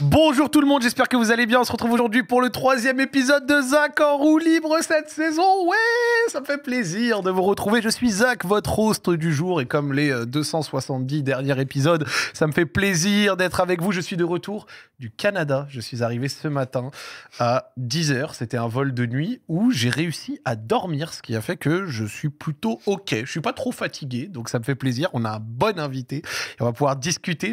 Bonjour tout le monde, j'espère que vous allez bien. On se retrouve aujourd'hui pour le 3e épisode de Zach en roue libre cette saison. Ouais, ça me fait plaisir de vous retrouver. Je suis Zach, votre host du jour. Et comme les 270 derniers épisodes, ça me fait plaisir d'être avec vous. Je suis de retour du Canada. Je suis arrivé ce matin à 10h. C'était un vol de nuit où j'ai réussi à dormir, ce qui a fait que je suis plutôt OK. Je suis pas trop fatigué, donc ça me fait plaisir. On a un bon invité et on va pouvoir discuter.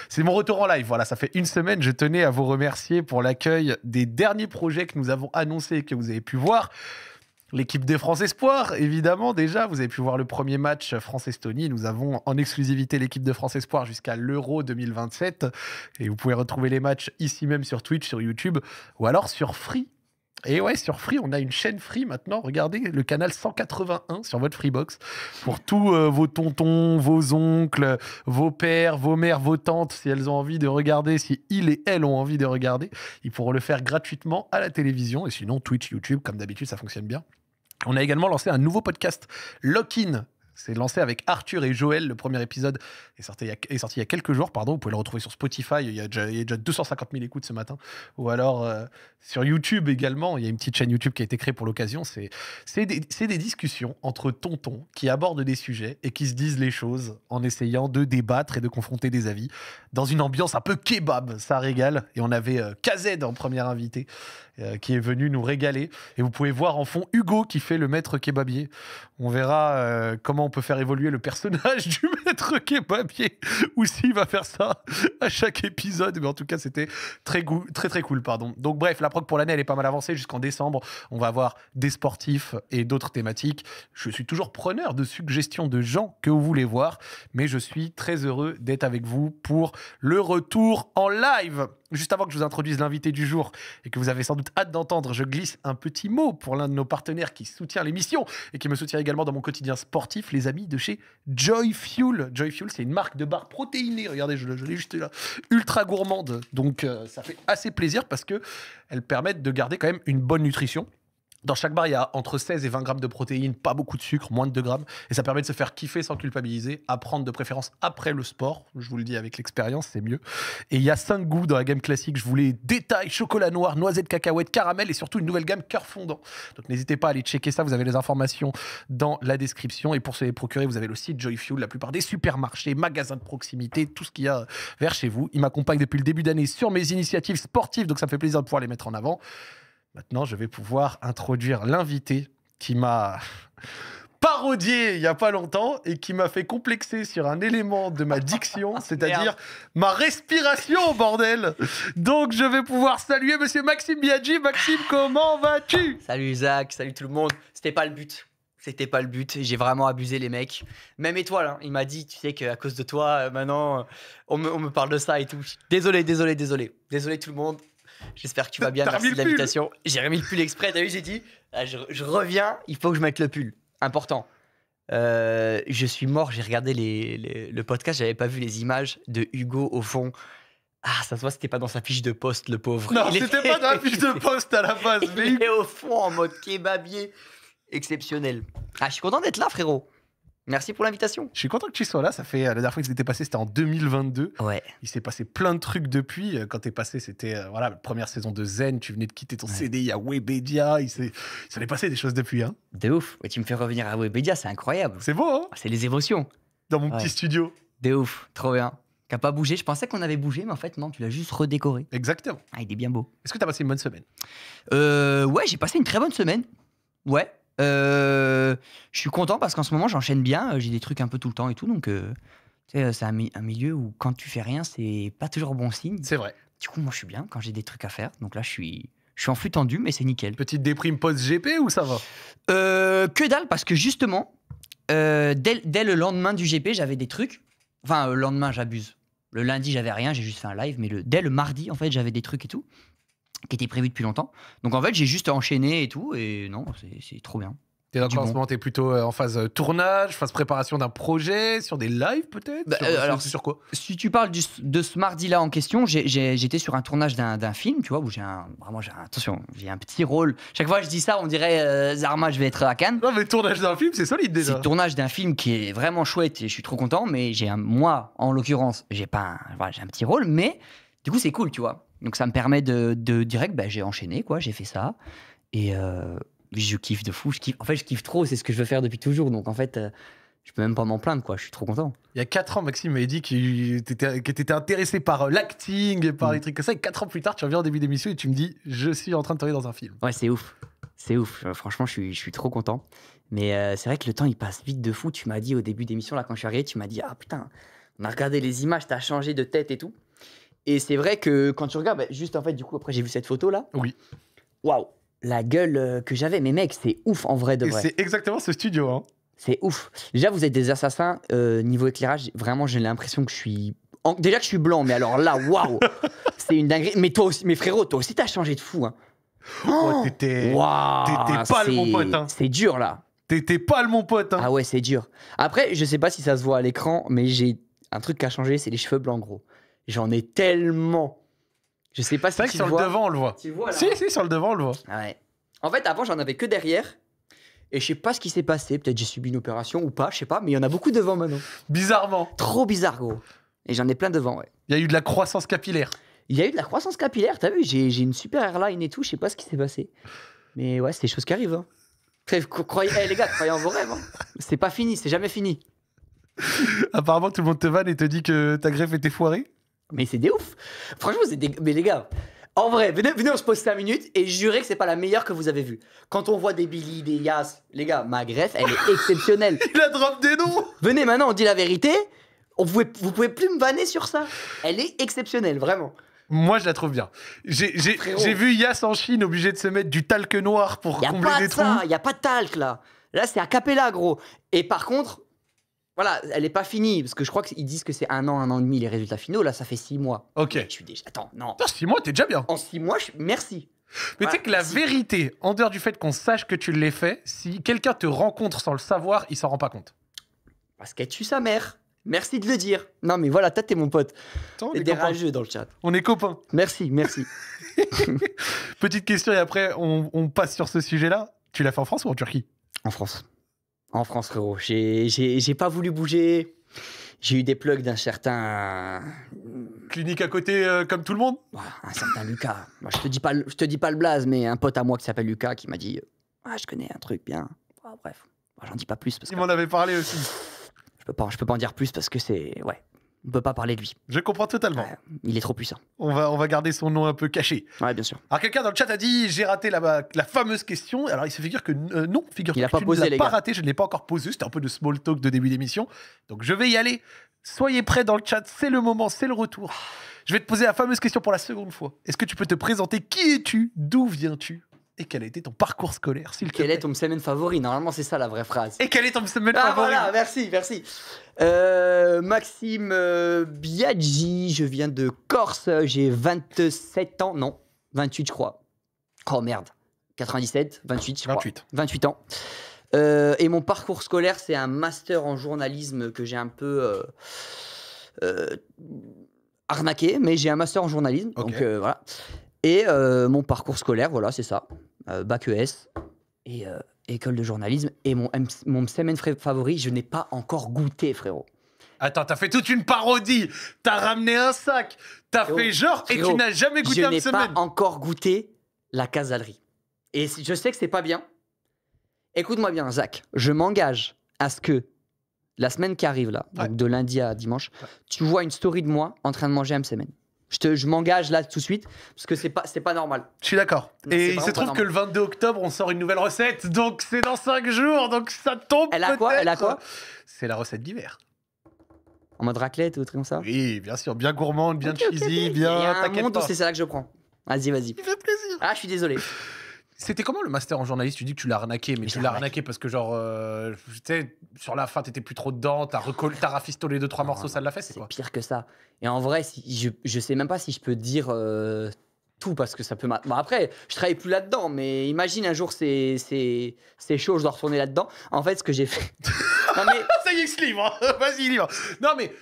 C'est mon retour en live. Voilà, ça fait une semaine, je tenais à vous remercier pour l'accueil des derniers projets que nous avons annoncés et que vous avez pu voir. L'équipe des France Espoir, évidemment, déjà, vous avez pu voir le premier match France-Estonie. Nous avons en exclusivité l'équipe de France Espoir jusqu'à l'Euro 2027. Et vous pouvez retrouver les matchs ici même sur Twitch, sur YouTube ou alors sur Free. Et ouais, sur Free, on a une chaîne Free maintenant. Regardez le canal 181 sur votre Freebox pour tous vos tontons, vos oncles, vos pères, vos mères, vos tantes, si elles ont envie de regarder, si ils et elles ont envie de regarder, ils pourront le faire gratuitement à la télévision. Et sinon, Twitch, YouTube, comme d'habitude, ça fonctionne bien. On a également lancé un nouveau podcast, Lock-in. C'est lancé avec Arthur et Joël. Le premier épisode est sorti il y a quelques jours. Pardon. Vous pouvez le retrouver sur Spotify. Il y a déjà 250 000 écoutes ce matin. Ou alors sur YouTube également. Il y a une petite chaîne YouTube qui a été créée pour l'occasion. C'est des discussions entre tontons qui abordent des sujets et qui se disent les choses en essayant de débattre et de confronter des avis dans une ambiance un peu kebab. Ça régale. Et on avait KZ en premier invité qui est venu nous régaler. Et vous pouvez voir en fond Hugo qui fait le maître kebabier. On verra comment on peut faire évoluer le personnage du maître kebabier ou s'il va faire ça à chaque épisode. Mais en tout cas, c'était très cool. Pardon. Donc bref, la prog pour l'année, elle est pas mal avancée jusqu'en décembre. On va avoir des sportifs et d'autres thématiques. Je suis toujours preneur de suggestions de gens que vous voulez voir. Mais je suis très heureux d'être avec vous pour le retour en live. Juste avant que je vous introduise l'invité du jour et que vous avez sans doute hâte d'entendre, je glisse un petit mot pour l'un de nos partenaires qui soutient l'émission et qui me soutient également dans mon quotidien sportif, les amis de chez Joyfuel. Joyfuel, c'est une marque de barres protéinées. Regardez, je l'ai juste là, ultra gourmande. Donc, ça fait assez plaisir parce qu'elles permettent de garder quand même une bonne nutrition. Dans chaque barre, il y a entre 16 et 20 grammes de protéines, pas beaucoup de sucre, moins de 2 grammes. Et ça permet de se faire kiffer sans culpabiliser, à prendre de préférence après le sport. Je vous le dis avec l'expérience, c'est mieux. Et il y a 5 goûts dans la gamme classique. Je vous les détaille: chocolat noir, noisette, cacahuète, caramel et surtout une nouvelle gamme cœur fondant. Donc n'hésitez pas à aller checker ça. Vous avez les informations dans la description. Et pour se les procurer, vous avez le site Joyfuel, la plupart des supermarchés, magasins de proximité, tout ce qu'il y a vers chez vous. Il m'accompagne depuis le début d'année sur mes initiatives sportives. Donc ça me fait plaisir de pouvoir les mettre en avant. Maintenant, je vais pouvoir introduire l'invité qui m'a parodié il n'y a pas longtemps et qui m'a fait complexer sur un élément de ma diction, c'est-à-dire ma respiration, bordel. Donc, je vais pouvoir saluer monsieur Maxime Biaggi. Maxime, comment vas-tu? Salut Zach, salut tout le monde. C'était pas le but. C'était pas le but. J'ai vraiment abusé les mecs. Même Étoile, hein, il m'a dit, tu sais qu'à cause de toi, maintenant, on me parle de ça et tout. Désolé tout le monde. J'espère que tu vas bien, merci de l'invitation. J'ai remis le pull exprès, t'as vu, j'ai dit, je reviens, il faut que je mette le pull. Important. Je suis mort, j'ai regardé le podcast, j'avais pas vu les images de Hugo au fond. Ah, ça se voit, c'était pas dans sa fiche de poste, le pauvre. Non, c'était pas dans la fiche de poste à la base. Il est au fond en mode kebabier exceptionnel. Ah, je suis content d'être là, frérot. Merci pour l'invitation. Je suis content que tu sois là. Ça fait la dernière fois que c'était passé, c'était en 2022. Ouais. Il s'est passé plein de trucs depuis. Quand t'es passé, c'était voilà, la première saison de Zen. Tu venais de quitter ton CDI à Webedia. Il s'en est passé des choses depuis. Hein. De ouf. Ouais, tu me fais revenir à Webedia, c'est incroyable. C'est beau, hein? C'est les émotions. Dans mon petit studio. De ouf. Trop bien. Qui n'a pas bougé. Je pensais qu'on avait bougé, mais en fait, non, tu l'as juste redécoré. Exactement. Ah, il est bien beau. Est-ce que t'as passé une bonne semaine? Ouais, j'ai passé une très bonne semaine. Ouais. Je suis content parce qu'en ce moment j'enchaîne bien, j'ai des trucs un peu tout le temps et tout, donc c'est un milieu où quand tu fais rien c'est pas toujours bon signe. C'est vrai. Du coup moi je suis bien quand j'ai des trucs à faire, donc là je suis en flux tendu mais c'est nickel. Petite déprime post-GP ou ça va? Que dalle, parce que justement dès le lendemain du GP j'avais des trucs, enfin le lendemain j'abuse, le lundi j'avais rien, j'ai juste fait un live, mais dès le mardi en fait j'avais des trucs et tout qui était prévu depuis longtemps. Donc en fait, j'ai juste enchaîné et tout, et non, c'est trop bien. En ce moment, t'es plutôt en phase tournage, phase préparation d'un projet, sur des lives peut-être? Alors, sur quoi? Si tu parles de ce mardi-là en question, j'étais sur un tournage d'un film, tu vois, où attention, j'ai un petit rôle. Chaque fois que je dis ça, on dirait Zarma, je vais être à Cannes. Non, mais le tournage d'un film, c'est solide déjà. C'est le tournage d'un film qui est vraiment chouette et je suis trop content, mais moi, en l'occurrence, j'ai un petit rôle, mais Du coup, c'est cool, tu vois. Donc, ça me permet de direct, bah, j'ai enchaîné, quoi. J'ai fait ça. Et je kiffe de fou. En fait, je kiffe trop. C'est ce que je veux faire depuis toujours. Donc, en fait, je peux même pas m'en plaindre, quoi. Je suis trop content. Il y a 4 ans, Maxime m'avait dit que t'étais intéressé par l'acting et par les trucs comme ça. Et 4 ans plus tard, tu reviens au début d'émission et tu me dis, je suis en train de tourner dans un film. Ouais, c'est ouf. C'est ouf. Franchement, je suis trop content. Mais c'est vrai que le temps, il passe vite de fou. Tu m'as dit au début d'émission, là, quand je suis arrivé, tu m'as dit, ah putain, on a regardé les images, t'as changé de tête et tout. Et c'est vrai que quand tu regardes, bah, juste en fait, du coup, après, j'ai vu cette photo là. Oui. Waouh, la gueule que j'avais. Mais mec, c'est ouf en vrai de Et vrai. c'est exactement ce studio, hein. C'est ouf. Déjà, vous êtes des assassins. Niveau éclairage, vraiment, j'ai l'impression que je suis. Déjà que je suis blanc, mais alors là, waouh, c'est une dinguerie. Mais toi aussi, mes frérots, toi aussi, t'as changé de fou. Hein. Oh, t'étais pas le mon pote, hein. C'est dur là. T'étais pas le mon pote, hein. Ah ouais, c'est dur. Après, je sais pas si ça se voit à l'écran, mais j'ai un truc qui a changé, c'est les cheveux blancs, gros. J'en ai tellement. Je sais pas si c'est vrai que sur le devant, on le voit. Tu le vois là. Si, sur le devant, on le voit. Ah ouais. En fait, avant, j'en avais que derrière. Et je sais pas ce qui s'est passé. Peut-être j'ai subi une opération ou pas, je sais pas. Mais il y en a beaucoup devant maintenant. Bizarrement. Trop bizarre, gros. Et j'en ai plein devant, ouais. Il y a eu de la croissance capillaire. Il y a eu de la croissance capillaire, t'as vu, j'ai une super airline et tout, je sais pas ce qui s'est passé. Mais ouais, c'est des choses qui arrivent. Hein. Croyez, les gars, croyez en vos rêves. Hein. C'est pas fini, c'est jamais fini. Apparemment, tout le monde te vanne et te dit que ta greffe était foirée. Mais c'est des ouf. Franchement, c'est des... Mais les gars, en vrai, venez, on se pose 5 minutes et jurez que c'est pas la meilleure que vous avez vue. Quand on voit des Billy, des Yas, les gars, ma greffe, elle est exceptionnelle. Il a drop des noms. Venez maintenant, on dit la vérité. Vous pouvez plus me vanner sur ça. Elle est exceptionnelle, vraiment. Moi, je la trouve bien. J'ai vu Yas en Chine obligé de se mettre du talc noir pour combler des trous. Il y a pas de talc là. Là, c'est a cappella, gros. Et par contre, voilà, elle est pas finie parce que je crois qu'ils disent que c'est 1 an et demi les résultats finaux. Là, ça fait 6 mois. Ok. Je suis déjà. Attends, non. Putain, 6 mois, t'es déjà bien. En 6 mois, merci. Mais tu sais que la vérité, en dehors du fait qu'on sache que tu l'as fait, si quelqu'un te rencontre sans le savoir, il s'en rend pas compte. Parce qu'elle tue sa mère. Merci de le dire. Non, mais voilà, toi, t'es mon pote. Attends, T'es des rageux dans le chat. On est copains. Merci. Petite question et après, on passe sur ce sujet-là. Tu l'as fait en France ou en Turquie? En France. En France, frérot. J'ai pas voulu bouger. J'ai eu des plugs d'un certain... Clinique à côté, comme tout le monde? Un certain Lucas. Moi, je te dis pas le blaze, mais un pote à moi qui s'appelle Lucas qui m'a dit je connais un truc bien. Bref, j'en dis pas plus. Parce Il m'en avait parlé aussi. Je peux pas en dire plus parce que c'est... Ouais, on peut pas parler de lui. Je comprends totalement. Il est trop puissant. On va garder son nom un peu caché. Ouais, bien sûr. Alors quelqu'un dans le chat a dit j'ai raté la fameuse question. Alors il se figure que non, figure-toi que tu posé, ne l'as pas raté, je ne l'ai pas encore posé. C'était un peu de small talk de début d'émission. Donc je vais y aller. Soyez prêts dans le chat, c'est le moment, c'est le retour. Je vais te poser la fameuse question pour la seconde fois. Est-ce que tu peux te présenter? Qui es-tu? D'où viens-tu? Et quel a été ton parcours scolaire, s'il te plaît? Quel est ton semaine favori? Normalement, c'est ça la vraie phrase. Et quel est ton semaine favori? Voilà, merci. Maxime Biaggi, je viens de Corse, j'ai 27 ans, non, 28 je crois. Oh merde, 97, 28 je crois. 28 ans. Et mon parcours scolaire, c'est un master en journalisme que j'ai un peu arnaqué, mais j'ai un master en journalisme, Okay. donc voilà. Et mon parcours scolaire, voilà, c'est ça. Bac ES et école de journalisme. Et mon semaine favori, je n'ai pas encore goûté, frérot. Attends, t'as fait toute une parodie. T'as ramené un sac. T'as fait genre et tu n'as jamais goûté une semaine. Je n'ai pas encore goûté la casalerie. Et je sais que c'est pas bien. Écoute-moi bien, Zach. Je m'engage à ce que la semaine qui arrive là, donc de lundi à dimanche, tu vois une story de moi en train de manger un semaine. Je m'engage là tout de suite parce que c'est pas normal. Je suis d'accord. Et il se trouve que le 22 octobre, on sort une nouvelle recette. Donc c'est dans 5 jours. Donc ça tombe. Elle a quoi? C'est la recette d'hiver. En mode raclette ou truc comme ça? Oui, bien sûr. Bien gourmande, bien cheesy, bien. Il y a un monde où c'est ça que je prends. Vas-y. Il fait plaisir. Ah, je suis désolé. C'était comment le master en journaliste? Tu dis que tu l'as arnaqué, mais tu l'as arnaqué parce que genre, tu sais, sur la fin, t'étais plus trop dedans, t'as rafistolé 2-3 morceaux, ça l'a fait, c'est quoi? C'est pire que ça. Et en vrai, je sais même pas si je peux dire tout parce que ça peut... Bon, après, je travaille plus là-dedans, mais imagine un jour c'est chaud, je dois retourner là-dedans. En fait, ce que j'ai fait... Non, mais... Ça y est, il se livre. Vas-y, livre. Non, mais...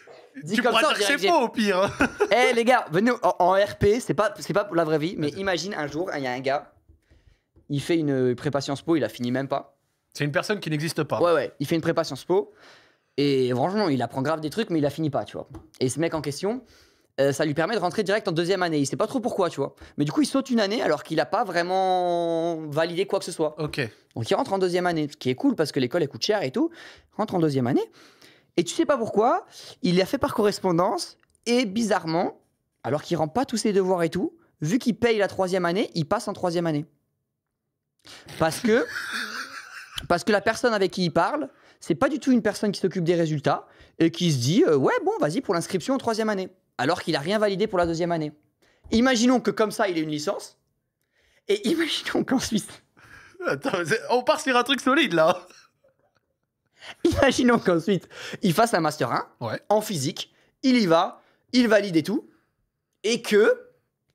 Tu pourras dire que c'est faux, au pire. Eh, les gars, venez en RP, c'est pas pour la vraie vie, mais imagine un jour, il y a un gars, il fait une prépa Sciences Po, il a fini même pas. C'est une personne qui n'existe pas. Ouais, il fait une prépa Sciences Po, et franchement, il apprend grave des trucs, mais il a fini pas, tu vois. Et ce mec en question, ça lui permet de rentrer direct en deuxième année. Il sait pas trop pourquoi, tu vois. Mais du coup, il saute une année alors qu'il a pas vraiment validé quoi que ce soit. Ok. Donc il rentre en deuxième année, ce qui est cool parce que l'école elle coûte cher et tout. Il rentre en deuxième année. Et tu sais pas pourquoi, il l'a fait par correspondance et bizarrement, alors qu'il rend pas tous ses devoirs et tout, vu qu'il paye la troisième année, il passe en troisième année. Parce que la personne avec qui il parle, c'est pas du tout une personne qui s'occupe des résultats et qui se dit ouais bon vas-y pour l'inscription en troisième année, alors qu'il a rien validé pour la deuxième année. Imaginons que comme ça il ait une licence et imaginons qu'ensuite Attends, on part sur un truc solide là. Imaginons qu'ensuite, il fasse un Master 1 Ouais. en physique, il y va, il valide et tout, et que...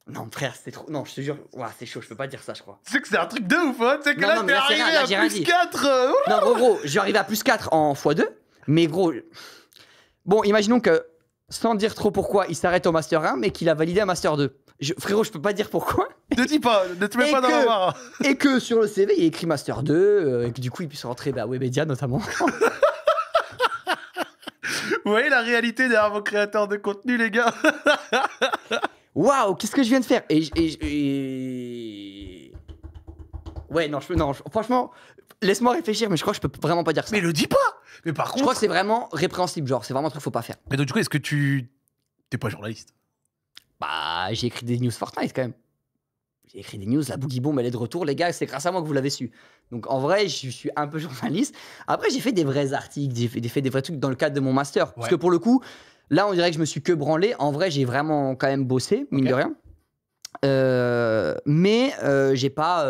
Non, frère, c'est trop... Non, je te jure, ouah, c'est chaud, je peux pas dire ça, je crois. Tu sais que c'est un truc de ouf, hein. Tu sais que Non, là, non, mais t'es là, c'est arrivé rien, là, à j'ai rien plus dit. 4. Non, gros, je vais arriver à plus 4 en x2, mais gros... Bon, imaginons que, sans dire trop pourquoi, il s'arrête au Master 1, mais qu'il a validé un Master 2. Frérot, je peux pas dire pourquoi. Ne dis pas, ne te mets Et pas dans que- la barre. Et que sur le CV, il écrit Master 2, et que du coup, il puisse rentrer à Webedia, notamment. Vous voyez la réalité derrière vos créateurs de contenu, les gars. Waouh, qu'est-ce que je viens de faire Ouais, non, franchement, laisse-moi réfléchir, mais je crois que je peux vraiment pas dire ça. Mais le dis pas. Mais par Je contre. crois que c'est vraiment répréhensible, genre, c'est vraiment un truc qu'il faut pas faire. Mais donc, du coup, est-ce que t'es pas journaliste? Bah, j'ai écrit des news Fortnite quand même. J'ai écrit des news, la Boogie Bomb, elle est de retour, les gars, c'est grâce à moi que vous l'avez su. Donc en vrai, je suis un peu journaliste. Après, j'ai fait des vrais articles, j'ai fait des vrais trucs dans le cadre de mon master. Parce Ouais. que pour le coup, là, on dirait que je me suis que branlé. En vrai, j'ai vraiment quand même bossé, mine Ok. de rien. Mais j'ai pas.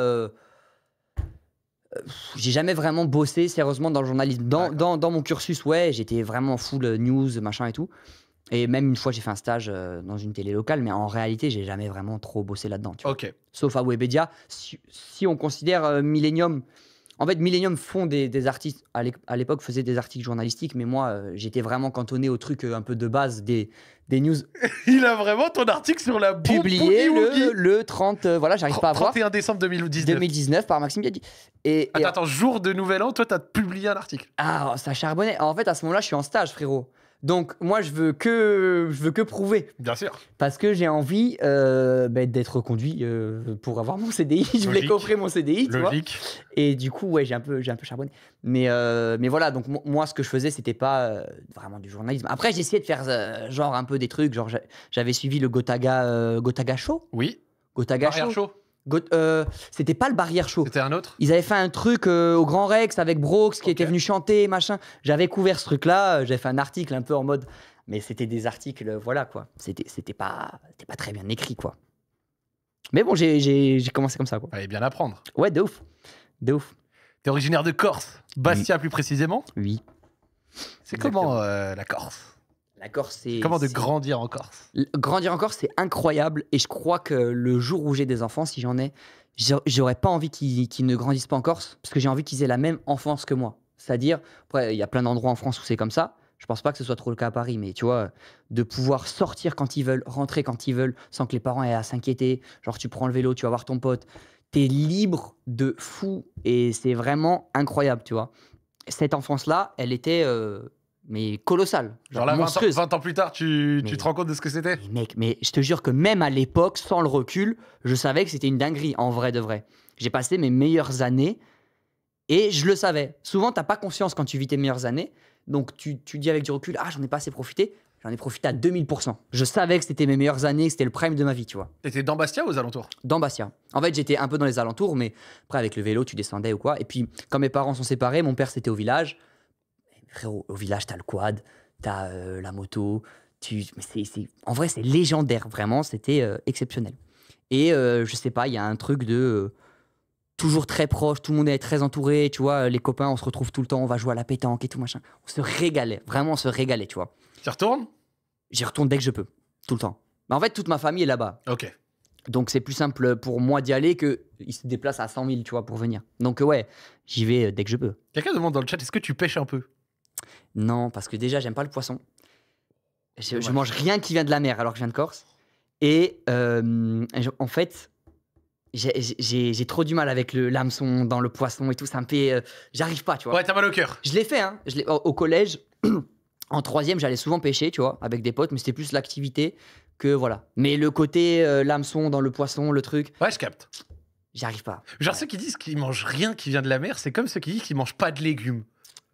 J'ai jamais vraiment bossé sérieusement dans le journalisme. Dans mon cursus, ouais, j'étais vraiment full news, machin et tout. Et même une fois, j'ai fait un stage dans une télé locale, mais en réalité, j'ai jamais vraiment trop bossé là-dedans. Tu vois. Ok. Sauf à Webedia. Si on considère Millennium, en fait, Millennium font des artistes, à l'époque, faisaient des articles journalistiques, mais moi, j'étais vraiment cantonné au truc un peu de base des news Il a vraiment ton article sur la bombe publiées Boogie Woogie. le 30, voilà, j'arrive pas à voir, 31 décembre 2019. 2019 par Maxime Biaggi. Et Attends, jour de Nouvel An, toi, t'as publié un article. ah, ça charbonnait. En fait, à ce moment-là, je suis en stage, frérot. Donc, moi, je veux que prouver. Bien sûr. Parce que j'ai envie d'être reconduit pour avoir mon CDI. Je voulais Logique. coffrer mon CDI, tu vois. Logique. Et du coup, ouais, j'ai un peu charbonné. Mais voilà, donc moi, ce que je faisais, c'était pas vraiment du journalisme. Après, j'ai essayé de faire genre un peu des trucs. Genre, j'avais suivi le Gotaga Show. Oui. Gotaga Barrière Show. chaud. C'était pas le Barrière Show. C'était un autre. Ils avaient fait un truc au Grand Rex avec Brooks qui Ok. était venu chanter, machin. J'avais couvert ce truc-là, j'avais fait un article un peu en mode. Mais c'était des articles, voilà quoi. C'était pas très bien écrit quoi. Mais bon, j'ai commencé comme ça quoi. Fallait bien apprendre. Ouais, de ouf. De ouf. T'es originaire de Corse. Bastia, plus précisément. Oui. C'est Exactement. comment la Corse? La Corse, c'est. Comment de c'est- grandir en Corse? Grandir en Corse, c'est incroyable. Et je crois que le jour où j'ai des enfants, si j'en ai, j'aurais pas envie qu'ils ne grandissent pas en Corse. Parce que j'ai envie qu'ils aient la même enfance que moi. C'est-à-dire, après, il y a plein d'endroits en France où c'est comme ça. Je pense pas que ce soit trop le cas à Paris, mais tu vois, de pouvoir sortir quand ils veulent, rentrer quand ils veulent, sans que les parents aient à s'inquiéter. Genre, tu prends le vélo, tu vas voir ton pote. T'es libre de fou. Et c'est vraiment incroyable, tu vois. Cette enfance-là, elle était mais colossale. Genre là, monstrueuse. 20 ans plus tard, tu Mais- te rends compte de ce que c'était? Mais mec, mais je te jure que même à l'époque, sans le recul, je savais que c'était une dinguerie, en vrai de vrai. J'ai passé mes meilleures années et je le savais. Souvent, t'as pas conscience quand tu vis tes meilleures années. Donc, tu dis avec du recul, ah, j'en ai pas assez profité. J'en ai profité à 2000%. Je savais que c'était mes meilleures années, que c'était le prime de ma vie, tu vois. T'étais dans Bastia ou aux alentours? Dans Bastia. En fait, j'étais un peu dans les alentours, mais après, avec le vélo, tu descendais ou quoi. Et puis, quand mes parents sont séparés, mon père, c'était au village. Frérot, au village, t'as le quad, t'as la moto. Mais en vrai, c'est légendaire, vraiment. C'était exceptionnel. Et je sais pas, il y a un truc de toujours très proche, tout le monde est très entouré, tu vois. Les copains, on se retrouve tout le temps, on va jouer à la pétanque et tout, machin. On se régalait, vraiment, on se régalait, tu vois. Tu retournes? J'y retourne dès que je peux, tout le temps. Mais en fait, toute ma famille est là-bas. Ok. Donc c'est plus simple pour moi d'y aller qu'ils se déplacent à 100 000, tu vois, pour venir. Donc ouais, j'y vais dès que je peux. Quelqu'un demande dans le chat, est-ce que tu pêches un peu? Non, parce que déjà, j'aime pas le poisson. Je Ouais. mange rien qui vient de la mer alors que je viens de Corse. Et en fait, j'ai trop du mal avec l'hameçon dans le poisson et tout. Ça me fait... j'arrive pas, tu vois. Ouais, t'as mal au cœur. Je l'ai fait, hein. Au collège, En troisième, j'allais souvent pêcher, tu vois, avec des potes, mais c'était plus l'activité que voilà. Mais le côté l'hameçon dans le poisson, le truc, Ouais, je capte. j'y arrive pas. Genre, ceux qui disent qu'ils mangent rien qui vient de la mer, c'est comme ceux qui disent qu'ils mangent pas de légumes.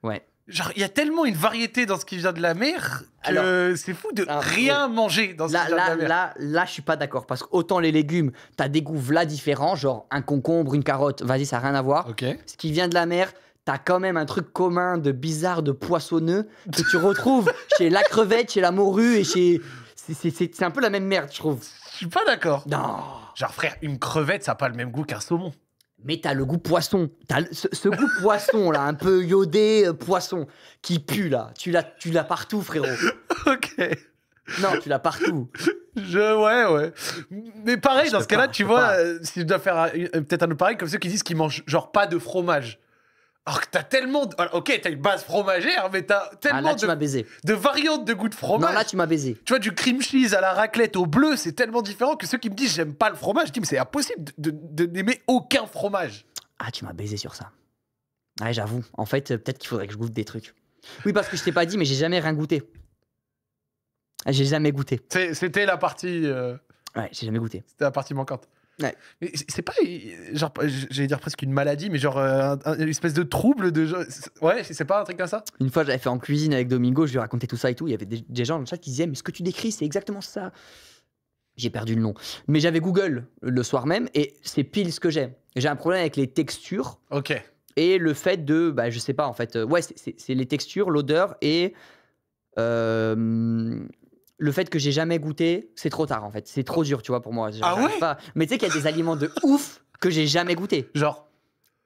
Ouais. Genre, il y a tellement une variété dans ce qui vient de la mer que Alors, c'est fou de alors, rien manger dans ce qui vient de la mer. Là, je suis pas d'accord. Parce qu'autant les légumes, t'as des goûts là différents, genre un concombre, une carotte, vas-y, ça n'a rien à voir. Ok. Ce qui vient de la mer, t'as quand même un truc commun de bizarre, de poissonneux, que tu retrouves chez la crevette, chez la morue et chez. C'est un peu la même merde, je trouve. Je suis pas d'accord. Non. Genre, frère, une crevette, ça n'a pas le même goût qu'un saumon. Mais t'as le goût poisson. T'as ce goût poisson, là, un peu iodé poisson, qui pue, là. Tu l'as partout, frérot. Ok. Non, tu l'as partout. Ouais. Mais pareil, Je dans peux ce cas-là, pas, tu je peux vois, pas. si je dois faire peut-être un autre pareil, comme ceux qui disent qu'ils mangent genre pas de fromage. Alors que t'as tellement. Alors, ok, t'as une base fromagère, mais t'as Ah, tellement là, tu m'as baisé. de variantes de goût de fromage. Non, là, tu m'as baisé. Tu vois, du cream cheese à la raclette au bleu, c'est tellement différent que ceux qui me disent j'aime pas le fromage, je dis mais c'est impossible de n'aimer aucun fromage. Ah, tu m'as baisé sur ça. Ouais, j'avoue. En fait, peut-être qu'il faudrait que je goûte des trucs. Oui, parce que je t'ai pas dit, mais j'ai jamais rien goûté. Ah, j'ai jamais goûté. C'était la partie. Ouais, j'ai jamais goûté. C'était la partie manquante. Ouais. Mais c'est pas, genre, j'allais dire presque une maladie, mais genre une espèce de trouble de. Ouais, c'est pas un truc comme ça? Une fois, j'avais fait en cuisine avec Domingo, je lui racontais tout ça et tout. Il y avait des gens dans le chat qui disaient, mais ce que tu décris, c'est exactement ça. J'ai perdu le nom. Mais j'avais Google le soir même et c'est pile ce que j'ai. J'ai un problème avec les textures Ok. et le fait de. Bah, je sais pas, en fait. Ouais, c'est les textures, l'odeur et. Le fait que j'ai jamais goûté, c'est trop tard en fait. C'est trop dur, tu vois, pour moi. Ah J'arrive ouais pas. Mais tu sais qu'il y a des aliments de ouf que j'ai jamais goûté. Genre,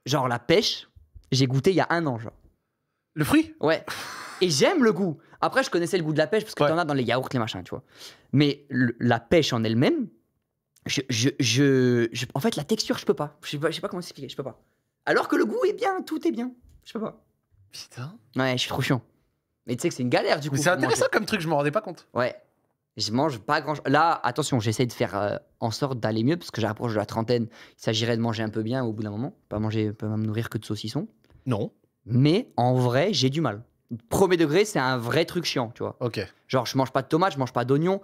Genre la pêche, j'ai goûté il y a 1 an, genre. le fruit? Ouais. Et j'aime le goût. Après, je connaissais le goût de la pêche parce que Ouais. t'en as dans les yaourts, les machins, tu vois. Mais la pêche en elle-même, en fait, la texture, je peux pas. Je sais pas comment expliquer, je peux pas. Alors que le goût est bien, tout est bien. Je peux pas. Putain. Ouais, je suis trop chiant. Mais tu sais que c'est une galère du coup. Mais c'est pour manger. intéressant comme truc, je m'en rendais pas compte. Ouais. Je mange pas grand chose. Là, attention, j'essaie de faire en sorte d'aller mieux parce que j'approche de la trentaine. Il s'agirait de manger un peu bien au bout d'un moment. Pas me nourrir que de saucissons. Non. Mais en vrai, j'ai du mal. Premier degré, c'est un vrai truc chiant, tu vois. Ok. Genre, je mange pas de tomates, je mange pas d'oignons.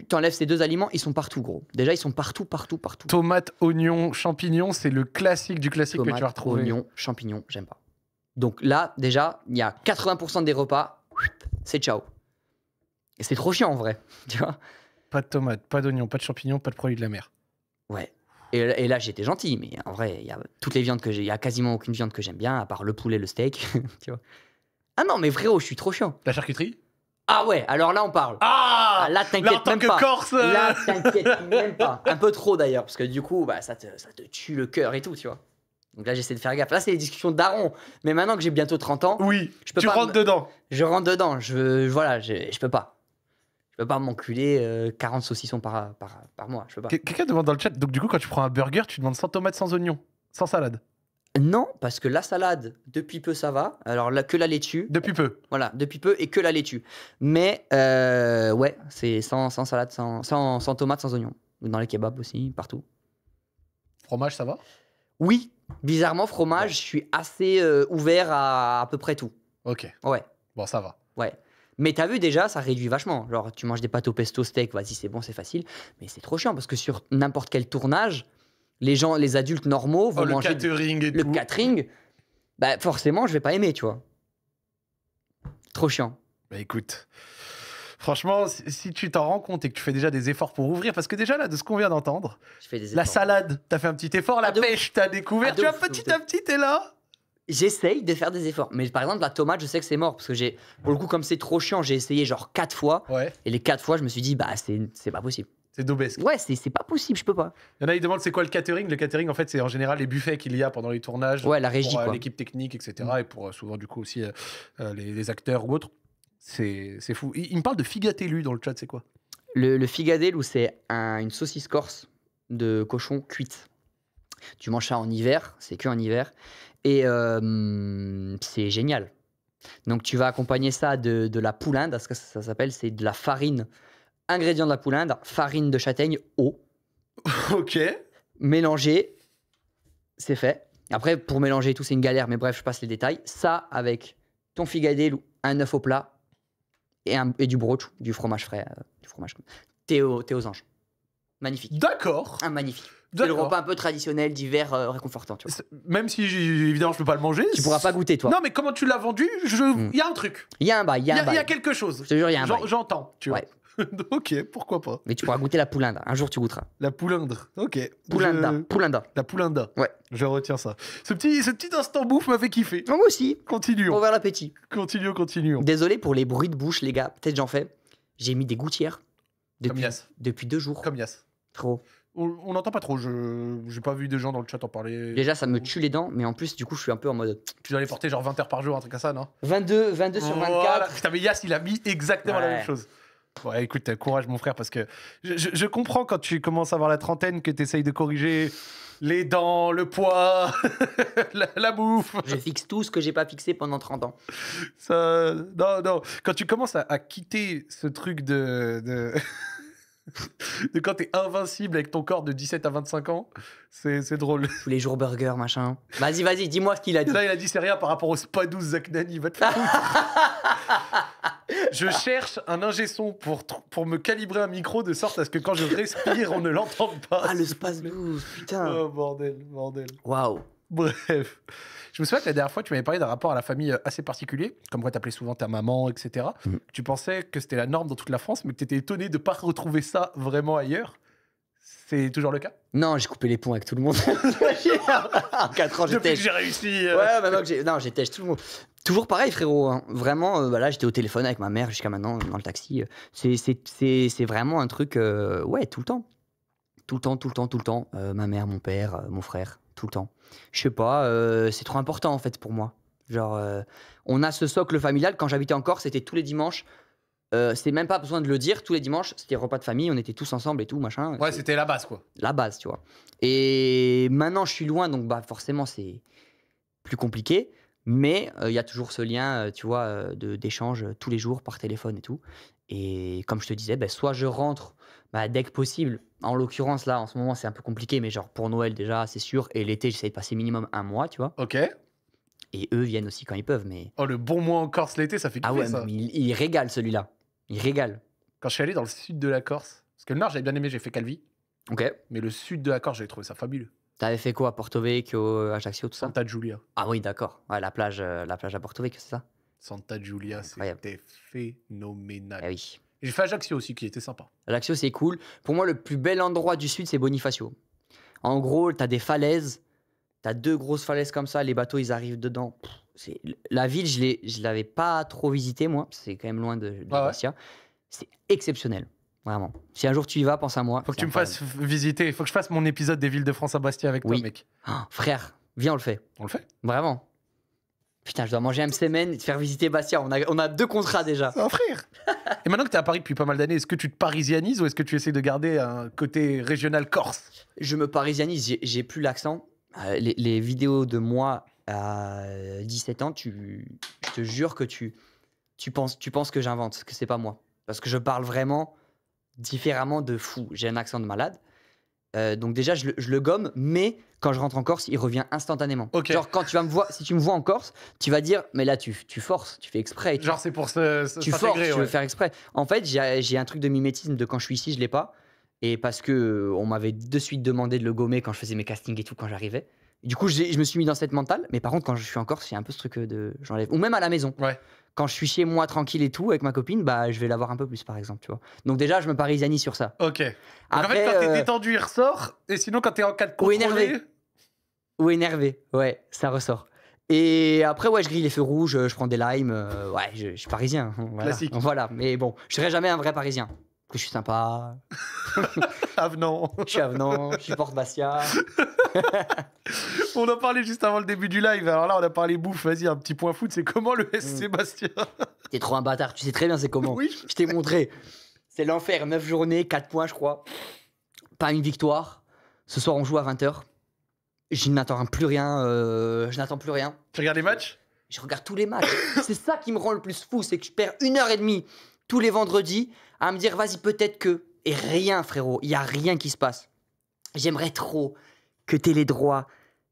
T'enlèves ces 2 aliments, ils sont partout, gros. Déjà, ils sont partout. Tomate, oignon, champignons, c'est le classique du classique que tu vas Tomates, retrouver. oignons, champignons, j'aime pas. Donc là, déjà, il y a 80% des repas, c'est ciao. Et c'est trop chiant en vrai, tu vois. Pas de tomates, pas d'oignons, pas de champignons, pas de produits de la mer. Ouais. Et là, j'étais gentil, mais en vrai, il y a toutes les viandes que j'ai, il y a quasiment aucune viande que j'aime bien, à part le poulet, le steak, tu vois. Ah non, mais frérot, je suis trop chiant. La charcuterie? Ah ouais, alors là, on parle. Ah, Là, là, en t'inquiète tant même que pas. Corse, Là, t'inquiète même pas. Un peu trop d'ailleurs, parce que du coup, bah, ça te tue le cœur et tout, tu vois. Donc là, j'essaie de faire gaffe. Là, c'est des discussions de daron. Mais maintenant que j'ai bientôt 30 ans, oui, je peux tu pas rentres dedans. je rentre dedans. Voilà, je peux pas. Je peux pas m'enculer 40 saucissons par mois. Je peux pas. Quelqu'un demande dans le chat, donc du coup, quand tu prends un burger, tu demandes sans tomates, sans oignons, sans salade. Non, parce que la salade, depuis peu, ça va. Alors là, que la laitue. Depuis peu. Voilà, depuis peu et que la laitue. Mais ouais, c'est sans salade, sans tomate, sans oignon. Dans les kebabs aussi, partout. Fromage, ça va? Oui, bizarrement, fromage, je suis assez ouvert à peu près tout. Ok, Ouais, bon, ça va. ouais. Mais t'as vu déjà, ça réduit vachement. Genre, tu manges des pâtes au pesto steak, vas-y, c'est bon, c'est facile. Mais c'est trop chiant parce que sur n'importe quel tournage, les adultes normaux vont Oh, le manger catering et le tout. catering. Bah, forcément, je vais pas aimer, tu vois. Trop chiant. Bah écoute, franchement, si tu t'en rends compte et que tu fais déjà des efforts pour ouvrir, parce que déjà là, de ce qu'on vient d'entendre, Je fais des la efforts. salade, t'as fait un petit effort, la Ah, de ouf. pêche, t'as découvert, Ah, de tu vois, ouf, petit de à ouf. petit, t'es là. J'essaye de faire des efforts. Mais par exemple, la tomate, je sais que c'est mort. Parce que pour le coup, comme c'est trop chiant, j'ai essayé genre 4 fois. Ouais, Et les 4 fois, je me suis dit, bah, c'est pas possible. c'est d'obèse. Ouais, c'est pas possible, je peux pas. Il y en a, ils demandent c'est quoi le catering. Le catering, en fait, c'est en général les buffets qu'il y a pendant les tournages. Ouais, la régie, pour quoi. l'équipe technique, etc. Et pour souvent, du coup, aussi les acteurs ou autres. C'est fou. Il me parle de figatellu dans le chat, c'est quoi? Le figadelle, c'est une saucisse corse de cochon cuite. Tu manges ça en hiver, c'est que en hiver. Et c'est génial. Donc tu vas accompagner ça de la poulinde, ce que ça s'appelle, c'est de la farine. Ingrédient de la poulinde, farine de châtaigne, eau. Ok. Mélanger, c'est fait. Après, pour mélanger et tout, c'est une galère, mais bref, je passe les détails. Ça, avec ton figadelle ou un œuf au plat, et du brooch, du fromage frais. Du fromage. Thé aux anges. Magnifique. D'accord. Magnifique. C'est le D'accord. repas un peu traditionnel d'hiver réconfortant. Tu vois. Même si, évidemment, je peux pas le manger. Tu pourras pas goûter, toi. Non, mais comment tu l'as vendu, il y a un truc. Il y a un bail, il y a un Il y bail. a quelque chose. Je te jure, il y a un bail. J'entends, tu vois. Ouais. Ok, pourquoi pas. Mais tu pourras goûter la poulinde. Un jour, tu goûteras. La poulindre, ok. Poulinda. La poulinda. Ouais. Je retiens ça. Ce petit instant bouffe m'a fait kiffer. Moi aussi. Continuons. Pour vers l'appétit. Continuons. Désolé pour les bruits de bouche, les gars. Peut-être j'en fais. J'ai mis des gouttières Comme Yass. depuis 2 jours. Comme Yass. Trop. On n'entend pas trop. J'ai pas vu des gens dans le chat en parler. Déjà, ça me tue les dents, mais en plus, du coup, je suis un peu en mode. Tu dois les porter genre 20 heures par jour, un truc comme ça, non? 22 sur 24. Voilà. Putain, mais Yass, il a mis exactement la Ouais. même chose. Ouais, écoute, courage, mon frère, parce que je comprends quand tu commences à avoir la trentaine que tu essayes de corriger les dents, le poids, la bouffe. Je fixe tout ce que j'ai pas fixé pendant 30 ans. Ça, non. Quand tu commences à quitter ce truc de quand t'es invincible avec ton corps de 17 à 25 ans, c'est drôle. Tous les jours burger, machin. Vas-y, dis-moi ce qu'il a dit. Là, il a dit c'est rien par rapport au Spa 12 Zach Nani. Va te faire foutre. Je cherche un ingé son pour me calibrer un micro de sorte à ce que quand je respire, on ne l'entende pas. Ah, le Space 12, putain. Oh, bordel. Waouh. Bref. Je me souviens que la dernière fois, tu m'avais parlé d'un rapport à la famille assez particulier, comme quoi t'appelais souvent ta maman, etc. Tu pensais que c'était la norme dans toute la France, mais que t'étais étonné de pas retrouver ça vraiment ailleurs. C'est toujours le cas? Non, j'ai coupé les ponts avec tout le monde. En 4 ans, Depuis j'étais. que j'ai réussi. Ouais, maintenant que j'ai. Non, j'étais tout le monde. Toujours pareil, frérot. Hein. Vraiment, là, j'étais au téléphone avec ma mère jusqu'à maintenant, dans le taxi. C'est vraiment un truc. Ouais, tout le temps. Tout le temps. Ma mère, mon père, mon frère, tout le temps. Je sais pas, c'est trop important en fait pour moi. Genre, on a ce socle familial. Quand j'habitais en Corse, c'était tous les dimanches. C'est même pas besoin de le dire. Tous les dimanches, c'était repas de famille. On était tous ensemble et tout, machin. Ouais, c'était la base, quoi. La base, tu vois. Et maintenant, je suis loin, donc bah forcément, c'est plus compliqué. Mais il y a toujours ce lien, tu vois, d'échange tous les jours par téléphone et tout. Et comme je te disais, soit je rentre dès que possible. En l'occurrence, là, en ce moment, c'est un peu compliqué, mais genre pour Noël, déjà, c'est sûr. Et l'été, j'essaie de passer minimum 1 mois, tu vois. Ok. Et eux viennent aussi quand ils peuvent. Mais Oh, le bon mois en Corse l'été, ça fait kiffer, ah ouais, ça. mais il régale celui-là. Il régale. Quand je suis allé dans le sud de la Corse, parce que le nord, j'avais bien aimé, j'ai fait Calvi, Ok. mais le sud de la Corse, j'avais trouvé ça fabuleux. T'avais fait quoi? Porto Vecchio, Ajaccio, tout ça? Santa Giulia. Ah oui, d'accord. Ouais, la plage à Porto Vecchio, c'est ça? Santa Giulia, Incroyable. c'était phénoménal. Ah oui. Et j'ai fait Ajaccio aussi, qui était sympa. Ajaccio, c'est cool. Pour moi, le plus bel endroit du sud, c'est Bonifacio. En gros, t'as des falaises. T'as 2 grosses falaises comme ça. Les bateaux, ils arrivent dedans. La ville, je l'avais pas trop visitée, moi. C'est quand même loin de Bastia. C'est exceptionnel. Vraiment. Si un jour tu y vas, pense à moi. Faut que tu me fasses visiter. Faut que je fasse mon épisode des villes de France à Bastia avec toi, mec. Oh, frère, viens, on le fait. On le fait? Vraiment. Putain, je dois manger un semaine et te faire visiter Bastia. On a 2 contrats déjà. C'est un frère. Et maintenant que tu es à Paris depuis pas mal d'années, est-ce que tu te parisianises ou est-ce que tu essaies de garder un côté régional corse? Je me parisianise, j'ai plus l'accent. Les vidéos de moi à 17 ans, je te jure que tu penses que j'invente, que c'est pas moi. Parce que je parle vraiment différemment de fou. J'ai un accent de malade. Donc déjà, je le gomme, mais quand je rentre en Corse, il revient instantanément. Ok. Genre, quand tu vas me voir, si tu me vois en Corse, tu vas dire, mais là, tu forces, tu fais exprès. Genre, c'est pour tu forces, tu veux faire exprès. En fait, j'ai un truc de mimétisme de quand je suis ici, je l'ai pas. Et parce que on m'avait de suite demandé de le gommer quand je faisais mes castings et tout, quand j'arrivais. Du coup, je me suis mis dans cette mentale. Mais par contre, quand je suis en Corse, il y a un peu ce truc de j'enlève. Ou même à la maison. Ouais. Quand je suis chez moi tranquille et tout, avec ma copine, je vais l'avoir un peu plus, par exemple, tu vois. Donc déjà, je me parisianise sur ça. Ok. Donc Après, en fait, quand t'es détendu, il ressort. Et sinon, quand t'es en cas de Ou contrôlé... énervé. Ou énervé, ouais, ça ressort. Et après, ouais, je grille les feux rouges, je prends des limes. Ouais, je suis parisien. Voilà. Classique. Voilà, mais bon, je serai jamais un vrai parisien. Que je suis sympa, Avenant. je suis avenant, je supporte Bastia. On en parlait juste avant le début du live. Alors là, on a parlé bouffe. Vas-y, un petit point foot. C'est comment le SC Bastia? T'es trop un bâtard, tu sais très bien c'est comment. Oui. Je t'ai montré. C'est l'enfer, 9 journées, 4 points, je crois. Pas une victoire. Ce soir, on joue à 20h. Je n'attends plus rien. Je n'attends plus rien. Tu regardes les matchs? Je regarde tous les matchs. C'est ça qui me rend le plus fou, c'est que je perds 1h30 tous les vendredis à me dire vas-y peut-être que... Et rien frérot, il n'y a rien qui se passe. J'aimerais trop que tu aies les droits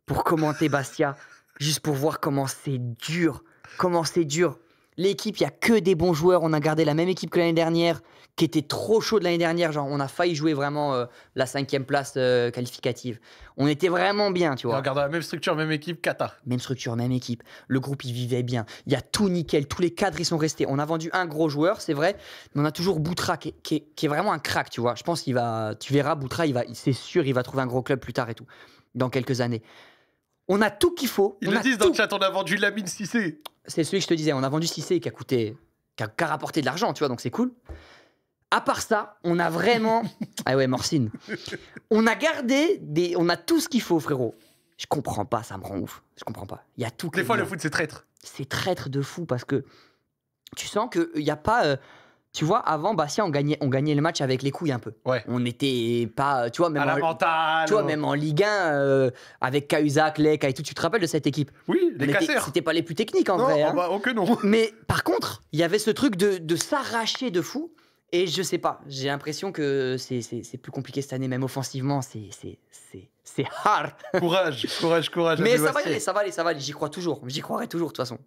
pour commenter Bastia, juste pour voir comment c'est dur. Comment c'est dur. L'équipe, il y a que des bons joueurs. On a gardé la même équipe que l'année dernière, qui était trop chaude l'année dernière. Genre, on a failli jouer vraiment la 5e place qualificative. On était vraiment bien, tu Et vois. en gardant la même structure, même équipe, Kata. Même structure, même équipe. Le groupe, il vivait bien. Il y a tout nickel. Tous les cadres, ils sont restés. On a vendu un gros joueur, c'est vrai. Mais on a toujours Boutra, qui est vraiment un crack, tu vois. Je pense qu'il va... Tu verras, Boutra, c'est sûr, il va trouver un gros club plus tard et tout. Dans quelques années. On a tout qu'il faut. Ils on le a disent dans tout. le chat, on a vendu Lamine Cissé. C'est celui que je te disais. On a vendu Cissé qui a rapporté de l'argent, tu vois. Donc c'est cool. À part ça, on a vraiment... Ah ouais, Morcine. On a gardé On a tout ce qu'il faut, frérot. Je comprends pas, ça me rend ouf. Je comprends pas. Il y a tout. Des fois, le foot, c'est traître. C'est traître de fou parce que tu sens qu'il n'y a pas... tu vois, avant, Bastia, on gagnait le match avec les couilles un peu. Ouais. On n'était pas... Tu vois, même À la mentale. tu vois, même en Ligue 1, avec Cahuzac, Leka et tout, tu te rappelles de cette équipe? Oui, les casseurs. C'était pas les plus techniques en Non, vrai. Hein. bah, oh que non. Mais par contre, il y avait ce truc de s'arracher de fou. Et je sais pas, j'ai l'impression que c'est plus compliqué cette année, même offensivement, c'est hard. Courage. Mais ça va aller, j'y crois toujours. J'y croirai toujours, de toute façon.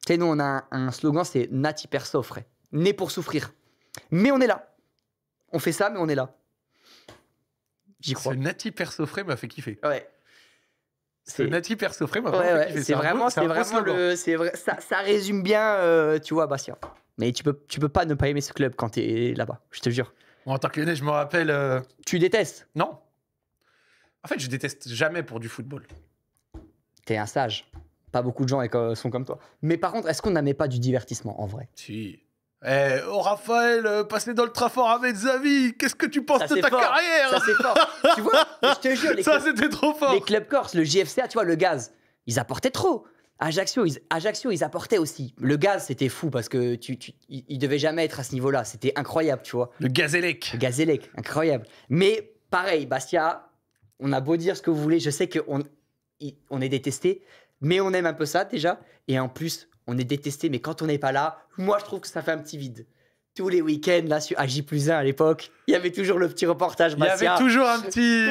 Tu sais, nous, on a un slogan, c'est Nati per soffre. Né pour souffrir. Mais on est là. On fait ça, mais on est là. J'y crois. Ce Nati Persofré m'a fait kiffer. Ouais. Ce Nati Persofré m'a vraiment fait kiffer. C'est vraiment ça résume bien, tu vois, Bastia. Mais tu peux pas ne pas aimer ce club quand t'es là-bas, je te jure. Bon, en tant que Lyonnais, je me rappelle... Tu détestes. Non. En fait, je déteste jamais pour du football. T'es un sage. Pas beaucoup de gens sont comme toi. Mais par contre, est-ce qu'on n'aimait pas du divertissement, en vrai? Si. Oh Raphaël, passer dans le Trafort avec Xavi, qu'est-ce que tu penses de ta carrière? Ça, c'est fort. Tu vois, je te jure, c'était trop fort. Les clubs corses, le JFCA, tu vois, le gaz, ils apportaient trop. Ajaccio, ils apportaient aussi. Le gaz, c'était fou parce que il devait jamais être à ce niveau-là. C'était incroyable, tu vois. Le Gazélec. Le Gazélec, incroyable. Mais pareil, Bastia, on a beau dire ce que vous voulez, je sais qu'on est détesté, mais on aime un peu ça déjà. Et en plus, on est détesté, mais quand on n'est pas là, moi, je trouve que ça fait un petit vide. Tous les week-ends, là, à J+1 à l'époque, il y avait toujours le petit reportage Bastia. Il y avait toujours un petit...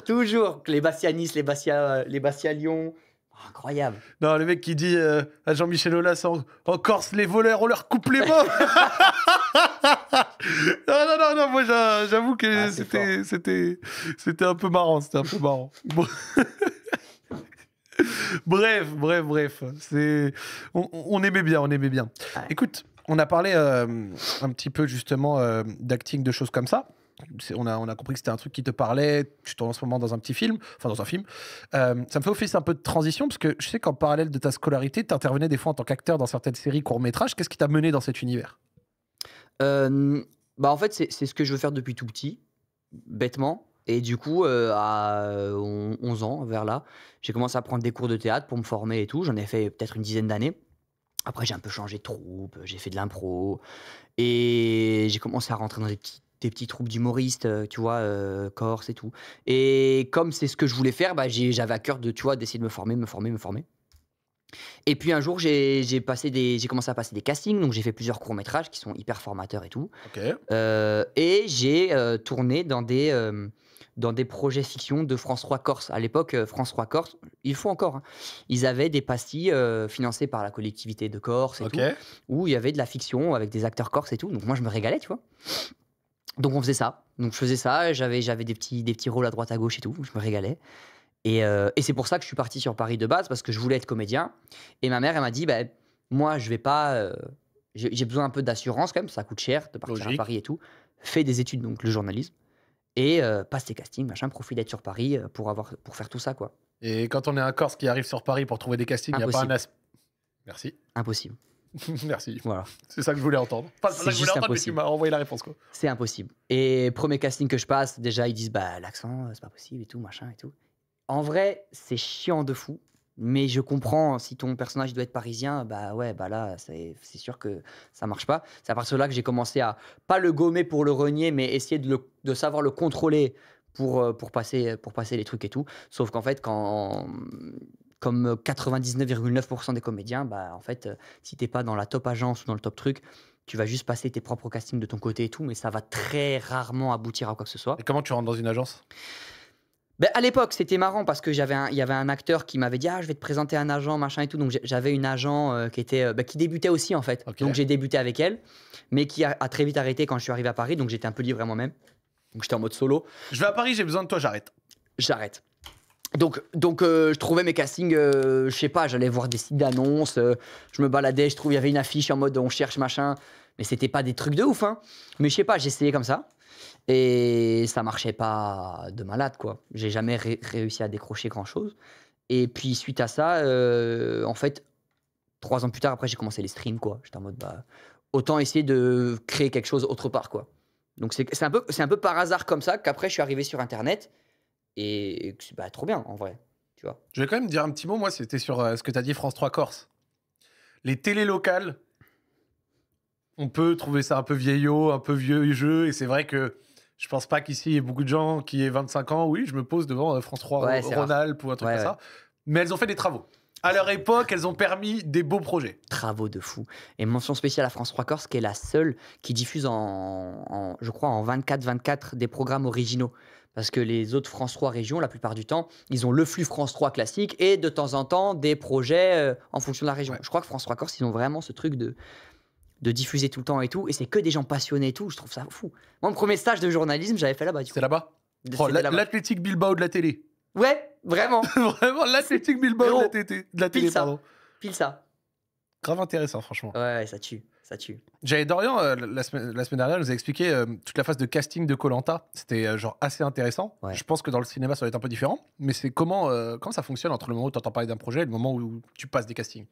Toujours. Les Bastia Nice, les Bastia Lyon. Oh, incroyable. Non, le mec qui dit à Jean-Michel Aulas, en Corse, les voleurs, on leur coupe les mains. non, moi j'avoue que c'était un peu marrant. Bon. Bref. On aimait bien. Ouais. Écoute, on a parlé un petit peu justement d'acting, de choses comme ça. On a compris que c'était un truc qui te parlait. Tu tournes en ce moment dans un petit film, dans un film. Ça me fait office un peu de transition parce que je sais qu'en parallèle de ta scolarité, tu intervenais des fois en tant qu'acteur dans certaines séries courts-métrages. Qu'est-ce qui t'a mené dans cet univers? En fait, c'est ce que je veux faire depuis tout petit, bêtement. Et du coup, à 11 ans, vers là, j'ai commencé à prendre des cours de théâtre pour me former et tout. J'en ai fait peut-être une dizaine d'années. Après, j'ai un peu changé de troupe, j'ai fait de l'impro. Et j'ai commencé à rentrer dans des petits troupes d'humoristes, tu vois, corse et tout. Et comme c'est ce que je voulais faire, j'avais à cœur d'essayer de me former. Et puis un jour, j'ai commencé à passer des castings, donc j'ai fait plusieurs courts-métrages qui sont hyper formateurs et tout. Okay. Et j'ai tourné dans des projets fiction de France 3 Corse. À l'époque, France 3 Corse, ils font encore. Hein. Ils avaient des pastilles financées par la collectivité de Corse et tout, où il y avait de la fiction avec des acteurs corses et tout. Donc moi, je me régalais, tu vois. Donc on faisait ça. Donc je faisais ça, j'avais des petits rôles à droite à gauche et tout, je me régalais. Et c'est pour ça que je suis parti sur Paris de base, parce que je voulais être comédien. Et ma mère, elle m'a dit, moi, je vais pas... j'ai besoin un peu d'assurance quand même, ça coûte cher de partir à Paris et tout. Fais des études, donc le journalisme. Et passe tes castings, machin, profite d'être sur Paris pour faire tout ça, quoi. Et quand on est un Corse qui arrive sur Paris pour trouver des castings, il n'y a pas un Merci. Impossible. Merci. Voilà. C'est ça que je voulais entendre. Enfin, c'est ça que je voulais entendre, mais tu m'as envoyé la réponse, quoi. C'est impossible. Et premier casting que je passe, déjà, ils disent, l'accent, c'est pas possible et tout, machin et tout. En vrai, c'est chiant de fou, mais je comprends, si ton personnage doit être parisien, là, c'est sûr que ça marche pas. C'est à partir de là que j'ai commencé à, pas le gommer pour le renier, mais essayer de savoir le contrôler pour passer les trucs et tout. Sauf qu'en fait, comme 99,9% des comédiens, en fait, si t'es pas dans la top agence ou dans le top truc, tu vas juste passer tes propres castings de ton côté et tout, mais ça va très rarement aboutir à quoi que ce soit. Et comment tu rentres dans une agence ? Ben, à l'époque, c'était marrant parce que il y avait un acteur qui m'avait dit ah je vais te présenter un agent machin et tout. Donc j'avais une agent qui débutait aussi en fait. Ok. Donc j'ai débuté avec elle, mais qui a très vite arrêté quand je suis arrivé à Paris. Donc j'étais un peu livré à moi-même. Donc j'étais en mode solo. Je vais à Paris, j'ai besoin de toi, j'arrête. J'arrête. Donc je trouvais mes castings, je sais pas, j'allais voir des sites d'annonces, je me baladais, je trouvais il y avait une affiche en mode on cherche machin, mais c'était pas des trucs de ouf, hein. Mais je sais pas, j'essayais comme ça et ça marchait pas de malade quoi. J'ai jamais réussi à décrocher grand chose. Et puis suite à ça, en fait, 3 ans plus tard après j'ai commencé les streams quoi. J'étais en mode bah autant essayer de créer quelque chose autre part quoi. Donc c'est un peu par hasard comme ça qu'après je suis arrivé sur internet. Et bah, trop bien, en vrai. Tu vois. Je vais quand même dire un petit mot, moi, c'était sur ce que tu as dit, France 3 Corse. Les télés locales, on peut trouver ça un peu vieillot, un peu vieux jeu, et c'est vrai que je pense pas qu'ici, il y ait beaucoup de gens qui aient 25 ans. Oui, je me pose devant France 3 Ouais, c'est rare. Rhône-Alpes ou un truc Ouais, comme ouais. ça. Mais elles ont fait des travaux. À leur époque, elles ont permis des beaux projets. Travaux de fou. Et mention spéciale à France 3 Corse, qui est la seule qui diffuse je crois, en 24-24 des programmes originaux. Parce que les autres France 3 régions, la plupart du temps, ils ont le flux France 3 classique et de temps en temps des projets en fonction de la région. Ouais. Je crois que France 3 Corse, ils ont vraiment ce truc de diffuser tout le temps et tout. Et c'est que des gens passionnés et tout. Je trouve ça fou. Moi, mon premier stage de journalisme, j'avais fait là-bas. C'est là-bas Oh, C'était là-bas. l'Athletic Bilbao de la télé. Ouais, vraiment. Vraiment, l'Athletic Bilbao Gros, de la télé, ça. pardon. Pile ça. Grave intéressant, franchement. Ouais, ça tue. Ça tue. J'avais Dorian, la semaine dernière, nous a expliqué toute la phase de casting de koh-Lanta. C'était genre assez intéressant. Ouais. Je pense que dans le cinéma, ça va être un peu différent. Mais c'est comment ça fonctionne entre le moment où tu entends parler d'un projet et le moment où tu passes des castings.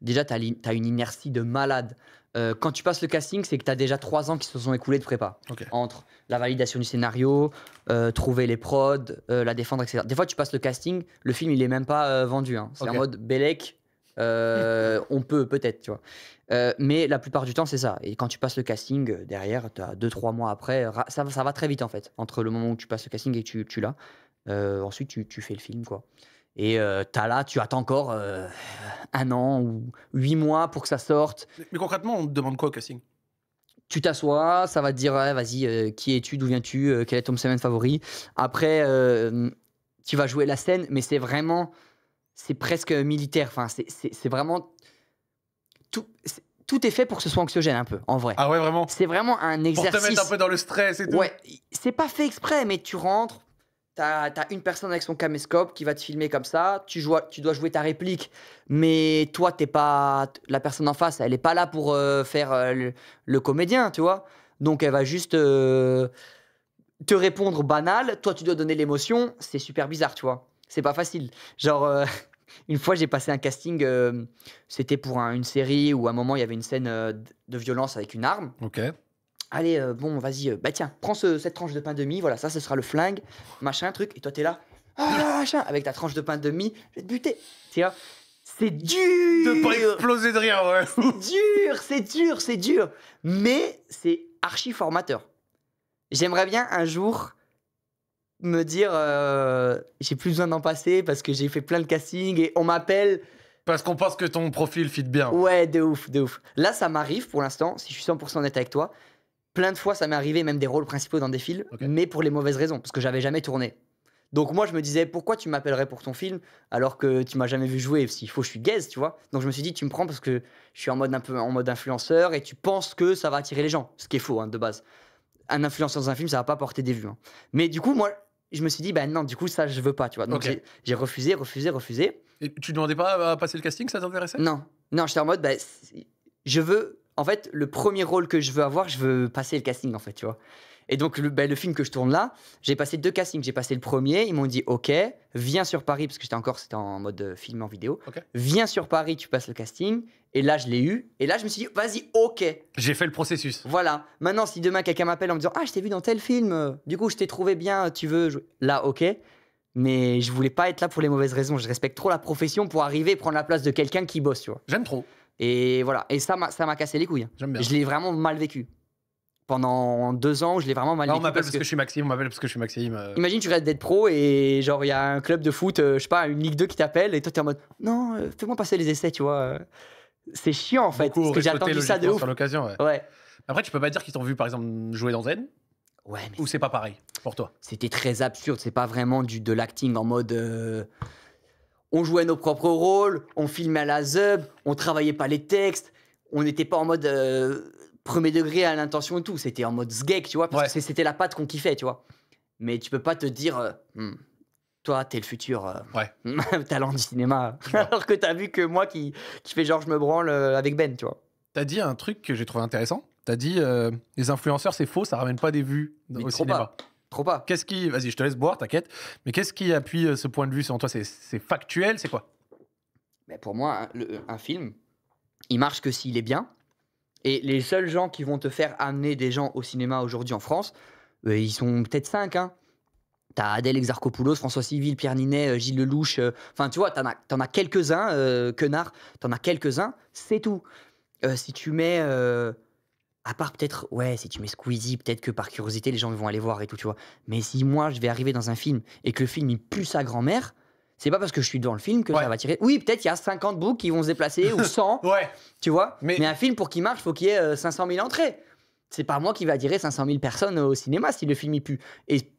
Déjà, tu as une inertie de malade. Quand tu passes le casting, c'est que tu as déjà 3 ans qui se sont écoulés de prépa. Ok. Entre la validation du scénario, trouver les prods, la défendre, etc. Des fois, tu passes le casting, le film, il est même pas vendu. Hein. C'est Ok. en mode Bellec, on peut peut-être, tu vois. Mais la plupart du temps, c'est ça. Et quand tu passes le casting, derrière, tu as 2-3 mois après, ça va très vite en fait. Entre le moment où tu passes le casting et que tu l'as. Ensuite, tu fais le film, quoi. Et tu attends encore 1 an ou 8 mois pour que ça sorte. Mais concrètement, on te demande quoi au casting? Tu t'assois, ça va te dire ouais, vas-y, qui es-tu, d'où viens-tu, quel est ton semaine favori. Après, tu vas jouer la scène, mais c'est presque militaire. Enfin, c'est vraiment tout est fait pour que ce soit anxiogène un peu, en vrai. Ah ouais, vraiment? C'est vraiment un Pour exercice. te mettre un peu dans le stress et tout? Ouais, c'est pas fait exprès, mais tu rentres, t'as une personne avec son caméscope qui va te filmer comme ça, tu dois jouer ta réplique, mais toi, t'es pas la personne en face, elle est pas là pour faire le comédien, tu vois. Donc elle va juste te répondre banal, toi tu dois donner l'émotion, c'est super bizarre, tu vois. C'est pas facile. Genre, une fois j'ai passé un casting, c'était pour une série où à un moment il y avait une scène de violence avec une arme. Ok. Allez, bon, vas-y, bah tiens, prends cette tranche de pain de mie, voilà, ça, ce sera le flingue, machin, truc, et toi, t'es là, machin, avec ta tranche de pain de mie, je vais te buter. Tu vois, c'est dur. De pas exploser de rire, ouais. C'est dur, mais c'est archi formateur. J'aimerais bien un jour me dire, j'ai plus besoin d'en passer parce que j'ai fait plein de castings et on m'appelle. Parce qu'on pense que ton profil fit bien. Ouais, de ouf, de ouf. Là, ça m'arrive pour l'instant, si je suis 100% honnête avec toi. Plein de fois, ça m'est arrivé, même des rôles principaux dans des films, Ok. mais pour les mauvaises raisons, parce que j'avais jamais tourné. Donc moi, je me disais, pourquoi tu m'appellerais pour ton film alors que tu m'as jamais vu jouer? S'il faut, je suis gaze, tu vois. Donc je me suis dit, tu me prends parce que je suis un peu en mode influenceur et tu penses que ça va attirer les gens, ce qui est faux hein, de base. Un influenceur dans un film, ça va pas porter des vues. Hein. Mais du coup, moi, je me suis dit, bah non, du coup, ça, je veux pas, tu vois. Donc Ok. j'ai refusé. Et tu demandais pas à passer le casting, ça t'intéressait? Non, j'étais en mode, bah, je veux, en fait, le premier rôle que je veux avoir, je veux passer le casting, en fait, tu vois. Et donc, le film que je tourne là, j'ai passé 2 castings. J'ai passé le premier, ils m'ont dit, OK, viens sur Paris, parce que c'était en mode film en vidéo. Ok. Viens sur Paris, tu passes le casting. Et là, je l'ai eu. Et là, je me suis dit, vas-y, OK. J'ai fait le processus. Voilà. Maintenant, si demain, quelqu'un m'appelle en me disant, ah, je t'ai vu dans tel film, du coup, je t'ai trouvé bien, tu veux jouer. Là, OK. Mais je voulais pas être là pour les mauvaises raisons. Je respecte trop la profession pour arriver et prendre la place de quelqu'un qui bosse, tu vois. J'aime trop. Et voilà. Et ça m'a cassé les couilles. Hein. J'aime bien. Je l'ai vraiment mal vécu. Pendant 2 ans, je l'ai vraiment mal Non, on vécu. m'appelle parce parce que je suis Maxime, on m'appelle parce que je suis Maxime. Imagine, tu rêves d'être pro et genre, il y a un club de foot, je sais pas, une Ligue 2 qui t'appelle et toi, t'es en mode non, fais-moi passer les essais, tu vois. C'est chiant en fait. Beaucoup parce que j'ai auraient sauté attendu ça de logiquement ouf. sur l'occasion, ouais. Ouais. Après, tu peux pas dire qu'ils t'ont vu, par exemple, jouer dans Zen. Ouais, mais Ou c'est pas pareil pour toi? c'était très absurde. C'est pas vraiment de l'acting en mode. On jouait nos propres rôles, on filmait à la zeub, on travaillait pas les textes, on n'était pas en mode premier degré à l'intention et tout. C'était en mode sgeg, tu vois, parce Ouais. que c'était la patte qu'on kiffait, tu vois. Mais tu peux pas te dire, toi, t'es le futur Ouais. talent du cinéma, vois. alors que t'as vu que moi qui fais genre je me branle avec Ben, tu vois. T'as dit un truc que j'ai trouvé intéressant. T'as dit les influenceurs, c'est faux, ça ramène pas des vues Mais au trop cinéma. pas. Trop pas. Qu'est-ce qui. Vas-y, je te laisse boire, t'inquiète. Mais qu'est-ce qui appuie ce point de vue selon toi? C'est factuel, c'est quoi? Mais pour moi, un film, il marche que s'il est bien. Et les seuls gens qui vont te faire amener des gens au cinéma aujourd'hui en France, ils sont peut-être 5. Hein. T'as Adèle Exarchopoulos, François Civil, Pierre Ninet, Gilles Lelouch. Enfin, tu vois, t'en as quelques-uns, Quenard, t'en as quelques-uns, c'est tout. Si tu mets. À part peut-être, ouais, si tu mets Squeezie, peut-être que par curiosité, les gens vont aller voir et tout, tu vois. Mais si moi, je vais arriver dans un film et que le film, il pue sa grand-mère, c'est pas parce que je suis dans le film que Ouais. ça va tirer. Oui, peut-être il y a 50 boucs qui vont se déplacer ou 100, Ouais. tu vois. Mais- Mais un film, pour qu'il marche, il faut qu'il y ait 500 000 entrées. C'est pas moi qui va attirer 500 000 personnes au cinéma si le film, il pue. Et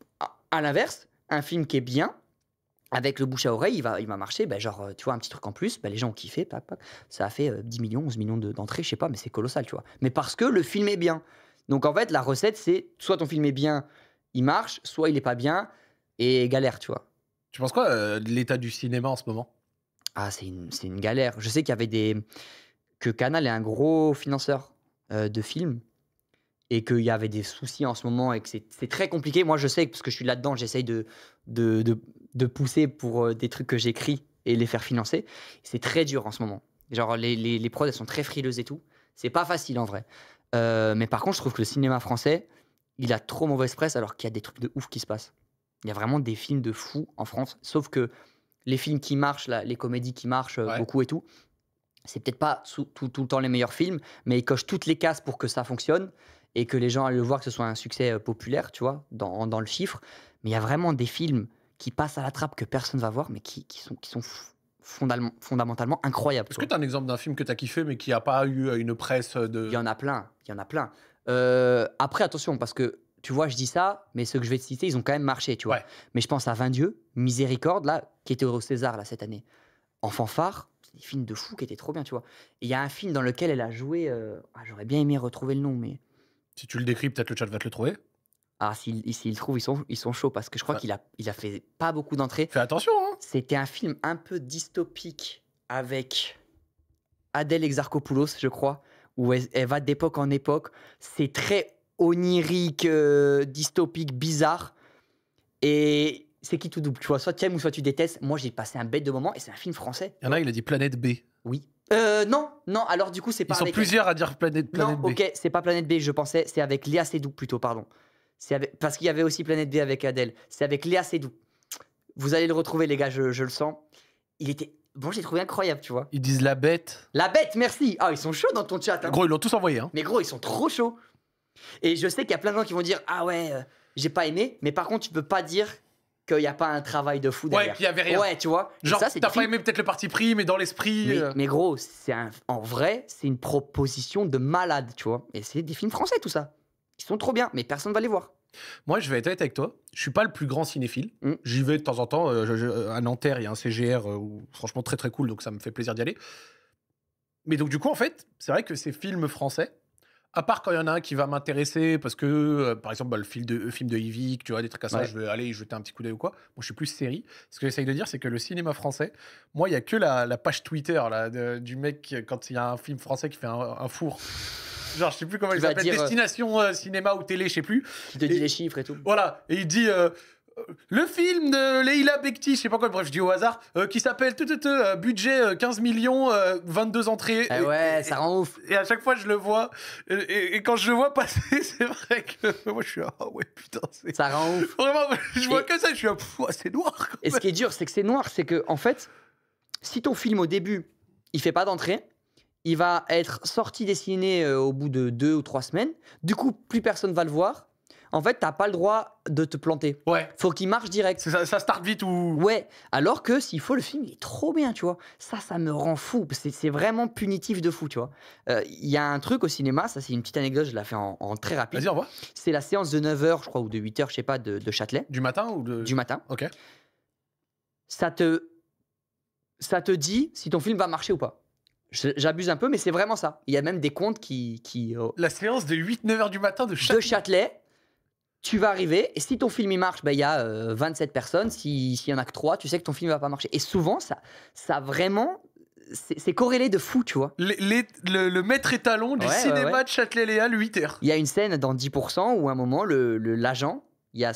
à l'inverse, un film qui est bien, avec le bouche à oreille, il va marcher. Ben, genre, tu vois, un petit truc en plus, ben, les gens ont kiffé. Pac, pac. Ça a fait 10 millions, 11 millions d'entrées, je sais pas, mais c'est colossal, tu vois. Mais parce que le film est bien. Donc, en fait, la recette, c'est soit ton film est bien, il marche, soit il est pas bien et galère, tu vois. Tu penses quoi de l'état du cinéma en ce moment? Ah, c'est une galère. Je sais qu'il y avait que Canal est un gros financeur de films et qu'il y avait des soucis en ce moment et que c'est très compliqué. Moi, je sais, parce que je suis là-dedans, j'essaye de pousser pour des trucs que j'écris et les faire financer. C'est très dur en ce moment. Genre, les prods, elles sont très frileuses et tout. C'est pas facile en vrai. Mais par contre, je trouve que le cinéma français, il a trop mauvaise presse alors qu'il y a des trucs de ouf qui se passent. Il y a vraiment des films de fous en France. Sauf que les films qui marchent, là, les comédies qui marchent Ouais. beaucoup et tout, c'est peut-être pas tout le temps les meilleurs films, mais ils cochent toutes les cases pour que ça fonctionne et que les gens aillent le voir, que ce soit un succès populaire, tu vois, dans le chiffre. Mais il y a vraiment des films qui passent à la trappe que personne va voir, mais qui sont fondamentalement incroyables. Est-ce tu que vois. tu as un exemple d'un film que tu as kiffé mais qui a pas eu une presse de. Il y en a plein, il y en a plein. Après, attention, parce que tu vois, je dis ça, mais ceux que je vais te citer, ils ont quand même marché, tu vois. Ouais. Mais je pense à 20 Dieux, Miséricorde, là, qui était au César là, cette année. Enfant phare, c'est des films de fou qui étaient trop bien, tu vois. Et il y a un film dans lequel elle a joué, j'aurais bien aimé retrouver le nom, mais. Si tu le décris, peut-être le chat va te le trouver. Ah, s'ils le trouvent, ils sont chauds, parce que je crois Ouais. qu'il a fait pas beaucoup d'entrées. Fais attention, hein. C'était un film un peu dystopique avec Adèle Exarchopoulos, je crois, où elle va d'époque en époque. C'est très onirique, dystopique, bizarre. Et c'est qui tout double, tu vois. Soit tu aimes ou soit tu détestes. Moi, j'ai passé un bête de moment et c'est un film français. Il y en a, il a dit Planète B. Oui. Non, alors du coup, c'est pas Ils sont avec... plusieurs à dire Planète Non, B. ok, c'est pas Planète B, je pensais. C'est avec Léa Seydoux plutôt, pardon. Parce qu'il y avait aussi Planète B avec Adèle. C'est avec Léa Seydoux. Vous allez le retrouver, les gars, je le sens. Il était... Bon, j'ai trouvé incroyable, tu vois. Ils disent La Bête. La Bête, merci. Ah, ils sont chauds dans ton chat. Hein. Gros, ils l'ont tous envoyé. Hein. Mais gros, ils sont trop chauds. Et je sais qu'il y a plein de gens qui vont dire ah ouais, j'ai pas aimé. Mais par contre, tu peux pas dire qu'il n'y a pas un travail de fou derrière. Ouais, qu'il y avait rien. Ouais, tu vois. Et Genre, ça, c'est t'as des pas films- aimé peut-être le parti pris, mais dans l'esprit. mais gros, en vrai, c'est une proposition de malade, tu vois. Et c'est des films français, tout ça. Ils sont trop bien, mais personne va les voir. Moi, je vais être honnête avec toi. Je suis pas le plus grand cinéphile. Mm. J'y vais de temps en temps. À Nanterre, il y a un CGR franchement très très cool, donc ça me fait plaisir d'y aller. Mais donc, du coup, en fait, c'est vrai que ces films français, à part quand il y en a un qui va m'intéresser, parce que, par exemple, le film de Yvick, tu vois, des trucs comme ça, Ouais. je vais aller y jeter un petit coup d'œil ou quoi. Moi, je suis plus série. Ce que j'essaye de dire, c'est que le cinéma français, moi, il y a que la page Twitter là, du mec, quand il y a un film français qui fait un four. Genre, je sais plus comment il va s'appelle, dire, Destination Cinéma ou Télé, je sais plus. Qui te dit Et- les chiffres et tout. Voilà, et il dit le film de Leila Bekti, je sais pas quoi, bref, je dis au hasard, qui s'appelle budget 15 millions, 22 entrées. Ah ouais, ça rend ouf. Et à chaque fois, je le vois. Et quand je le vois passer, c'est vrai que moi, je suis ah ouais, putain, c'est. Ça rend ouf. Vraiment, je vois Et- que ça, je suis c'est noir. Quand Et ce qui est dur, c'est que c'est noir. C'est que, en fait, si ton film au début, il fait pas d'entrée, il va être sorti des ciné au bout de 2 ou 3 semaines. Du coup, plus personne va le voir. en fait, t'as pas le droit de te planter. Ouais. Faut qu'il marche direct. Ça start vite ou. Ouais, alors que s'il faut, le film il est trop bien, tu vois. Ça me rend fou. C'est vraiment punitif de fou, tu vois. Il y a un truc au cinéma, ça c'est une petite anecdote, je la fais en très rapide. Vas-y, au revoir. C'est la séance de 9h, je crois, ou de 8h, je sais pas, de Châtelet, Du matin ou de. du matin. Ok. Ça te dit si ton film va marcher ou pas. J'abuse un peu, mais c'est vraiment ça. Il y a même des comptes qui La séance de 8-9 heures du matin de chaque. de Châtelet, tu vas arriver, et si ton film il marche, il y a 27 personnes. S'il y en a que 3, tu sais que ton film va pas marcher. Et souvent, ça vraiment, c'est corrélé de fou, tu vois. Le maître étalon du Ouais, cinéma ouais. de Châtelet-Léal, 8h. Il y a une scène dans 10% où à un moment, l'agent, il y a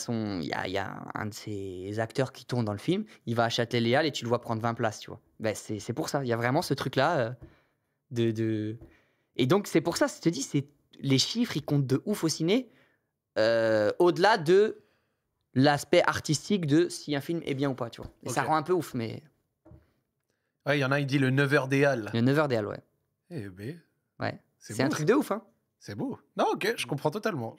un de ses acteurs qui tourne dans le film, il va à Châtelet-Léal et tu le vois prendre 20 places, tu vois. Ben, c'est pour ça, il y a vraiment ce truc-là Et donc, c'est pour ça, je te dis, les chiffres, ils comptent de ouf au ciné, au-delà de l'aspect artistique de si un film est bien ou pas, tu vois. Et ça Ok. rend un peu ouf, mais Ouais, il y en a, il dit le 9h des Halles. le 9h des Halles, ouais. Eh ben, Ouais. c'est C'est un beau, truc de ouf, hein. c'est beau. Non, ok, je comprends totalement.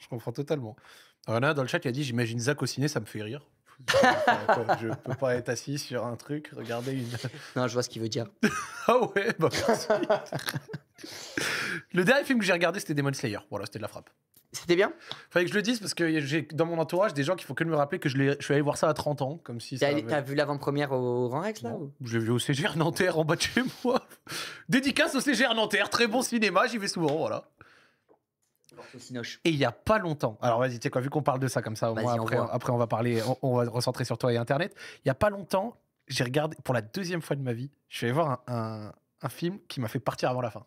Alors là, dans le chat, il a dit j'imagine Zach au ciné, ça me fait rire. Je peux pas être assis sur un truc, regarder une. Non, je vois ce qu'il veut dire. Ah ouais, bah merci. Le dernier film que j'ai regardé, c'était Demon Slayer. Voilà, c'était de la frappe. C'était bien. Fallait que je le dise parce que j'ai dans mon entourage des gens qui font que de me rappeler que je suis allé voir ça à 30 ans, comme si ça. T'as vu l'avant-première au Grand Rex, là ou... Je l'ai vu au CGR Nanterre en bas de chez moi. Dédicace au CGR Nanterre, très bon cinéma, j'y vais souvent, voilà. Cinoche. Et il y a pas longtemps, alors vas-y, tu sais quoi, vu qu'on parle de ça comme ça, au Vas-y, moins on après, voit. après on va parler, on va recentrer sur toi et Internet. Il y a pas longtemps, j'ai regardé, pour la deuxième fois de ma vie, je suis allé voir un film qui m'a fait partir avant la fin.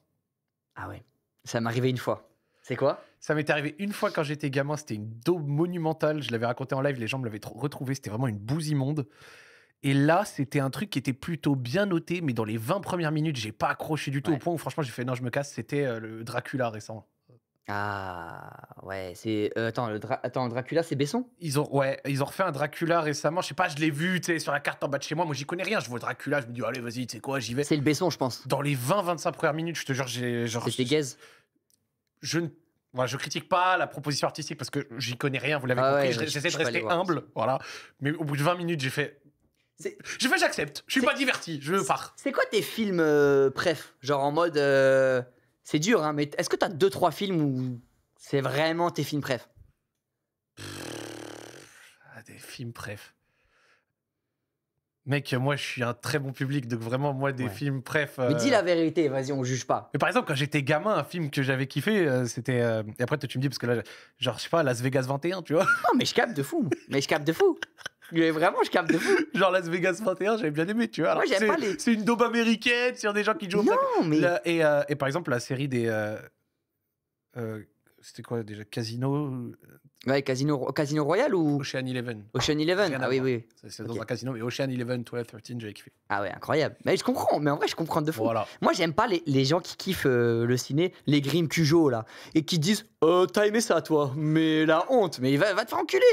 Ah ouais. Ça m'est arrivé une fois. C'est quoi? Ça m'est arrivé une fois quand j'étais gamin, c'était une daube monumentale, je l'avais raconté en live, les gens me l'avaient retrouvé, c'était vraiment une bouse immonde. Et là, c'était un truc qui était plutôt bien noté, mais dans les 20 premières minutes, j'ai pas accroché du tout, Ouais. au point où franchement j'ai fait non, je me casse, c'était le Dracula récent. Ah ouais, c'est... attends, Dracula, c'est Besson? Ils ont refait un Dracula récemment, je sais pas, je l'ai vu, tu sais, sur la carte en bas de chez moi, j'y connais rien, je vois Dracula, je me dis allez, vas-y, tu sais quoi, j'y vais. C'est le Besson, je pense. Dans les 20-25 premières minutes, je te jure, C'était gaze. je critique pas la proposition artistique parce que j'y connais rien, vous l'avez Ah compris, ouais, j'essaie de je suis pas allé rester voir humble, voilà. Mais au bout de 20 minutes, j'accepte, je suis pas diverti, je pars. C'est quoi tes films préf? Genre en mode... c'est dur, hein, mais est-ce que t'as 2-3 films où c'est vraiment tes films préf? Des films préf. Mec, moi je suis un très bon public, donc vraiment, moi, des Ouais. films préf. Mais dis la vérité, vas-y, on juge pas. Mais par exemple, quand j'étais gamin, un film que j'avais kiffé, c'était. Et après, toi, tu me dis, parce que là, genre, je sais pas, Las Vegas 21, tu vois. Non, mais je capte de fou. Mais vraiment, je capte de fou. Genre, Las Vegas 21, j'avais bien aimé, tu vois. Alors, Moi, j'aime c'est- pas les- C'est une daube américaine sur des gens qui jouent au black. Non, mais... Et par exemple, la série des. C'était quoi déjà? Casino. Ouais, Casino Royale ou Ocean Eleven. Ocean Eleven? Rien à Ah oui, voir. oui. C'est dans Ok. un casino, mais Ocean Eleven, 12, 13, j'avais kiffé. Ah ouais, incroyable. Mais je comprends, mais en vrai, je comprends de fou. Voilà. Moi, j'aime pas les gens qui kiffent le ciné, les Grim Cujo, là, et qui disent t'as aimé ça, toi, mais la honte, mais va te faire enculer.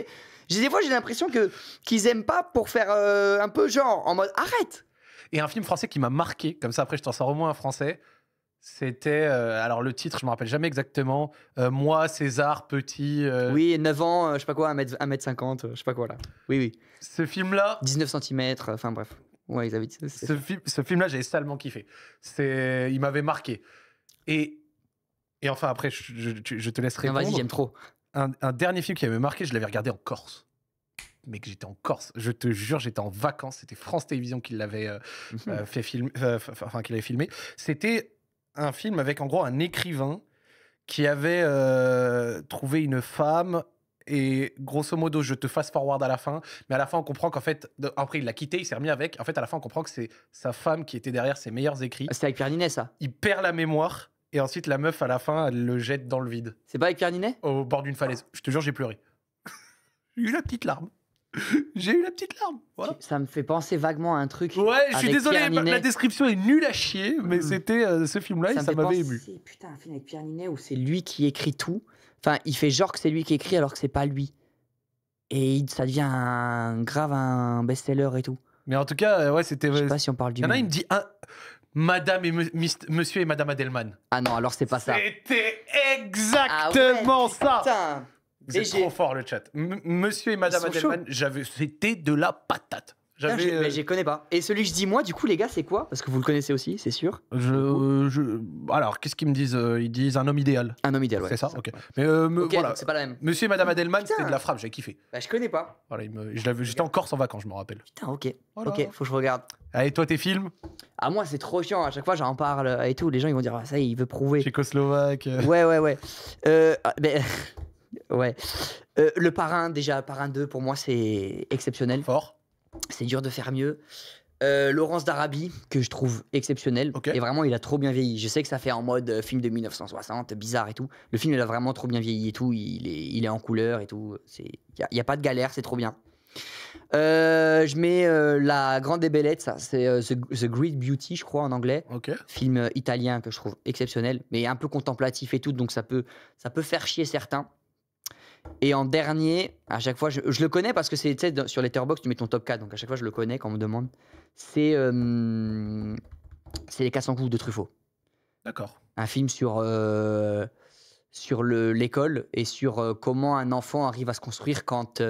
Des fois, j'ai l'impression qu'ils aiment pas pour faire un peu genre, en mode arrête. Et un film français qui m'a marqué, comme ça, après, je t'en sors au moins un français. C'était. Alors, le titre, je me rappelle jamais exactement. Moi, César, petit. Oui, 9 ans, je sais pas quoi, 1m50, je sais pas quoi, là. Oui, oui. Ce film-là. 19 cm, enfin bref. Ouais, ils avaient dit ça. Ce film-là, j'avais salement kiffé. Il m'avait marqué. Et enfin, après, je te laisse Non, répondre. vas-y, j'aime trop. Un dernier film qui m'avait marqué, je l'avais regardé en Corse. Mec, j'étais en Corse. Je te jure, j'étais en vacances. C'était France Télévisions qui l'avait fait filmer, enfin, qui l'avait filmé. C'était un film avec, en gros, un écrivain qui avait trouvé une femme. Et grosso modo, je te fast forward à la fin, mais à la fin, on comprend qu'en fait, après, il l'a quitté, il s'est remis avec. En fait, à la fin, on comprend que c'est sa femme qui était derrière ses meilleurs écrits. C'était avec Pierre Ninet, ça. Il perd la mémoire, et ensuite, la meuf, à la fin, elle le jette dans le vide, C'est pas avec Pierre Ninet? au bord d'une falaise. Je te jure, j'ai pleuré. J'ai eu la petite larme. J'ai eu la petite larme. Voilà. Ça me fait penser vaguement à un truc. Ouais, je suis avec désolé, Pierre Ninet. la description est nulle à chier, mais c'était ce film-là et me ça fait m'avait penser, ému. Putain, un film avec Pierre Ninet où c'est lui qui écrit tout. Enfin, il fait genre que c'est lui qui écrit alors que c'est pas lui. Et ça devient grave un best-seller et tout. Mais en tout cas, ouais, c'était. Je sais pas si on parle du Il y en a, même. il me dit Madame et Monsieur et Madame Adelman. Ah non, alors c'est pas ça. C'était exactement ça. Putain. Vous êtes trop fort, le chat. Monsieur et Madame Ils sont Adelman, c'était de la patate. Mais je les connais pas. Et celui que je dis moi, du coup, les gars, c'est quoi? Parce que vous le connaissez aussi, c'est sûr. Alors, qu'est-ce qu'ils me disent? Ils disent un homme idéal. Un homme idéal, ouais. C'est ça, ok. Mais Ok, voilà. donc c'est pas la même. Monsieur et Madame Adelman, Putain. c'était de la frappe, j'ai kiffé. Bah, je connais pas. Voilà, j'étais en Corse en vacances, je me rappelle. Putain, ok. Voilà. Ok, faut que je regarde. Allez, toi, tes films? Ah, moi, c'est trop chiant. À chaque fois, j'en parle et tout. Les gens, ils vont dire, ah, ça y est, il veut prouver. Tchécoslovaque. Ouais. Ouais. Le Parrain, déjà, Parrain 2, pour moi, c'est exceptionnel. Fort. C'est dur de faire mieux. Laurence d'Arabie, que je trouve exceptionnel. Ok. Et vraiment, il a trop bien vieilli. Je sais que ça fait en mode film de 1960, bizarre et tout. Le film, il a vraiment trop bien vieilli et tout. Il est en couleur et tout. Il n'y a pas de galère, c'est trop bien. Je mets La Grande et Bellette, ça, c'est The Great Beauty, je crois, en anglais. Ok. Film italien que je trouve exceptionnel, mais un peu contemplatif et tout, donc ça peut faire chier certains. Et en dernier, à chaque fois, je le connais parce que c'est, tu sais, sur Letterboxd, tu mets ton top 4, donc à chaque fois, je le connais quand on me demande. C'est Les 400 coups de Truffaut. D'accord. Un film sur l'école et sur comment un enfant arrive à se construire quand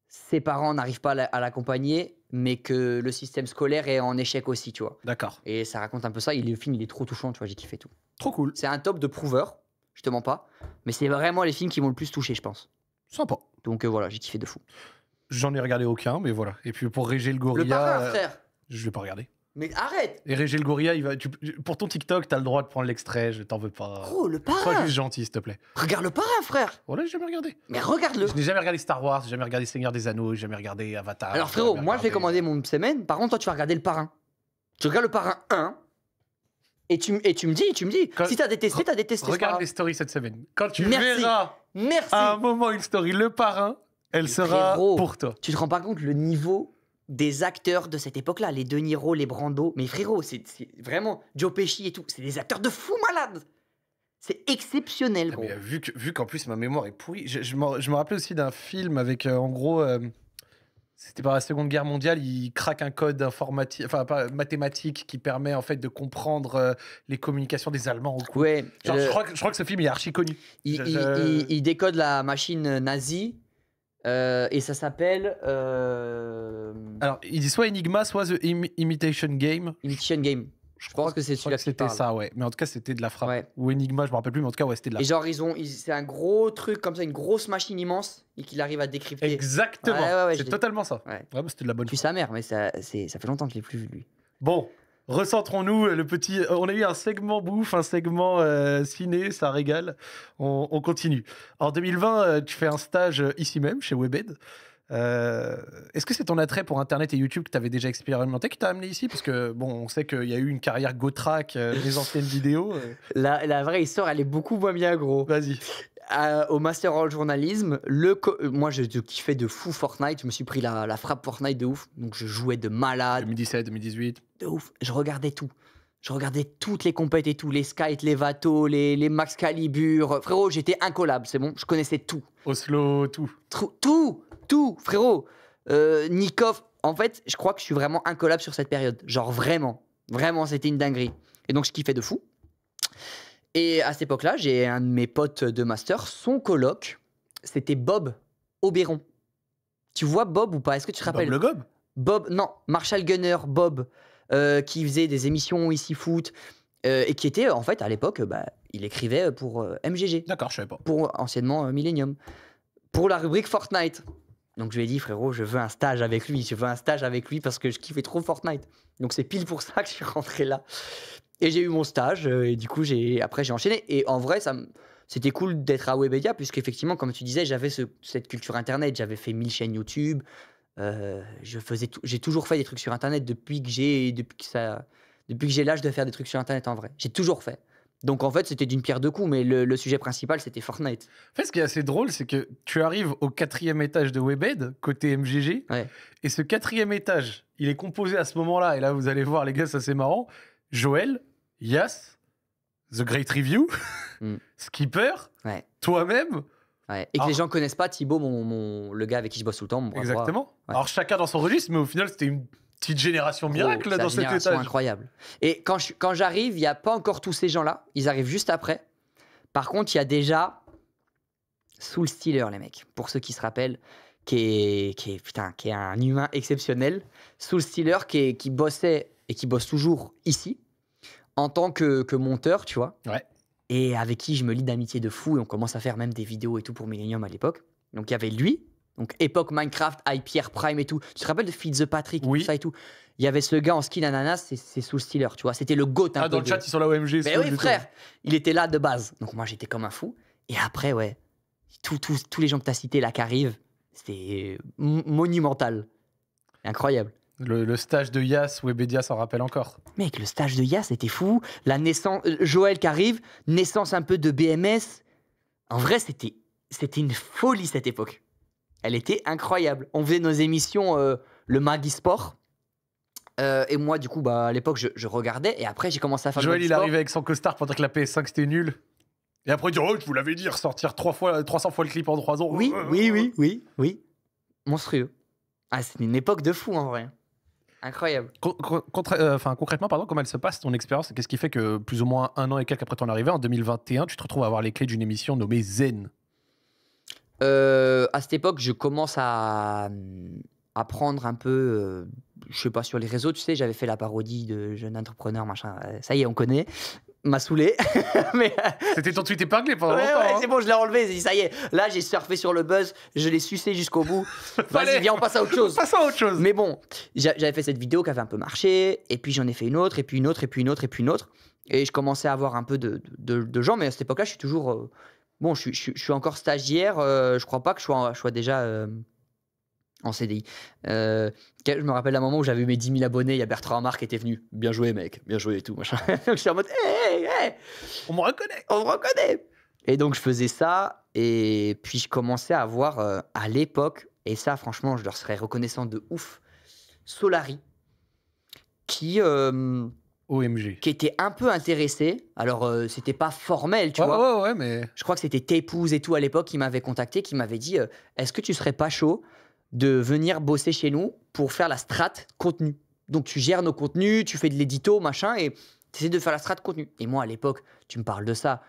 ses parents n'arrivent pas à l'accompagner, mais que le système scolaire est en échec aussi, tu vois. D'accord. Et ça raconte un peu ça. Le film, il est trop touchant, tu vois, j'ai kiffé tout. Trop cool. C'est un top de prouveurs, je te mens pas, mais c'est vraiment les films qui m'ont le plus touché, je pense. Sympa. Donc voilà, j'ai kiffé de fou. J'en ai regardé aucun, mais voilà. Et puis pour Régé le Gorilla, Le Parrain, frère. je vais pas regarder. Mais arrête. Et Régé le Gorilla, pour ton TikTok, t'as le droit de prendre l'extrait, je t'en veux pas. Gros, le Sois Parrain. juste gentil, s'il te plaît. Regarde le Parrain, frère. Voilà, j'ai jamais regardé. Mais regarde-le. Je n'ai jamais regardé Star Wars, j'ai jamais regardé Seigneur des Anneaux, j'ai jamais regardé Avatar. Alors j'ai frérot, jamais moi je vais regardé- commander mon semaine. Par contre, toi tu vas regarder le Parrain. Tu regardes le Parrain 1 et tu me dis. Quand- Si t'as détesté, t'as détesté. c'est pas Regarde grave. les stories cette semaine. Quand tu Merci. verras Merci. à un moment une story, le Parrain, elle Mais sera frérot, pour toi. Tu te rends pas compte le niveau des acteurs de cette époque-là, les De Niro, les Brando. Mais frérot, c'est vraiment Joe Pesci et tout. C'est des acteurs de fou malades. C'est exceptionnel, Ah, gros. mais vu qu'en plus ma mémoire est pourrie, je me rappelais aussi d'un film avec en gros, c'était par la Seconde Guerre mondiale, il craque un code informatique, enfin pas mathématique, qui permet en fait de comprendre les communications des Allemands. Au coup. Ouais. Genre, je crois que ce film il est archi connu. Il décode la machine nazie et ça s'appelle Alors il dit soit Enigma, soit The Imitation Game. Imitation Game. Je pense que c'est Je crois celui-là que qui c'était parle. ça, ouais. Mais en tout cas c'était de la frappe. Ouais. Ou Enigma, je me rappelle plus, mais en tout cas ouais, c'était de la Et frappe. genre c'est un gros truc comme ça, une grosse machine immense et qu'il arrive à décrypter. Exactement. Ouais, c'est je l'ai- totalement ça. Ouais. Ouais, bah, c'était de la bonne. Je suis sa mère, mais ça fait longtemps que je l'ai plus vu lui. Bon, recentrons-nous, le petit. On a eu un segment bouffe, un segment ciné, ça régale. On continue. En 2020, tu fais un stage ici même, chez Webed. Est-ce que c'est ton attrait pour Internet et YouTube que tu avais déjà expérimenté qui t'a amené ici? Parce que, bon, on sait qu'il y a eu une carrière GoTrack, les anciennes vidéos. La vraie histoire, elle est beaucoup moins bien, gros. Vas-y. Au Master en journalisme, moi je kiffais de fou Fortnite. Je me suis pris la frappe Fortnite de ouf. Donc je jouais de malade, 2017, 2018. de ouf. Je regardais tout. Je regardais toutes les compètes et tout, les Skytes, les Vatos, les Max Calibur. Frérot, j'étais incollable, c'est bon. Je connaissais tout. Oslo, tout. Tout, frérot. Nikov, en fait, je crois que je suis vraiment incollable sur cette période. Genre vraiment, c'était une dinguerie. Et donc je kiffais de fou. Et à cette époque-là, j'ai un de mes potes de master, son coloc, c'était Bob Oberon. Tu vois Bob ou pas? Est-ce que tu te rappelles? Bob le Gob. Bob, non, Marshall Gunner, Bob, qui faisait des émissions ici foot et qui était en fait à l'époque, il écrivait pour MGG, D'accord, je savais pas. pour anciennement Millennium, pour la rubrique Fortnite. Donc je lui ai dit, frérot, je veux un stage avec lui, parce que je kiffais trop Fortnite. Donc c'est pile pour ça que je suis rentré là. Et j'ai eu mon stage et du coup après j'ai enchaîné. Et en vrai, c'était cool d'être à Webedia puisqu'effectivement, comme tu disais, j'avais cette culture internet, j'avais fait 1000 chaînes YouTube. J'ai toujours fait des trucs sur internet depuis que j'ai l'âge de faire des trucs sur internet en vrai. J'ai toujours fait. Donc en fait, c'était d'une pierre deux coups, mais le sujet principal, c'était Fortnite. En fait, ce qui est assez drôle, c'est que tu arrives au 4e étage de Webed, côté MGG, Ouais. et ce 4e étage, il est composé à ce moment-là, et là, vous allez voir, les gars, ça c'est marrant. Joël, Yas, The Great Review, Mm. Skipper, Ouais. toi-même. Ouais. Et que Alors- les gens connaissent pas Thibaut, le gars avec qui je bosse tout le temps. Mon bras droit. Exactement. Ouais. Alors, chacun dans son registre, mais au final, c'était une petite génération miracle Gros, là, c'est dans la cet génération étage. incroyable. Et quand j'arrive, il n'y a pas encore tous ces gens-là. Ils arrivent juste après. Par contre, il y a déjà Soul Stealer, les mecs, pour ceux qui se rappellent, qui est un humain exceptionnel. Soul Stealer qui bossait et qui bosse toujours ici en tant que monteur, tu vois. Ouais. Et avec qui je me lie d'amitié de fou et on commence à faire même des vidéos et tout pour Millennium à l'époque. Donc il y avait lui, donc époque Minecraft, Pierre Prime et tout. Tu te rappelles de Feed the Patrick, Oui. tout ça et tout. Il y avait ce gars en skin ananas, c'est Soul Stealer, tu vois. C'était le GOAT un peu Dans le chat, ils sont là OMG. Mais oui, frère, il était là de base. Donc moi, j'étais comme un fou. Et après, ouais, tous les gens que tu as cités là qui arrivent, c'était monumental. Incroyable. Le stage de Yas, Webedia s'en rappelle encore. Mec, le stage de Yas, c'était fou. La naissance, Joël qui arrive, naissance un peu de BMS. En vrai, c'était une folie cette époque. Elle était incroyable. On faisait nos émissions, le Magui Sport. Et moi, du coup, bah, à l'époque, je regardais. Et après, j'ai commencé à faire Joël, le il sport. arrivait avec son costard pour dire que la PS5 c'était nul. Et après, il dit oh, je vous l'avais dit, ressortir 300 fois le clip en 3 ans. Oui. Monstrueux. Ah, c'est une époque de fou en vrai. Incroyable. Concrètement, comment elle se passe ton expérience? Qu'est-ce qui fait que plus ou moins un an et quelques après ton arrivée, en 2021, tu te retrouves à avoir les clés d'une émission nommée Zen? À cette époque, je commence à apprendre un peu, je sais pas, sur les réseaux, tu sais, j'avais fait la parodie de Jeune Entrepreneur, machin. Ça y est, on connaît. M'a saoulé. Mais, C'était ton tweet épinglé pendant ouais, longtemps. ouais, hein. c'est bon, je l'ai enlevé. J'ai dit, ça y est, là, j'ai surfé sur le buzz, je l'ai sucé jusqu'au bout. Fallait. Vas-y, viens, on passe à autre chose. Passons à autre chose. Mais bon, j'avais fait cette vidéo qui avait un peu marché, et puis j'en ai fait une autre, et puis une autre, et puis une autre, et puis une autre. Et je commençais à avoir un peu de gens, mais à cette époque-là, je suis toujours. Bon, je suis encore stagiaire, je crois pas que je sois déjà en CDI. Je me rappelle un moment où j'avais eu mes 10 000 abonnés, il y a Bertrand Amar qui était venu. Bien joué, mec, bien joué et tout, machin. Donc je suis en mode, hey, On me reconnaît. on me reconnaît. Et donc je faisais ça, et puis je commençais à voir à l'époque, et ça, franchement, je leur serais reconnaissant de ouf, Solari, qui OMG. était un peu intéressé. Alors, c'était pas formel, tu vois. Ouais, mais. Je crois que c'était Tapeouz et tout à l'époque qui m'avait contacté, qui m'avait dit est-ce que tu serais pas chaud de venir bosser chez nous pour faire la strat contenu? Donc, tu gères nos contenus, tu fais de l'édito, machin, et tu essaies de faire la strat contenu. Et moi, à l'époque, tu me parles de ça.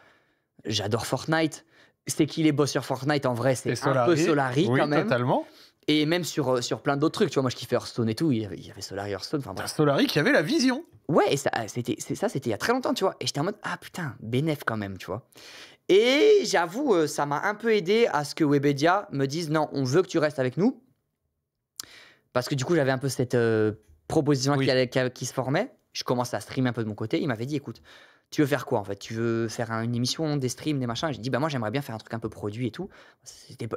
J'adore Fortnite. C'est qui les boss sur Fortnite? En vrai, c'est un peu Solari oui, quand même. Totalement. Et même sur plein d'autres trucs. Tu vois, moi, je kiffais Hearthstone et tout. Il y avait Solari, Hearthstone. Enfin, bref. Solari qui avait la vision. Ouais, et c'était il y a très longtemps, tu vois. Et j'étais en mode, ah putain, bénéf quand même, tu vois. Et j'avoue, ça m'a un peu aidé à ce que Webedia me dise, non, on veut que tu restes avec nous. Parce que du coup, j'avais un peu cette proposition Oui. qui se formait. Je commençais à streamer un peu de mon côté. Il m'avait dit, écoute, tu veux faire quoi en fait? Tu veux faire une émission, des streams, des machins? J'ai dit, bah moi, j'aimerais bien faire un truc un peu produit et tout.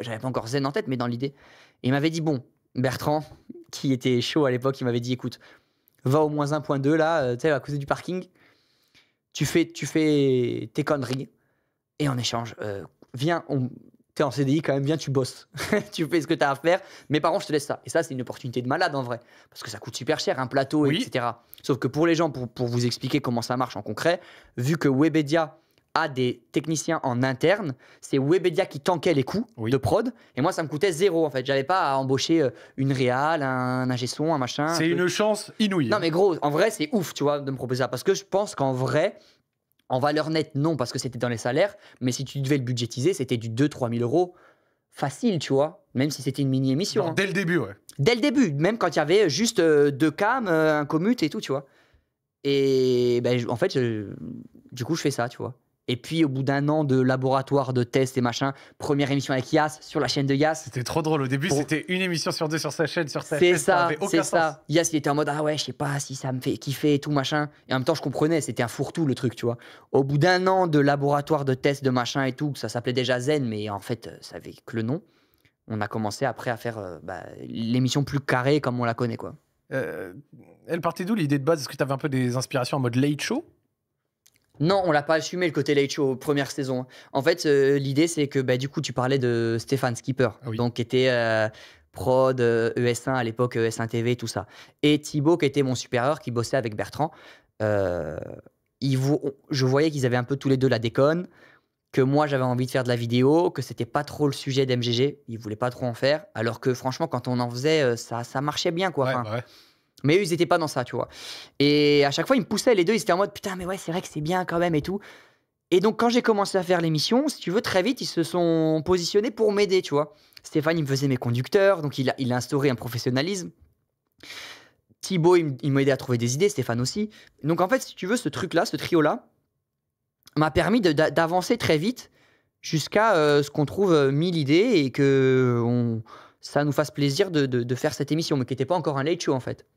J'avais pas encore Zen en tête, mais dans l'idée. Et il m'avait dit, bon, Bertrand, qui était chaud à l'époque, il m'avait dit, écoute, va au moins 1.2 là, tu sais, à côté du parking. Tu fais tes conneries. Et en échange, viens, t'es en CDI quand même, viens, tu bosses. Tu fais ce que t'as à faire. Mais par contre, je te laisse ça. Et ça, c'est une opportunité de malade en vrai. Parce que ça coûte super cher, un plateau, Oui. etc. Sauf que pour les gens, pour vous expliquer comment ça marche en concret, vu que Webedia a des techniciens en interne, c'est Webedia qui tankait les coûts Oui. de prod. Et moi, ça me coûtait zéro en fait. J'avais pas à embaucher une réal, un ingé son, un machin. C'est une chance inouïe. Non mais gros, en vrai c'est ouf, tu vois, de me proposer ça. Parce que je pense qu'en vrai, en valeur nette, non, parce que c'était dans les salaires, mais si tu devais le budgétiser, c'était du 2-3 000 euros facile, tu vois, même si c'était une mini-émission. Genre, Hein. dès le début, ouais. Dès le début, même quand il y avait juste 2 cams, un commute et tout, tu vois. Et ben, en fait, du coup, je fais ça, tu vois. Et puis, au bout d'un an de laboratoire, de tests et machin, première émission avec Yas, sur la chaîne de Yas. C'était trop drôle. Au début, Pour- c'était une émission sur 2 sur sa chaîne, sur sa C'est chaîne. ça, avait aucun c'est sens. ça. Yas, il était en mode, ah ouais, je sais pas si ça me fait kiffer et tout, machin. Et en même temps, je comprenais, c'était un fourre-tout, le truc, tu vois. Au bout d'un an de laboratoire, de tests, de machin et tout, ça s'appelait déjà Zen, mais en fait, ça avait que le nom. On a commencé après à faire l'émission plus carrée comme on la connaît, quoi. Elle partait d'où l'idée de base? Est-ce que tu avais un peu des inspirations en mode late show? Non, on l'a pas assumé le côté late show première saison. En fait, l'idée c'est que du coup tu parlais de Stéphane Skipper, Ah oui. donc qui était prod ES1 à l'époque, ES1 TV, tout ça. Et Thibaut qui était mon supérieur, qui bossait avec Bertrand. Je voyais qu'ils avaient un peu tous les deux la déconne, que moi j'avais envie de faire de la vidéo, que c'était pas trop le sujet d'MGG, ils voulaient pas trop en faire, alors que franchement quand on en faisait, ça marchait bien quoi. Ouais, Enfin, ouais. mais eux, ils étaient pas dans ça, tu vois. Et à chaque fois, ils me poussaient, les deux, ils étaient en mode putain, mais ouais, c'est vrai que c'est bien quand même et tout. Et donc, quand j'ai commencé à faire l'émission, si tu veux, très vite, ils se sont positionnés pour m'aider, tu vois. Stéphane, il me faisait mes conducteurs, donc il a instauré un professionnalisme. Thibaut, il m'a aidé à trouver des idées, Stéphane aussi. Donc, en fait, si tu veux, ce truc-là, ce trio-là, m'a permis d'avancer très vite jusqu'à ce qu'on trouve 1000 idées et que ça nous fasse plaisir de faire cette émission, mais qui n'était pas encore un late show, en fait.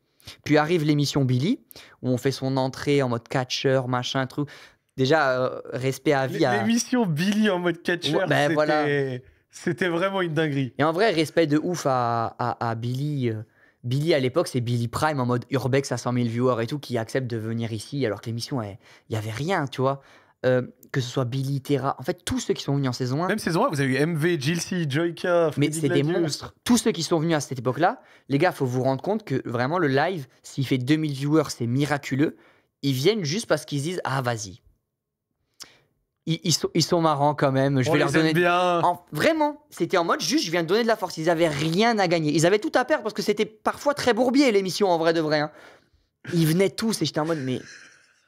Puis arrive l'émission Billy, où on fait son entrée en mode catcheur, machin, truc. Déjà, respect à vie à... L'émission Billy en mode catcheur, Ouais, ben voilà. c'était vraiment une dinguerie. Et en vrai, respect de ouf à Billy. Billy, à l'époque, c'est Billy Prime en mode Urbex à 100 000 viewers et tout, qui accepte de venir ici, alors que l'émission, il n'y avait rien, tu vois. Que ce soit Billy, Terra, en fait, tous ceux qui sont venus en saison 1. Même saison 1, vous avez eu MV, Jilcy, Joyka, Mais Freddy c'est des Gladius. monstres. Tous ceux qui sont venus à cette époque-là, les gars, faut vous rendre compte que vraiment, le live, s'il fait 2000 viewers, c'est miraculeux. Ils viennent juste parce qu'ils se disent, ah, vas-y. Ils sont marrants quand même. Je On vais les leur donner. aime bien. Vraiment, c'était en mode juste, je viens de donner de la force. Ils avaient rien à gagner. Ils avaient tout à perdre parce que c'était parfois très bourbier l'émission en vrai de vrai. Hein. Ils venaient tous et j'étais en mode, mais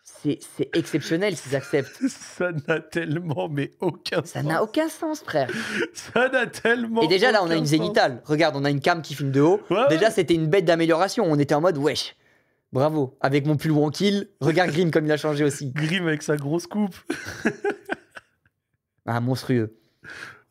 c'est exceptionnel s'ils acceptent. Ça n'a tellement, mais aucun sens. Ça n'a aucun sens, frère. Ça n'a tellement. Et déjà là, on a aucun une sens. zénithale. Regarde, on a une cam qui filme de haut. Ouais, Déjà, ouais. c'était une bête d'amélioration. On était en mode, wesh. Bravo. Avec mon pull Wankill. Regarde Grim comme il a changé aussi. Grim avec sa grosse coupe. Ah, monstrueux.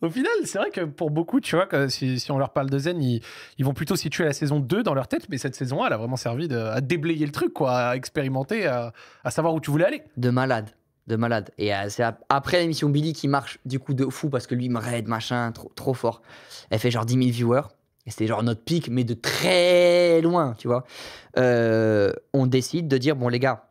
Au final, c'est vrai que pour beaucoup, tu vois, que si on leur parle de Zen, ils vont plutôt situer la saison 2 dans leur tête, mais cette saison 1, elle a vraiment servi à déblayer le truc, quoi, à expérimenter, à savoir où tu voulais aller. De malade. De malade. Et c'est après l'émission Billy qui marche du coup de fou parce que lui il me raid, machin, trop fort. Elle fait genre 10 000 viewers. Et c'était genre notre pic, mais de très loin, tu vois. On décide de dire, bon les gars,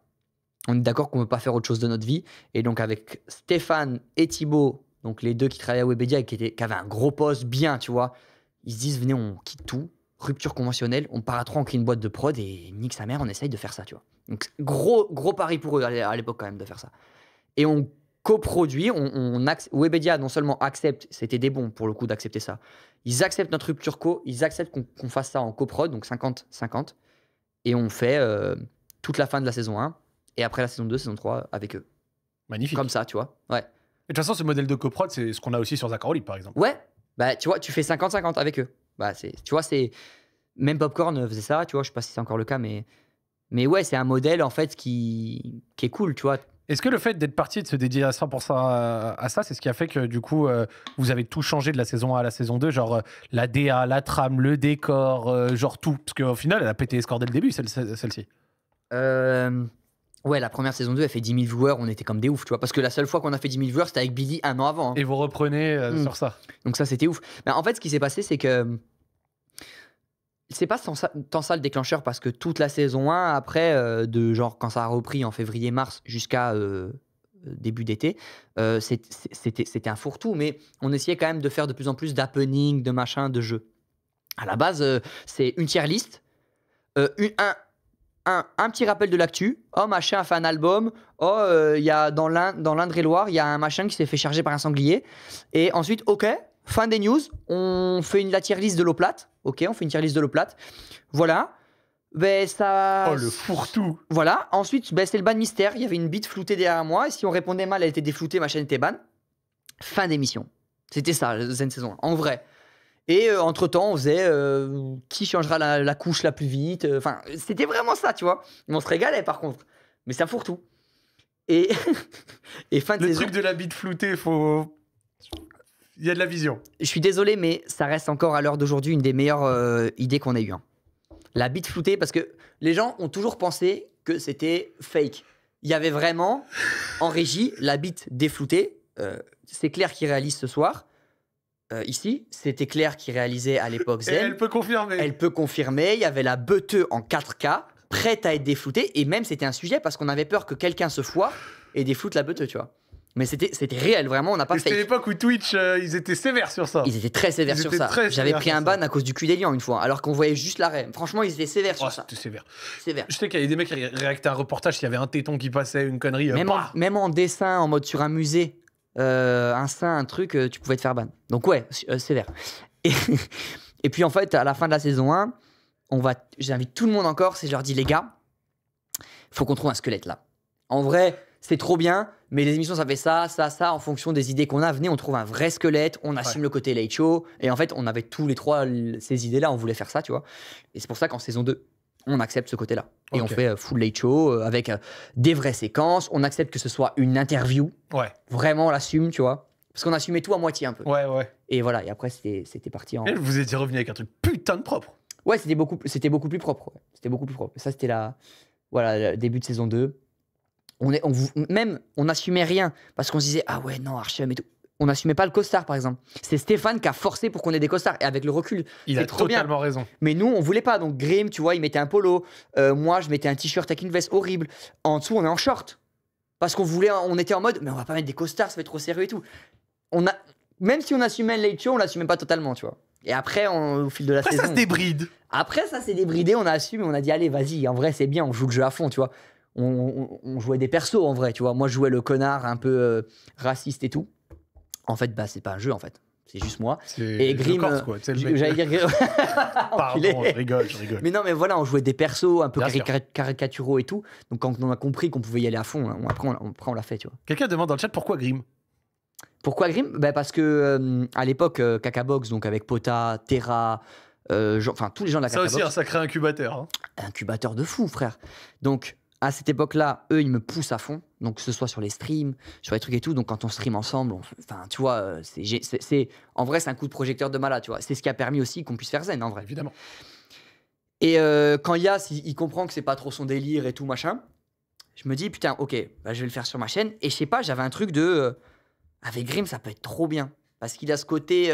on est d'accord qu'on ne veut pas faire autre chose de notre vie. Et donc avec Stéphane et Thibaut, donc les deux qui travaillaient à Webedia et qui avaient un gros poste bien, tu vois, ils se disent, venez, on quitte tout, rupture conventionnelle, on part à trois, on crée une boîte de prod et nique sa mère, on essaye de faire ça, tu vois. Donc gros pari pour eux à l'époque quand même de faire ça. Et on coproduit, Webedia non seulement accepte, c'était des bons pour le coup d'accepter ça, ils acceptent notre rupture co, ils acceptent qu'on fasse ça en coprod, donc 50-50, et on fait toute la fin de la saison 1, et après la saison 2, saison 3 avec eux. Magnifique. Comme ça, tu vois. Ouais. Et de toute façon, ce modèle de coprod, c'est ce qu'on a aussi sur Zach Aroli, par exemple. Ouais, bah tu vois, tu fais 50-50 avec eux. Bah, tu vois, c'est... Même Popcorn faisait ça, tu vois, je sais pas si c'est encore le cas, mais ouais, c'est un modèle en fait qui est cool, tu vois. Est-ce que le fait d'être parti et de se dédier à 100% à ça, c'est ce qui a fait que du coup, vous avez tout changé de la saison 1 à la saison 2, genre la DA, la trame, le décor, genre tout? Parce qu'au final, elle a pété les scores dès le début, celle-ci. Ouais, la première saison 2, elle fait 10 000 viewers, on était comme des ouf, tu vois. Parce que la seule fois qu'on a fait 10 000 viewers, c'était avec Billy un an avant. Hein. Et vous reprenez sur ça. Donc ça, c'était ouf. Mais en fait, ce qui s'est passé, c'est que c'est pas tant ça le déclencheur, parce que toute la saison 1, après, de genre quand ça a repris en février-mars jusqu'à début d'été, c'était un fourre-tout, mais on essayait quand même de faire de plus en plus d'happening, de machin, de jeux. À la base, c'est une tier list, un petit rappel de l'actu. Oh, machin a fait un album. Oh, il y a dans l'Indre-et-Loire, il y a un machin qui s'est fait charger par un sanglier. Et ensuite, ok, fin des news, on fait la tier list de l'eau plate. Ok, on fait une tier list de l'eau plate. Voilà. Ben, ça... Oh, le fourre-tout. Voilà. Ensuite, ben, c'est le ban mystère. Il y avait une bite floutée derrière moi. Et si on répondait mal, elle était défloutée, ma chaîne était ban. Fin d'émission. C'était ça, la Zen saison 1. En vrai. Et entre-temps, on faisait qui changera la couche la plus vite. Enfin, c'était vraiment ça, tu vois. Mais on se régalait, par contre. Mais ça fourre tout. Et, et fin de Le saison... truc de la bite floutée, faut... Il y a de la vision. Je suis désolé, mais ça reste encore à l'heure d'aujourd'hui une des meilleures idées qu'on ait eues. Hein. La bite floutée, parce que les gens ont toujours pensé que c'était fake. Il y avait vraiment, en régie, la bite défloutée. C'est Claire qui réalise ce soir. Ici, c'était Claire qui réalisait à l'époque Et Zen. elle peut confirmer. Elle peut confirmer. Il y avait la beuteux en 4K, prête à être défloutée. Et même, c'était un sujet parce qu'on avait peur que quelqu'un se foire et défloute la beuteux, tu vois. Mais c'était réel, vraiment, on n'a pas C'était fake. l'époque où Twitch, ils étaient sévères sur ça. Ils étaient très sévères sur ça. J'avais pris un ban à cause du cul des lions une fois, alors qu'on voyait juste l'arrêt. Franchement, ils étaient sévères sur ça. C'était sévère. Sévère. Je sais qu'il y avait des mecs qui réactaient à un reportage, s'il y avait un téton qui passait, une connerie. Même en dessin, en mode sur un musée, un sein, un truc, tu pouvais te faire ban. Donc ouais, sévère. Et puis en fait, à la fin de la saison 1, j'invite tout le monde encore, je leur dis les gars, faut qu'on trouve un squelette là. En vrai, c'est trop bien, Mais les émissions, ça fait ça, ça, ça, en fonction des idées qu'on a. Venez, on trouve un vrai squelette, on assume le côté late show. Et en fait, on avait tous les trois ces idées-là, on voulait faire ça, tu vois. Et c'est pour ça qu'en saison 2, on accepte ce côté-là. Et on fait full late show avec des vraies séquences. On accepte que ce soit une interview. Ouais. Vraiment, on l'assume, tu vois. Parce qu'on assumait tout à moitié un peu. Ouais, ouais. Et voilà, et après, c'était parti en. Et vous étiez revenu avec un truc putain de propre. Ouais, c'était beaucoup plus propre. Ouais. C'était beaucoup plus propre. Ça, c'était le début de saison 2. On n'assumait rien parce qu'on se disait, ah ouais, non, Archem et tout. On n'assumait pas le costard, par exemple. C'est Stéphane qui a forcé pour qu'on ait des costards. Et avec le recul, il a trop totalement bien. raison. Mais nous, on voulait pas. Donc, Grim, tu vois, il mettait un polo. Moi, je mettais un t-shirt avec une veste horrible. En dessous, on est en short. Parce on était en mode, mais on va pas mettre des costards, ça va être trop sérieux et tout. Même si on assumait le late show, on l'assumait pas totalement, tu vois. Et après, au fil de la saison. Après, ça se débride. Après, ça s'est débridé, on a assumé, on a dit, allez, vas-y, en vrai, c'est bien, on joue le jeu à fond, tu vois. On jouait des persos, en vrai, tu vois. Moi, je jouais le connard un peu raciste et tout. En fait, c'est pas un jeu, en fait. C'est juste moi. Et Grim, Corse, quoi. j'allais dire. Pardon, je rigole. Mais non, mais voilà, on jouait des persos un peu caricaturaux et tout. Donc, quand on a compris qu'on pouvait y aller à fond, après, on l'a fait, tu vois. Quelqu'un demande dans le chat pourquoi Grim. Pourquoi Grim ? Parce que à l'époque, Cacabox, donc avec Pota, Terra, enfin tous les gens de la Cacabox. Ça aussi, un sacré incubateur. Hein. Incubateur de fou, frère. Donc à cette époque-là, eux, ils me poussent à fond. Donc que ce soit sur les streams, sur les trucs et tout. Donc quand on stream ensemble, enfin tu vois, en vrai, c'est un coup de projecteur de malade, tu vois. C'est ce qui a permis aussi qu'on puisse faire zen, en vrai. Évidemment. Et quand Yas, il comprend que c'est pas trop son délire et tout machin, je me dis putain, ok, je vais le faire sur ma chaîne. Et je sais pas, j'avais un truc de avec Grim, ça peut être trop bien. Parce qu'il a ce côté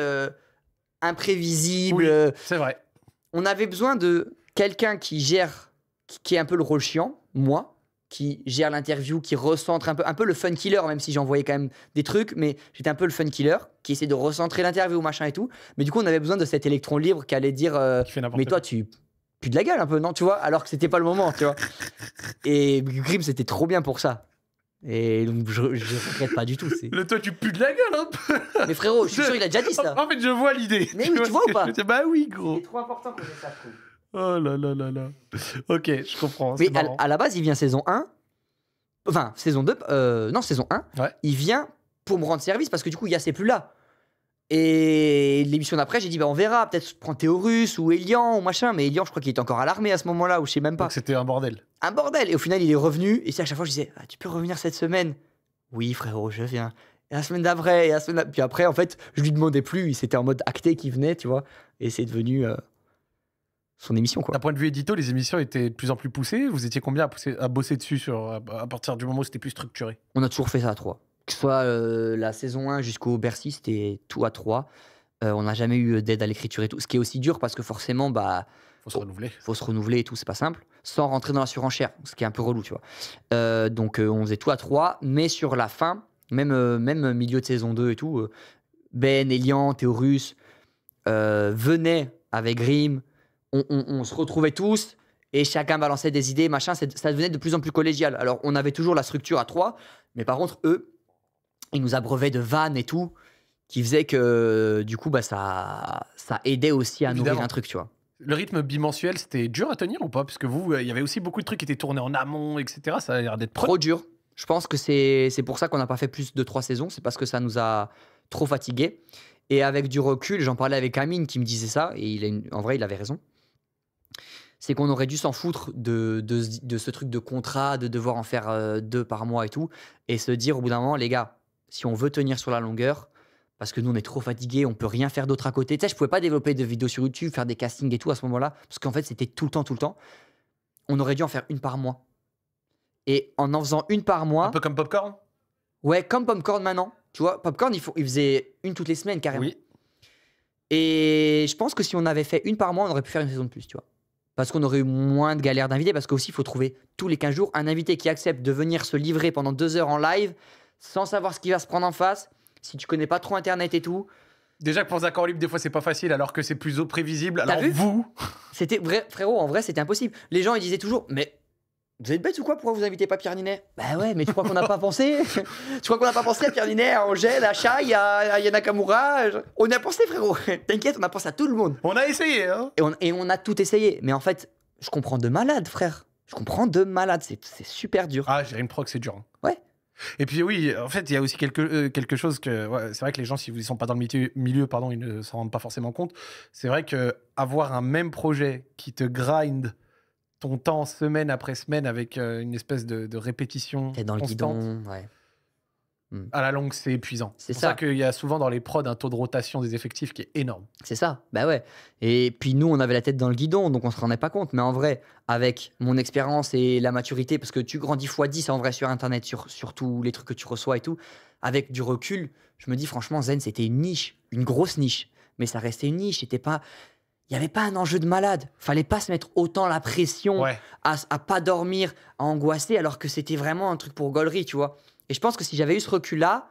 imprévisible. Oui, c'est vrai. On avait besoin de quelqu'un qui est un peu le rôle chiant, moi, qui gère l'interview, qui recentre un peu le fun killer, même si j'envoyais quand même des trucs, mais j'étais un peu le fun killer, qui essaie de recentrer l'interview, machin et tout. Mais du coup, on avait besoin de cet électron libre qui allait dire mais toi, tu pues de la gueule un peu, non, tu vois, alors que c'était pas le moment, tu vois. Et Grim, c'était trop bien pour ça. Et donc je regrette pas du tout. Toi tu pues de la gueule un peu. Mais frérot, je suis sûr il a déjà dit ça. En fait je vois l'idée. Mais oui, tu vois ou pas? Bah oui gros. C'est trop important qu'on ait ça, je trouve. Oh là là là là. Ok, je comprends. Mais à la base il vient saison 1. Enfin saison 2. Non saison 1. Ouais. Il vient pour me rendre service parce que du coup Yas c'est plus là. Et l'émission d'après j'ai dit on verra. Peut-être je prends Théorus ou Elian ou machin. Mais Elian je crois qu'il était encore à l'armée à ce moment-là ou je sais même pas. Donc c'était un bordel. Un bordel. Et au final, il est revenu. Et c'est à chaque fois, je disais, tu peux revenir cette semaine? Oui, frérot, je viens. Et la semaine d'après, puis après, en fait, je lui demandais plus. Il s'était en mode acté qu'il venait, tu vois. Et c'est devenu son émission, quoi. D'un point de vue édito, les émissions étaient de plus en plus poussées. Vous étiez combien à bosser dessus à partir du moment où c'était plus structuré? On a toujours fait ça à 3. Que ce soit la saison 1 jusqu'au Bercy, c'était tout à 3. On n'a jamais eu d'aide à l'écriture et tout. Ce qui est aussi dur parce que forcément, faut se renouveler. Faut se renouveler et tout, c'est pas simple. Sans rentrer dans la surenchère, ce qui est un peu relou, tu vois. Donc on faisait tout à 3, mais sur la fin, même milieu de saison 2 et tout, Ben, Elian, Théorus venaient avec Grim, on se retrouvait tous et chacun balançait des idées, machin, ça devenait de plus en plus collégial. Alors on avait toujours la structure à 3, mais par contre, eux, ils nous abreuvaient de vannes et tout, qui faisait que du coup, ça aidait aussi à nourrir un truc, tu vois. Le rythme bimensuel, c'était dur à tenir ou pas? Parce que vous, il y avait aussi beaucoup de trucs qui étaient tournés en amont, etc. Ça a l'air d'être trop dur. Je pense que c'est pour ça qu'on n'a pas fait plus de 3 saisons. C'est parce que ça nous a trop fatigués. Et avec du recul, j'en parlais avec Amine qui me disait ça. Et en vrai, il avait raison. C'est qu'on aurait dû s'en foutre de ce truc de contrat, de devoir en faire 2 par mois et tout. Et se dire au bout d'un moment, les gars, si on veut tenir sur la longueur, parce que nous, on est trop fatigués, on peut rien faire d'autre à côté. Tu sais, je pouvais pas développer de vidéos sur YouTube, faire des castings et tout à ce moment-là, parce qu'en fait, c'était tout le temps. On aurait dû en faire 1 par mois. Et en faisant 1 par mois... Un peu comme Popcorn? Ouais, comme Popcorn maintenant. Tu vois, Popcorn, il faisait 1 toutes les semaines, carrément. Oui. Et je pense que si on avait fait 1 par mois, on aurait pu faire une saison de plus, tu vois. Parce qu'on aurait eu moins de galères d'invités, parce qu'aussi, il faut trouver tous les 15 jours un invité qui accepte de venir se livrer pendant 2 heures en live, sans savoir ce qu'il va se prendre en face. Si tu connais pas trop Internet et tout. Déjà que pour Zach en libre, des fois, c'est pas facile, alors que c'est plus prévisible. Alors vu vous... C'était vrai, frérot, en vrai, c'était impossible. Les gens, ils disaient toujours, mais vous êtes bêtes ou quoi? Pourquoi vous invitez pas Pierre Ninet? Bah ouais, mais tu crois qu'on n'a pas pensé? Tu crois qu'on n'a pas pensé à Pierre Ninet, à Angèle, à Shai, à Yana Nakamura? On y a pensé, frérot. T'inquiète, on a pensé à tout le monde. On a essayé, hein. Et on a tout essayé. Mais en fait, je comprends de malade, frère. Je comprends de malade. C'est super dur. Ah, j'ai une proc, c'est dur. Hein. Ouais. Et puis oui, en fait, il y a aussi quelque chose que... ouais, c'est vrai que les gens, si ils sont pas dans le milieu, pardon, ils ne s'en rendent pas forcément compte. C'est vrai que avoir un même projet qui te grind ton temps semaine après semaine avec une espèce de répétition T'es dans le constante, guidon, ouais. à la longue, c'est épuisant. C'est pour ça ça. qu'il y a souvent dans les prods un taux de rotation des effectifs qui est énorme. C'est ça, bah ouais. Et puis nous, on avait la tête dans le guidon, donc on se rendait pas compte. Mais en vrai, avec mon expérience et la maturité, parce que tu grandis x10 en vrai sur Internet, sur tous les trucs que tu reçois et tout, avec du recul, je me dis franchement, Zen, c'était une niche, une grosse niche. Mais ça restait une niche, c'était pas... Il n'y avait pas un enjeu de malade. Fallait pas se mettre autant la pression Ouais. à pas dormir, à angoisser, alors que c'était vraiment un truc pour gaulerie, tu vois. Et je pense que si j'avais eu ce recul-là,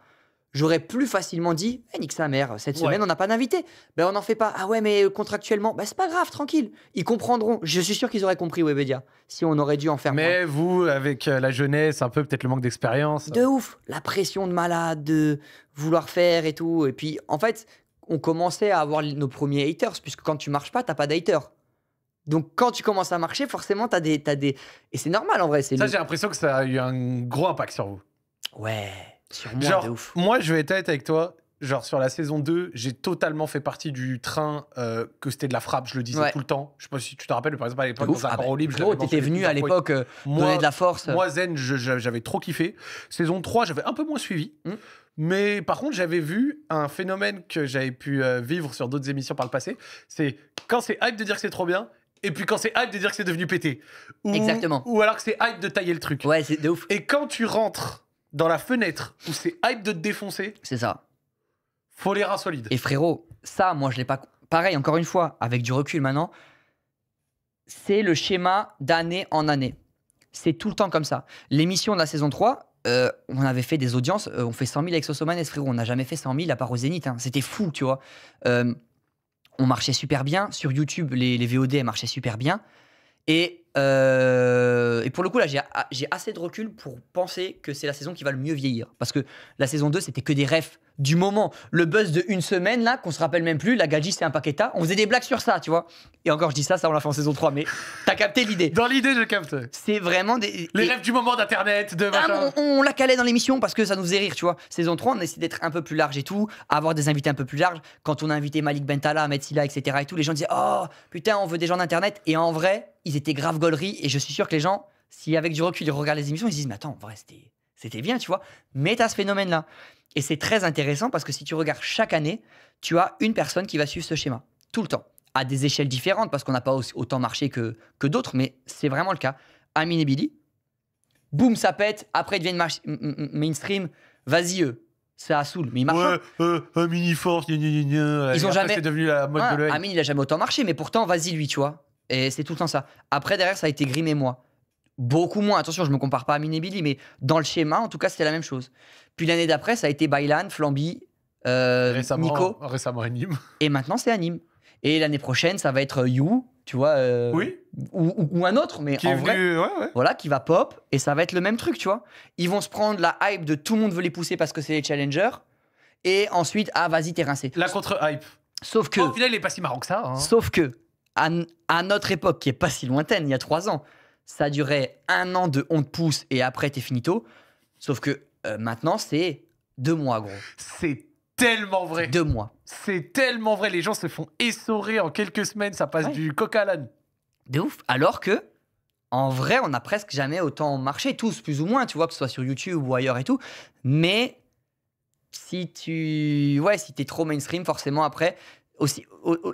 j'aurais plus facilement dit nique sa mère, cette semaine, on n'a pas d'invité. Ben, on n'en fait pas. Ah ouais, mais contractuellement, ben, c'est pas grave, tranquille. Ils comprendront. Je suis sûr qu'ils auraient compris, Webedia, si on aurait dû en faire moins. Mais vous, avec la jeunesse, un peu peut-être le manque d'expérience. De ouf. La pression de malade, de vouloir faire et tout. Et puis, en fait, on commençait à avoir nos premiers haters, puisque quand tu marches pas, t'as pas d'haters. Donc, quand tu commences à marcher, forcément, t'as des... Et c'est normal, en vrai. Ça, j'ai l'impression que ça a eu un gros impact sur vous. Ouais, sur moi, Genre, de ouf. moi, je vais être honnête avec toi. Genre, sur la saison 2, j'ai totalement fait partie du train que c'était de la frappe. Je le disais Ouais. tout le temps. Je sais pas si tu te rappelles, par exemple, à l'époque, De ouf. dans un Ah bah, corps libre. je gros, l'avais t'étais mentionné venu à plusieurs fois. l'époque Moi- donner de la force. Moi, Zen, j'avais trop kiffé. Saison 3, j'avais un peu moins suivi. Mais par contre, j'avais vu un phénomène que j'avais pu vivre sur d'autres émissions par le passé. C'est quand c'est hype de dire que c'est trop bien, et puis quand c'est hype de dire que c'est devenu pété. Exactement. Ou alors que c'est hype de tailler le truc. Ouais, c'est de ouf. Et quand tu rentres dans la fenêtre où c'est hype de te défoncer, C'est ça. faut les reins solides. Et frérot, ça, moi, je l'ai pas. Pareil, encore une fois, avec du recul maintenant, c'est le schéma d'année en année. C'est tout le temps comme ça. L'émission de la saison 3, on avait fait des audiences, on fait 100 000 avec Sosomanes, frérot. On n'a jamais fait 100 000 à part au Zénith. Hein. C'était fou, tu vois. On marchait super bien. Sur YouTube, les VOD, elles marchaient super bien. Et pour le coup, là, j'ai assez de recul pour penser que c'est la saison qui va le mieux vieillir. Parce que la saison 2, c'était que des refs du moment. Le buzz de une semaine, là, qu'on se rappelle même plus, la Gadji, c'est un Paqueta. On faisait des blagues sur ça, tu vois. Et encore, je dis ça, on l'a fait en saison 3, mais t'as capté l'idée. Dans l'idée, je capte. C'est vraiment des... Les rêves du moment d'Internet, de Ah, machin. on la calait dans l'émission parce que ça nous faisait rire, tu vois. Saison 3, on a essayé d'être un peu plus large et tout, avoir des invités un peu plus larges. Quand on a invité Malik Bentala, Ahmed Silla, etc. et tout, les gens disaient « Oh, putain, on veut des gens d'Internet ». Et en vrai, ils étaient grave gaulerie. Et je suis sûr que les gens, si avec du recul, ils regardent les émissions, ils se disent « Mais attends, en vrai, c'était bien, tu vois ». Mais t'as ce phénomène-là. Et c'est très intéressant parce que si tu regardes chaque année, tu as une personne qui va suivre ce schéma. Tout le temps. À des échelles différentes parce qu'on n'a pas autant marché que d'autres, mais c'est vraiment le cas. Amine et Billy, boum, ça pète. Après, ils deviennent mainstream. Vas-y, eux. Ça saoule. Mais ils marchent. Un mini force, gna gna gna gna. Ils Et ont après, jamais- c'est devenu la mode Ouais, de l'œil. Amine, il a jamais autant marché, mais pourtant, vas-y, lui, tu vois. Et c'est tout le temps ça. Après, derrière, ça a été Grim et moi. Beaucoup moins. Attention, je me compare pas à Amine et Billy, mais dans le schéma, en tout cas, c'était la même chose. Puis l'année d'après, ça a été Baylan, Flamby, Nico. Récemment, Nîmes. Et maintenant, c'est Anime. Et l'année prochaine, ça va être You, tu vois. Oui. Ou un autre, mais Qui en est vrai. venu. Ouais. Voilà, qui va pop, et ça va être le même truc, tu vois. Ils vont se prendre la hype de tout le monde veut les pousser parce que c'est les challengers, et ensuite, ah, vas-y, t'es rincé. La contre-hype. Sauf que, Au final, il est pas si marrant que ça. Hein. à notre époque, qui est pas si lointaine, il y a 3 ans, ça durait 1 an de on te pousse, et après, t'es finito. Sauf que maintenant, c'est 2 mois, gros. C'est tellement vrai. 2 mois. C'est tellement vrai. Les gens se font essorer en quelques semaines. Ça passe Ouais. du coq à l'âne. De ouf. Alors que, en vrai, on n'a presque jamais autant marché, tous plus ou moins, tu vois, que ce soit sur YouTube ou ailleurs et tout. Mais si t'es trop mainstream, forcément, après, aussi,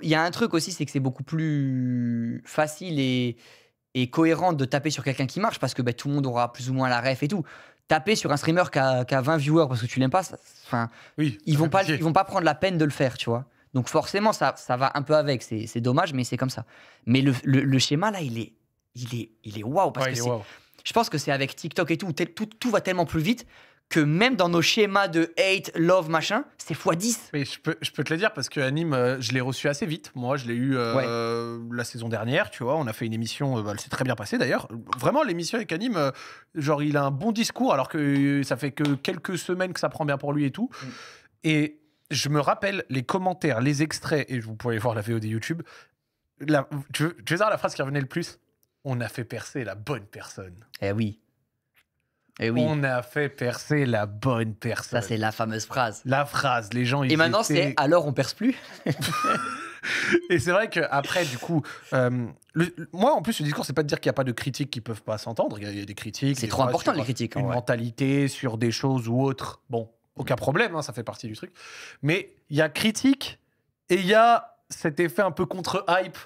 il y a un truc aussi, c'est que c'est beaucoup plus facile et cohérent de taper sur quelqu'un qui marche parce que tout le monde aura plus ou moins la ref et tout. Taper sur un streamer qui a 20 viewers parce que tu l'aimes pas, enfin, Oui. ils ça vont fait pas pitié. ils vont pas prendre la peine de le faire, tu vois. Donc forcément ça va un peu avec, c'est dommage mais c'est comme ça. Mais le schéma là, il est waouh parce Ouais, que il est c'est wow. je pense que c'est avec TikTok et tout va tellement plus vite que même dans nos schémas de hate, love, machin, c'est x10. Mais je peux te le dire parce que Anime, je l'ai reçu assez vite. Moi, je l'ai eu la saison dernière, tu vois. On a fait une émission, elle s'est très bien passée d'ailleurs. Vraiment, l'émission avec Anime, genre, il a un bon discours alors que ça fait que quelques semaines que ça prend bien pour lui et tout. Et je me rappelle les commentaires, les extraits, et vous pouvez voir la VOD YouTube. Tu veux savoir la phrase qui revenait le plus ? On a fait percer la bonne personne. Eh oui. Et oui, On a fait percer la bonne ça personne. c'est la fameuse phrase. La phrase, les gens, ils Et maintenant étaient- c'est alors on perce plus. Et c'est vrai qu'après, du coup, moi, en plus, le discours, c'est pas de dire qu'il n'y a pas de critiques qui peuvent pas s'entendre. Il y a des critiques. C'est des trop fois, important sur les critiques. En Une vrai. mentalité, sur des choses ou autres. Bon, aucun problème, hein, ça fait partie du truc. Mais il y a critique et il y a cet effet un peu contre-hype.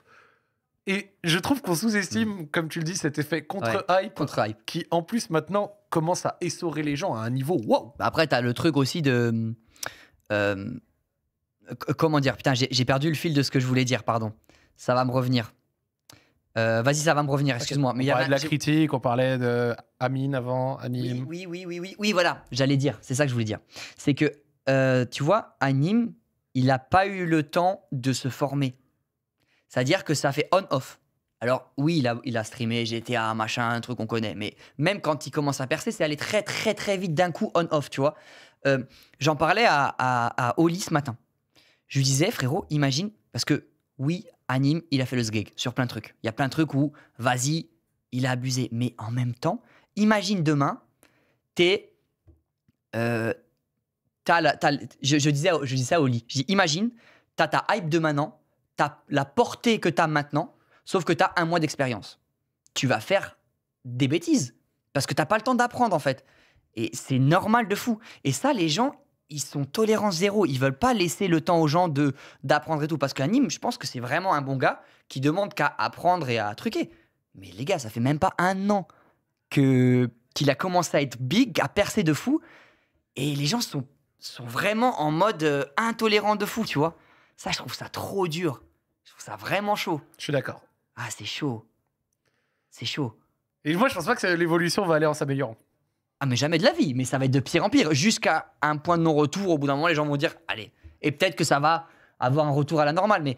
Et je trouve qu'on sous-estime, comme tu le dis, cet effet contre-hype Contre hype. qui, en plus, maintenant, commence à essorer les gens à un niveau wow. Après t'as le truc aussi de comment dire, putain j'ai perdu le fil de ce que je voulais dire, pardon. Ça va me revenir. Vas-y, ça va me revenir, excuse-moi. On Mais il y parlait avait de la critique, on parlait de Amine avant, Anime. Oui, voilà, j'allais dire, c'est ça que je voulais dire. C'est que, tu vois, Anime, il n'a pas eu le temps de se former. C'est-à-dire que ça fait on-off. Alors, oui, il a streamé GTA, machin, un truc qu'on connaît, mais même quand il commence à percer, c'est aller très, très, très vite d'un coup on-off, tu vois. J'en parlais à Oli ce matin. Je lui disais, frérot, imagine, parce que oui, Anime, il a fait le sgeg sur plein de trucs. Il y a plein de trucs où, vas-y, il a abusé. Mais en même temps, imagine demain, t'es. Je disais à Oli, je dis, imagine, t'as ta hype de maintenant, t'as la portée que t'as maintenant, sauf que t'as un mois d'expérience. Tu vas faire des bêtises, parce que t'as pas le temps d'apprendre, en fait. Et c'est normal de fou. Et ça, les gens, ils sont tolérance zéro. Ils veulent pas laisser le temps aux gens d'apprendre et tout. Parce qu'Anime, je pense que c'est vraiment un bon gars qui demande qu'à apprendre et à truquer. Mais les gars, ça fait même pas un an qu'il a commencé à être big, à percer de fou. Et les gens sont vraiment en mode intolérant de fou, tu vois. Ça, je trouve ça trop dur. Je trouve ça vraiment chaud. Je suis d'accord. Ah, c'est chaud. C'est chaud. Et moi, je pense pas que l'évolution va aller en s'améliorant. Ah, mais jamais de la vie. Mais ça va être de pire en pire. Jusqu'à un point de non-retour. Au bout d'un moment, les gens vont dire, allez. Et peut-être que ça va avoir un retour à la normale. Mais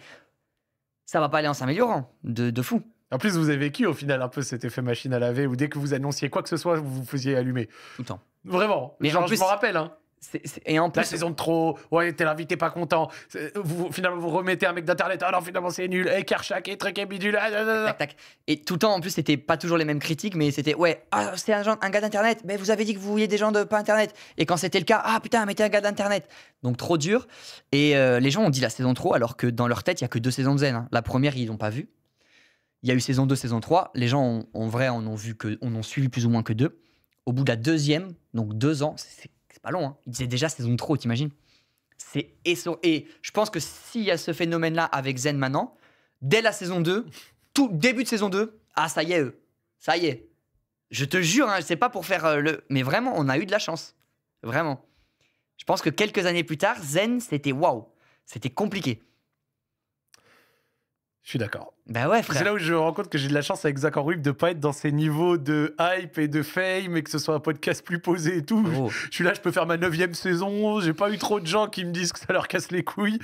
ça va pas aller en s'améliorant. De fou. En plus, vous avez vécu au final un peu cet effet machine à laver où dès que vous annonciez quoi que ce soit, vous vous faisiez allumer. Tout le temps. Vraiment. Mais Genre, en plus- je m'en rappelle. Hein. Et en La plus, saison de trop, ouais, t'es l'invité pas content. Finalement, vous remettez un mec d'internet. Ah non, finalement, c'est nul. Et Kershak, et truc, et bidule. tac, tac. Et tout le temps, en plus, c'était pas toujours les mêmes critiques, mais c'était ouais, ah, c'est un gars d'internet, mais vous avez dit que vous vouliez des gens de pas internet. Et quand c'était le cas, ah putain, mais t'es un gars d'internet. Donc trop dur. Et les gens ont dit la saison trop, alors que dans leur tête, il y a que 2 saisons de Zen. Hein. La première, ils l'ont pas vue. Il y a eu saison 2, saison 3. Les gens, en vrai, en ont suivi plus ou moins que 2. Au bout de la deuxième, donc 2 ans, c'est pas long. Hein. Ils disaient déjà saison trop, t'imagines? Et je pense que s'il y a ce phénomène-là avec Zen maintenant, dès la saison 2, tout début de saison 2, ah ça y est, eux. Ça y est. Je te jure, hein, c'est pas pour faire le... Mais vraiment, on a eu de la chance. Vraiment. Je pense que quelques années plus tard, Zen, c'était waouh. C'était compliqué. Je suis d'accord. Bah ouais, C'est frère. là où je me rends compte que j'ai de la chance avec Zach Enrouib de pas être dans ces niveaux de hype et de fame et que ce soit un podcast plus posé et tout. Oh. Je suis là, je peux faire ma 9e saison. J'ai pas eu trop de gens qui me disent que ça leur casse les couilles.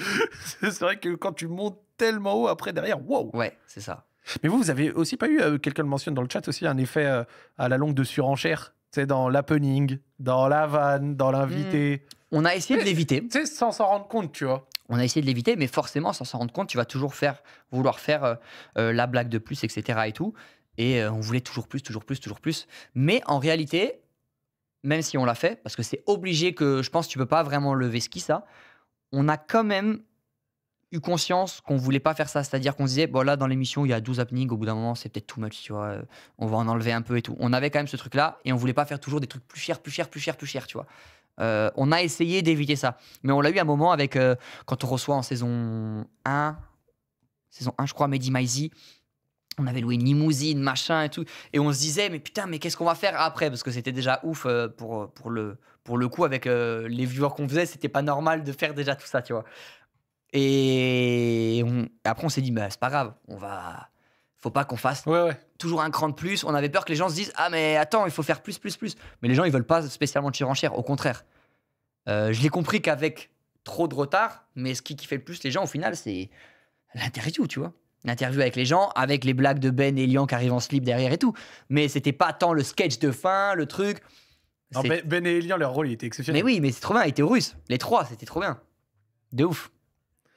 C'est vrai que quand tu montes tellement haut, après derrière, wow. Ouais, c'est ça. Mais vous avez aussi pas eu, quelqu'un le mentionne dans le chat aussi, un effet à la longue de surenchère. Tu sais, dans l'happening, dans la vanne, dans l'invité. On a essayé de l'éviter. Tu sais, sans s'en rendre compte, tu vois. On a essayé de l'éviter, mais forcément, sans s'en rendre compte, tu vas toujours vouloir faire la blague de plus, etc. et tout. Et on voulait toujours plus, toujours plus, toujours plus. Mais en réalité, même si on l'a fait, parce que c'est obligé que, je pense que tu peux pas vraiment lever ski, ça, on a quand même eu conscience qu'on voulait pas faire ça. C'est-à-dire qu'on se disait, bon là, dans l'émission, il y a 12 happenings, au bout d'un moment, c'est peut-être too much, tu vois. On va en enlever un peu et tout. On avait quand même ce truc-là, et on voulait pas faire toujours des trucs plus chers, plus chers, plus chers, plus chers, tu vois. On a essayé d'éviter ça. Mais on l'a eu un moment avec, quand on reçoit en saison 1, je crois, Mehdi Maizi, on avait loué une limousine, machin et tout. Et on se disait, mais putain, mais qu'est-ce qu'on va faire après? Parce que c'était déjà ouf pour le coup, avec les viewers qu'on faisait, c'était pas normal de faire déjà tout ça, tu vois. Et après, on s'est dit, bah, c'est pas grave, faut pas qu'on fasse Ouais. toujours un cran de plus. On avait peur que les gens se disent, ah mais attends, il faut faire plus. Mais les gens, ils veulent pas spécialement de surenchère, au contraire. Je l'ai compris qu'avec trop de retard, mais ce qui fait le plus les gens au final, c'est l'interview, tu vois. L'interview avec les gens, avec les blagues de Ben et Lian qui arrivent en slip derrière et tout. Mais c'était pas tant le sketch de fin, le truc. Non, Ben et Elian, leur rôle, il était exceptionnel. Mais oui, mais c'est trop bien, ils étaient russes. Les 3, c'était trop bien. De ouf.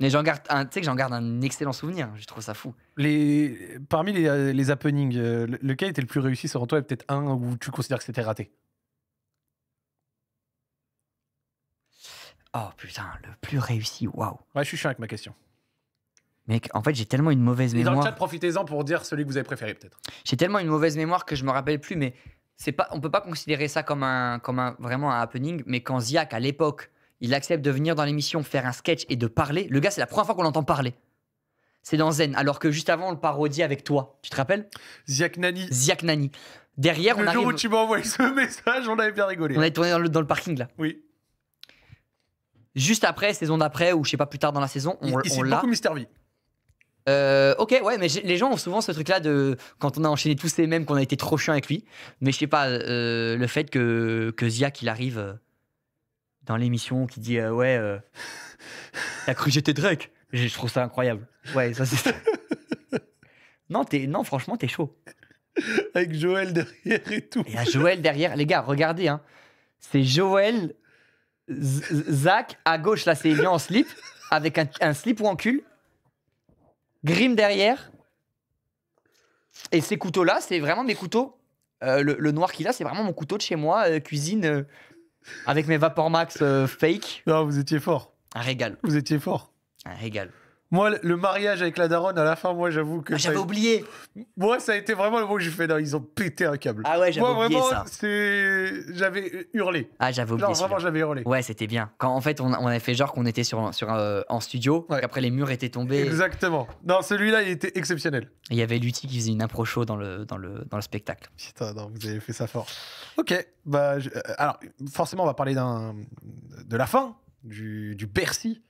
Mais tu sais que j'en garde un excellent souvenir. Je trouve ça fou. Parmi les happenings, lequel était le plus réussi selon toi? Et peut-être un où tu considères que c'était raté? Oh putain, le plus réussi, waouh. Ouais, je suis chiant avec ma question. Mec, en fait, j'ai tellement une mauvaise Et dans le mémoire. chat, profitez-en pour dire celui que vous avez préféré, peut-être. J'ai tellement une mauvaise mémoire que je me rappelle plus, mais c'est pas, on peut pas considérer ça comme vraiment un happening. Mais quand Ziak, à l'époque, il accepte de venir dans l'émission, faire un sketch et de parler, le gars, c'est la première fois qu'on l'entend parler. C'est dans Zen, alors que juste avant, on le parodie avec toi. Tu te rappelles? Ziak Nani. Ziak Nani. Derrière, Le on jour où arrive. tu m'as envoyé ce message, on avait bien rigolé. On est tourné dans le parking là. Oui. Juste après, saison d'après, ou je sais pas, plus tard dans la saison, Il on cite l'a. beaucoup Mr. V. Ok, ouais, mais les gens ont souvent ce truc-là de quand on a enchaîné tous ces mêmes qu'on a été trop chiant avec lui. Mais je sais pas, le fait que Ziak il arrive dans l'émission qui dit ouais, t'as cru que j'étais Drake. Je trouve ça incroyable. Ouais, ça c'est. Non, franchement, t'es chaud. Avec Joël derrière et tout. Et il y a Joël derrière. Les gars, regardez, hein. C'est Joël, Zach à gauche, là, c'est lui en slip, avec un slip ou en cul. Grim derrière. Et ces couteaux-là, c'est vraiment mes couteaux. Le noir qu'il a, c'est vraiment mon couteau de chez moi, cuisine, avec mes Vapor Max fake. Non, vous étiez fort. Un régal. Vous étiez fort. Un régal. Moi, le mariage avec la daronne, à la fin, moi, j'avoue que. Ah, j'avais oublié. Moi, ça a été vraiment le moment où j'ai fait. Non, ils ont pété un câble. Ah ouais, j'avais Moi, oublié vraiment, ça. j'avais hurlé. Ah, j'avais oublié Genre, celui-là. vraiment, j'avais hurlé. Ouais, c'était bien. Quand en fait, on avait fait genre qu'on était en studio, Ouais. qu'après les murs étaient tombés. Exactement. Non, celui-là, il était exceptionnel. Et il y avait Lutti qui faisait une impro show dans le spectacle. Putain, non, vous avez fait ça fort. Ok, bah, alors, forcément, on va parler de la fin, du Bercy.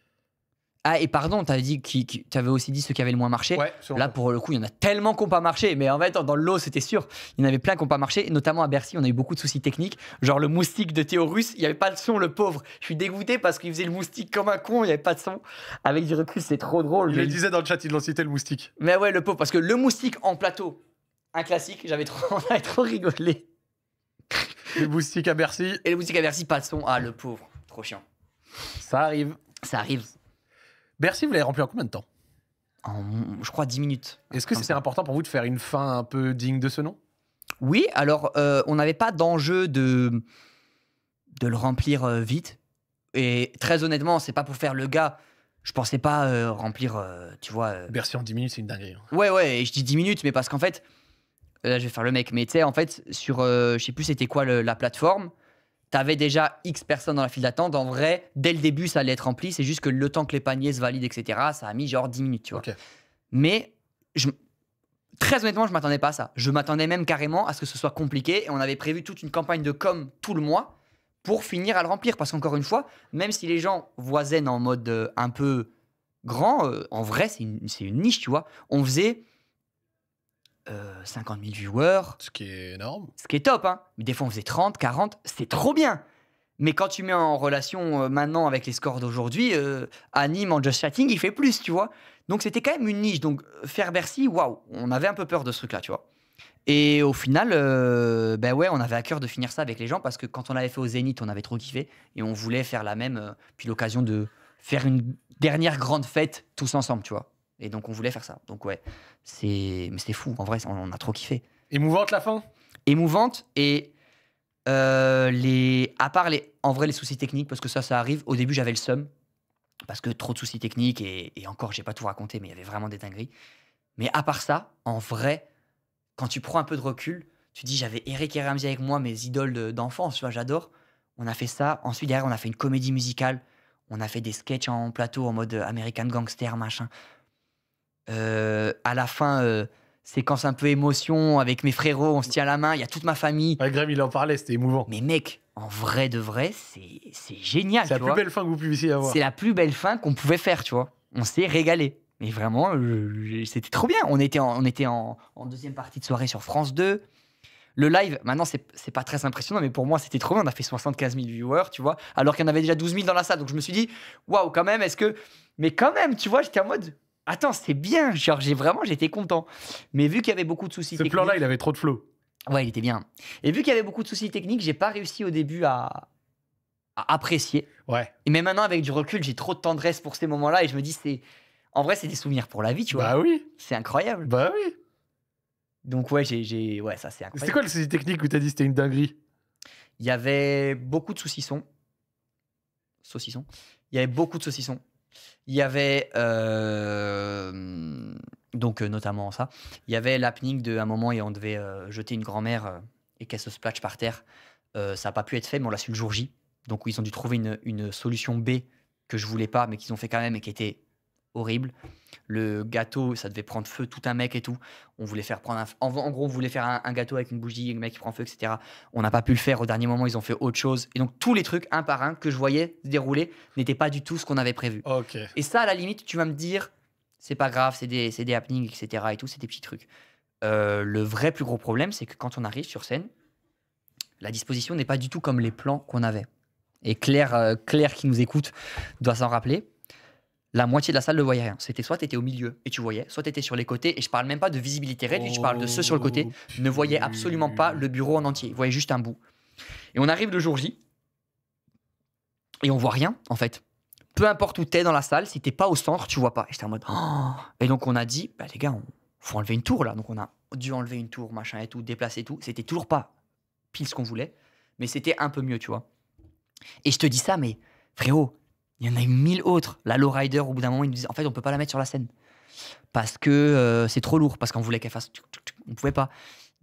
Ah, et pardon, t'avais aussi dit ceux qui avaient le moins marché. Ouais, Là, pour le coup, il y en a tellement qui n'ont pas marché. Mais en fait, dans le lot, c'était sûr. Il y en avait plein qui n'ont pas marché. Et notamment à Bercy, on a eu beaucoup de soucis techniques. Genre le moustique de Théo Russe, il n'y avait pas de son, le pauvre. Je suis dégoûté parce qu'il faisait le moustique comme un con, il n'y avait pas de son. Avec du recul, c'est trop drôle. Il le disait dans le chat, ils l'ont cité le moustique. Mais ouais, le pauvre. Parce que le moustique en plateau, un classique, on avait trop rigolé. Le moustique à Bercy, Et le moustique à Bercy, pas de son. Ah, le pauvre. Trop chiant. ça arrive. Ça arrive Bercy, vous l'avez rempli en combien de temps? en, je crois, 10 minutes. Est-ce que Comme c'était ça. important pour vous de faire une fin un peu digne de ce nom? Oui, alors on n'avait pas d'enjeu de le remplir vite. Et très honnêtement, c'est pas pour faire le gars. Je pensais pas remplir, tu vois. Bercy en 10 minutes, c'est une dinguerie. Hein. Ouais, et je dis 10 minutes, mais parce qu'en fait, là je vais faire le mec, mais tu sais, en fait, sur, je sais plus c'était quoi la plateforme, t'avais déjà X personnes dans la file d'attente. En vrai, dès le début, ça allait être rempli. C'est juste que le temps que les paniers se valident, etc., ça a mis genre 10 minutes, tu vois. Ok. Mais très honnêtement, je m'attendais pas à ça. Je m'attendais même carrément à ce que ce soit compliqué. Et on avait prévu toute une campagne de com tout le mois pour finir à le remplir. Parce qu'encore une fois, même si les gens voient Zen en mode un peu grand, en vrai, c'est une niche, tu vois. On faisait 50 000 viewers, Ce qui est énorme. ce qui est top, hein. Mais des fois, on faisait 30, 40, c'est trop bien. Mais quand tu mets en relation maintenant avec les scores d'aujourd'hui, Anime en Just Chatting, il fait plus, tu vois. Donc c'était quand même une niche. Donc faire Bercy, waouh, on avait un peu peur de ce truc-là, tu vois. Et au final, ben ouais, on avait à cœur de finir ça avec les gens parce que quand on l'avait fait au Zénith, on avait trop kiffé et on voulait faire la même, puis l'occasion de faire une dernière grande fête tous ensemble, tu vois. Et donc on voulait faire ça. Donc ouais, mais c'était fou. En vrai, on a trop kiffé. Émouvante la fin? Émouvante et à part en vrai les soucis techniques parce que ça arrive. Au début, j'avais le seum parce que trop de soucis techniques et encore, j'ai pas tout raconté, mais il y avait vraiment des dingueries. Mais à part ça, en vrai, quand tu prends un peu de recul, tu dis j'avais Eric et Ramsey avec moi, mes idoles d'enfance, tu vois, j'adore. On a fait ça. Ensuite, derrière, on a fait une comédie musicale. On a fait des sketchs en plateau en mode American Gangster, machin. À la fin, séquence un peu émotion avec mes frérots, on se tient la main, il y a toute ma famille. Ouais, Graham, il en parlait, c'était émouvant. Mais mec, en vrai de vrai, c'est génial. C'est la tu plus vois. belle fin que vous puissiez avoir. C'est la plus belle fin qu'on pouvait faire, tu vois. On s'est régalé. Mais vraiment, c'était trop bien. On était en deuxième partie de soirée sur France 2. Le live, maintenant, c'est pas très impressionnant, mais pour moi, c'était trop bien. On a fait 75 000 viewers, tu vois, alors qu'il y en avait déjà 12 000 dans la salle. Donc je me suis dit, waouh, quand même, Mais quand même, tu vois, j'étais en mode, attends, c'est bien. Genre, j'étais content. Mais vu qu'il y avait beaucoup de soucis Ce techniques. plan-là, il avait trop de flow. Ouais, il était bien. Et vu qu'il y avait beaucoup de soucis techniques, j'ai pas réussi au début à apprécier. Ouais. Et mais maintenant, avec du recul, j'ai trop de tendresse pour ces moments-là et je me dis, en vrai, c'est des souvenirs pour la vie, tu vois. Bah oui. C'est incroyable. Bah oui. Donc, ouais, ouais, ça, c'est incroyable. C'était quoi le souci technique où t'as dit c'était une dinguerie? Il y avait beaucoup de soucis son. saucisson. Il y avait beaucoup de saucissons. Il y avait donc notamment ça. Il y avait l'happening de un moment et on devait jeter une grand-mère et qu'elle se splatche par terre. Ça n'a pas pu être fait, mais on l'a su le jour J. Donc ils ont dû trouver une solution B que je voulais pas, mais qu'ils ont fait quand même et qui était horrible. Le gâteau, ça devait prendre feu, tout un mec et tout. On voulait faire prendre en gros, on voulait faire un gâteau avec une bougie, un mec qui prend feu, etc. On n'a pas pu le faire. Au dernier moment, ils ont fait autre chose. Et donc, tous les trucs, un par un, que je voyais se dérouler, n'étaient pas du tout ce qu'on avait prévu. Ok. Et ça, à la limite, tu vas me dire, c'est pas grave, c'est des happenings, etc. Et tout, c'est des petits trucs. Le vrai plus gros problème, c'est que quand on arrive sur scène, la disposition n'est pas du tout comme les plans qu'on avait. Et Claire qui nous écoute doit s'en rappeler. La moitié de la salle ne voyait rien. C'était soit tu étais au milieu et tu voyais, soit tu étais sur les côtés. Et je parle même pas de visibilité réduite, je parle de ceux sur le côté. Ne voyaient absolument pas le bureau en entier. Ils voyaient juste un bout. Et on arrive le jour J et on voit rien, en fait. Peu importe où t'es dans la salle, si t'es pas au centre, tu vois pas. Et j'étais en mode... Oh. Et donc on a dit, bah, les gars, faut enlever une tour là. Donc on a dû enlever une tour, machin et tout, déplacer tout. C'était toujours pas pile ce qu'on voulait, mais c'était un peu mieux, tu vois. Et je te dis ça, mais frérot, il y en a eu 1000 autres. La lowrider, au bout d'un moment, ils nous disaient, en fait, on peut pas la mettre sur la scène. Parce que c'est trop lourd, parce qu'on voulait qu'elle fasse... On pouvait pas.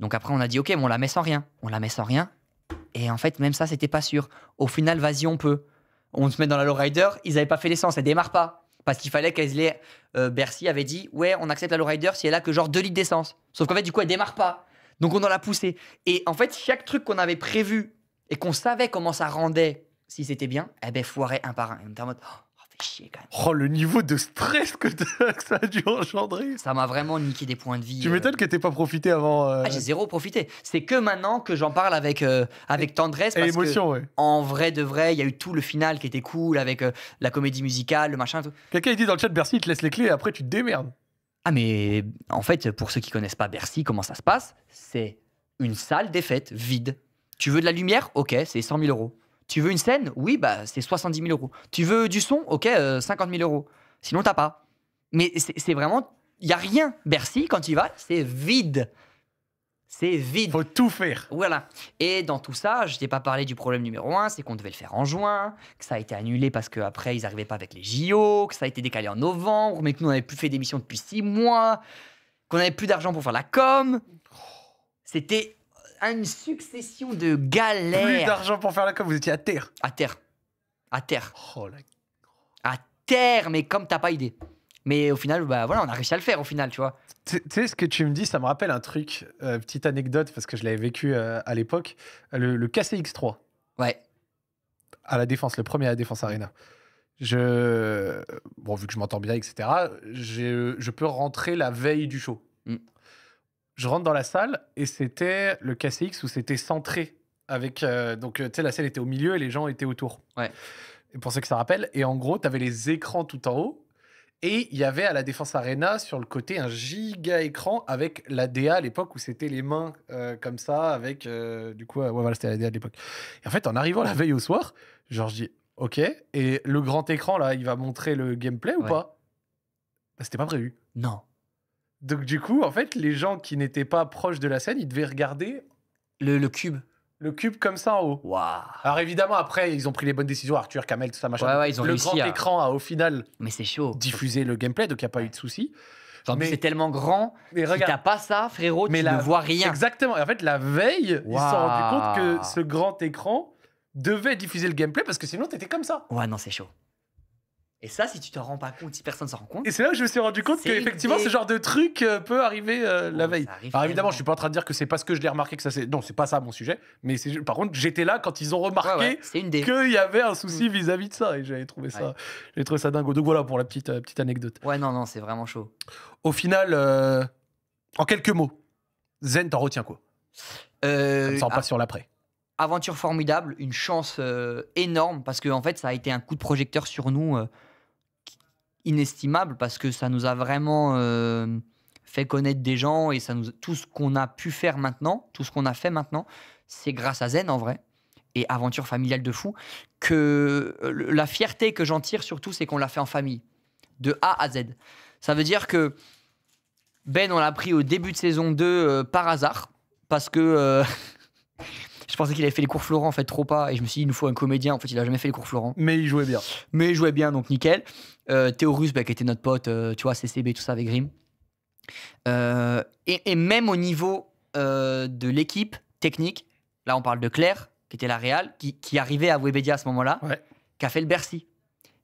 Donc après, on a dit, ok, mais on la met sans rien. On la met sans rien. Et en fait, même ça, c'était pas sûr. Au final, vas-y, on peut. On se met dans la lowrider, ils avaient pas fait l'essence, elle démarre pas. Parce qu'il fallait qu'elle ait... Bercy avait dit, ouais, on accepte la lowrider si elle a que genre 2 litres d'essence. Sauf qu'en fait, du coup, elle démarre pas. Donc on en l'a poussé. Et en fait, chaque truc qu'on avait prévu et qu'on savait comment ça rendait, si c'était bien, eh ben, foirait un par un. Et on était en mode, oh, fait chier quand même. Oh, le niveau de stress que ça a dû engendrer. Ça m'a vraiment niqué des points de vie. Tu m'étonnes que t'aies pas profité avant. Ah, j'ai zéro profité. C'est que maintenant que j'en parle avec tendresse. Et Parce émotion, que, ouais. en vrai de vrai, il y a eu tout le final qui était cool avec la comédie musicale, le machin, tout. Quelqu'un il dit dans le chat, Bercy, il te laisse les clés et après tu te démerdes. Ah, mais en fait, pour ceux qui connaissent pas Bercy, comment ça se passe? C'est une salle des fêtes vide. Tu veux de la lumière? Ok, c'est 100 000 euros. Tu veux une scène? Oui, bah c'est 70 000 euros. Tu veux du son? Ok, 50 000 euros. Sinon, t'as pas. Mais c'est vraiment... Il n'y a rien. Bercy, quand il va, c'est vide. C'est vide. Faut tout faire. Voilà. Et dans tout ça, je t'ai pas parlé du problème numéro 1, c'est qu'on devait le faire en juin, que ça a été annulé parce qu'après, ils n'arrivaient pas avec les JO, que ça a été décalé en novembre, mais que nous, on n'avait plus fait d'émission depuis 6 mois, qu'on n'avait plus d'argent pour faire la com. C'était une succession de galères. Plus d'argent pour faire la com, vous étiez à terre. À terre. À terre. Oh là. À terre, mais comme t'as pas idée. Mais au final, bah voilà, on a réussi à le faire au final, tu vois. Tu sais, ce que tu me dis, ça me rappelle un truc, petite anecdote, parce que je l'avais vécu à l'époque. Le KCX3 Ouais. à la Défense, le premier à la Défense Arena. Bon, vu que je m'entends bien, etc., je peux rentrer la veille du show. Mm. Je rentre dans la salle et c'était le KCX où c'était centré. Avec, donc, tu sais, la scène était au milieu et les gens étaient autour. Ouais. Et pour ceux que ça rappelle, et en gros, tu avais les écrans tout en haut. Et il y avait à la Défense Arena sur le côté un giga écran avec la DA à l'époque où c'était les mains comme ça avec du coup ouais, voilà, c'était la DA de l'époque. Et en fait en arrivant la veille au soir, genre je dis OK et le grand écran là, il va montrer le gameplay ou Ouais. pas? Bah, c'était pas prévu. Non. Donc du coup en fait les gens qui n'étaient pas proches de la scène, ils devaient regarder Le cube. le cube comme ça en haut. Waouh. Alors évidemment après ils ont pris les bonnes décisions, Arthur, Kamel, tout ça machin. Ouais, ils ont le réussi grand à- écran a au final Mais c'est chaud. diffusé le gameplay donc il n'y a pas eu de souci. Genre, Mais- c'est tellement grand. Mais Si regarde, t'as pas ça, frérot, Mais tu la- ne vois rien. exactement. Et en fait, la veille, ils se sont Waouh. rendus compte que ce grand écran devait diffuser le gameplay parce que sinon, t'étais comme ça. Ouais, non, c'est chaud. Et ça, si tu te rends pas compte, si personne s'en rend compte, Et c'est là que je me suis rendu compte C'est qu'effectivement, des- ce genre de truc peut arriver la Oh, veille. ça arrive Alors évidemment, tellement. je suis pas en train de dire que c'est parce que je l'ai remarqué que ça c'est. Non, c'est pas ça mon sujet. Mais c'est par contre, j'étais là quand ils ont remarqué ouais, c'est une des. qu'il y avait un souci vis-à-vis de ça et j'avais trouvé ça, Ouais. j'avais trouvé ça dingo. Donc voilà pour la petite anecdote. Ouais, non, c'est vraiment chaud. Au final, en quelques mots, Zen, t'en retiens quoi? Comme ça, on passe sur l'après. Aventure formidable, une chance énorme parce que en fait, ça a été un coup de projecteur sur nous inestimable parce que ça nous a vraiment fait connaître des gens et tout ce qu'on a pu faire maintenant, tout ce qu'on a fait maintenant, c'est grâce à Zen en vrai et aventure familiale de fou que la fierté que j'en tire surtout, c'est qu'on l'a fait en famille de A à Z. Ça veut dire que Ben, on l'a pris au début de saison 2 par hasard parce que Je pensais qu'il avait fait les cours Florent, en fait, trop pas. Et je me suis dit, il nous faut un comédien. En fait, il a jamais fait les cours Florent. Mais il jouait bien. Mais il jouait bien, donc nickel. Théorus, qui était notre pote, tu vois, CCB, tout ça avec Grim. Et même au niveau de l'équipe technique, là, on parle de Claire, qui était la réal, qui arrivait à Webedia à ce moment-là, qui a fait le Bercy.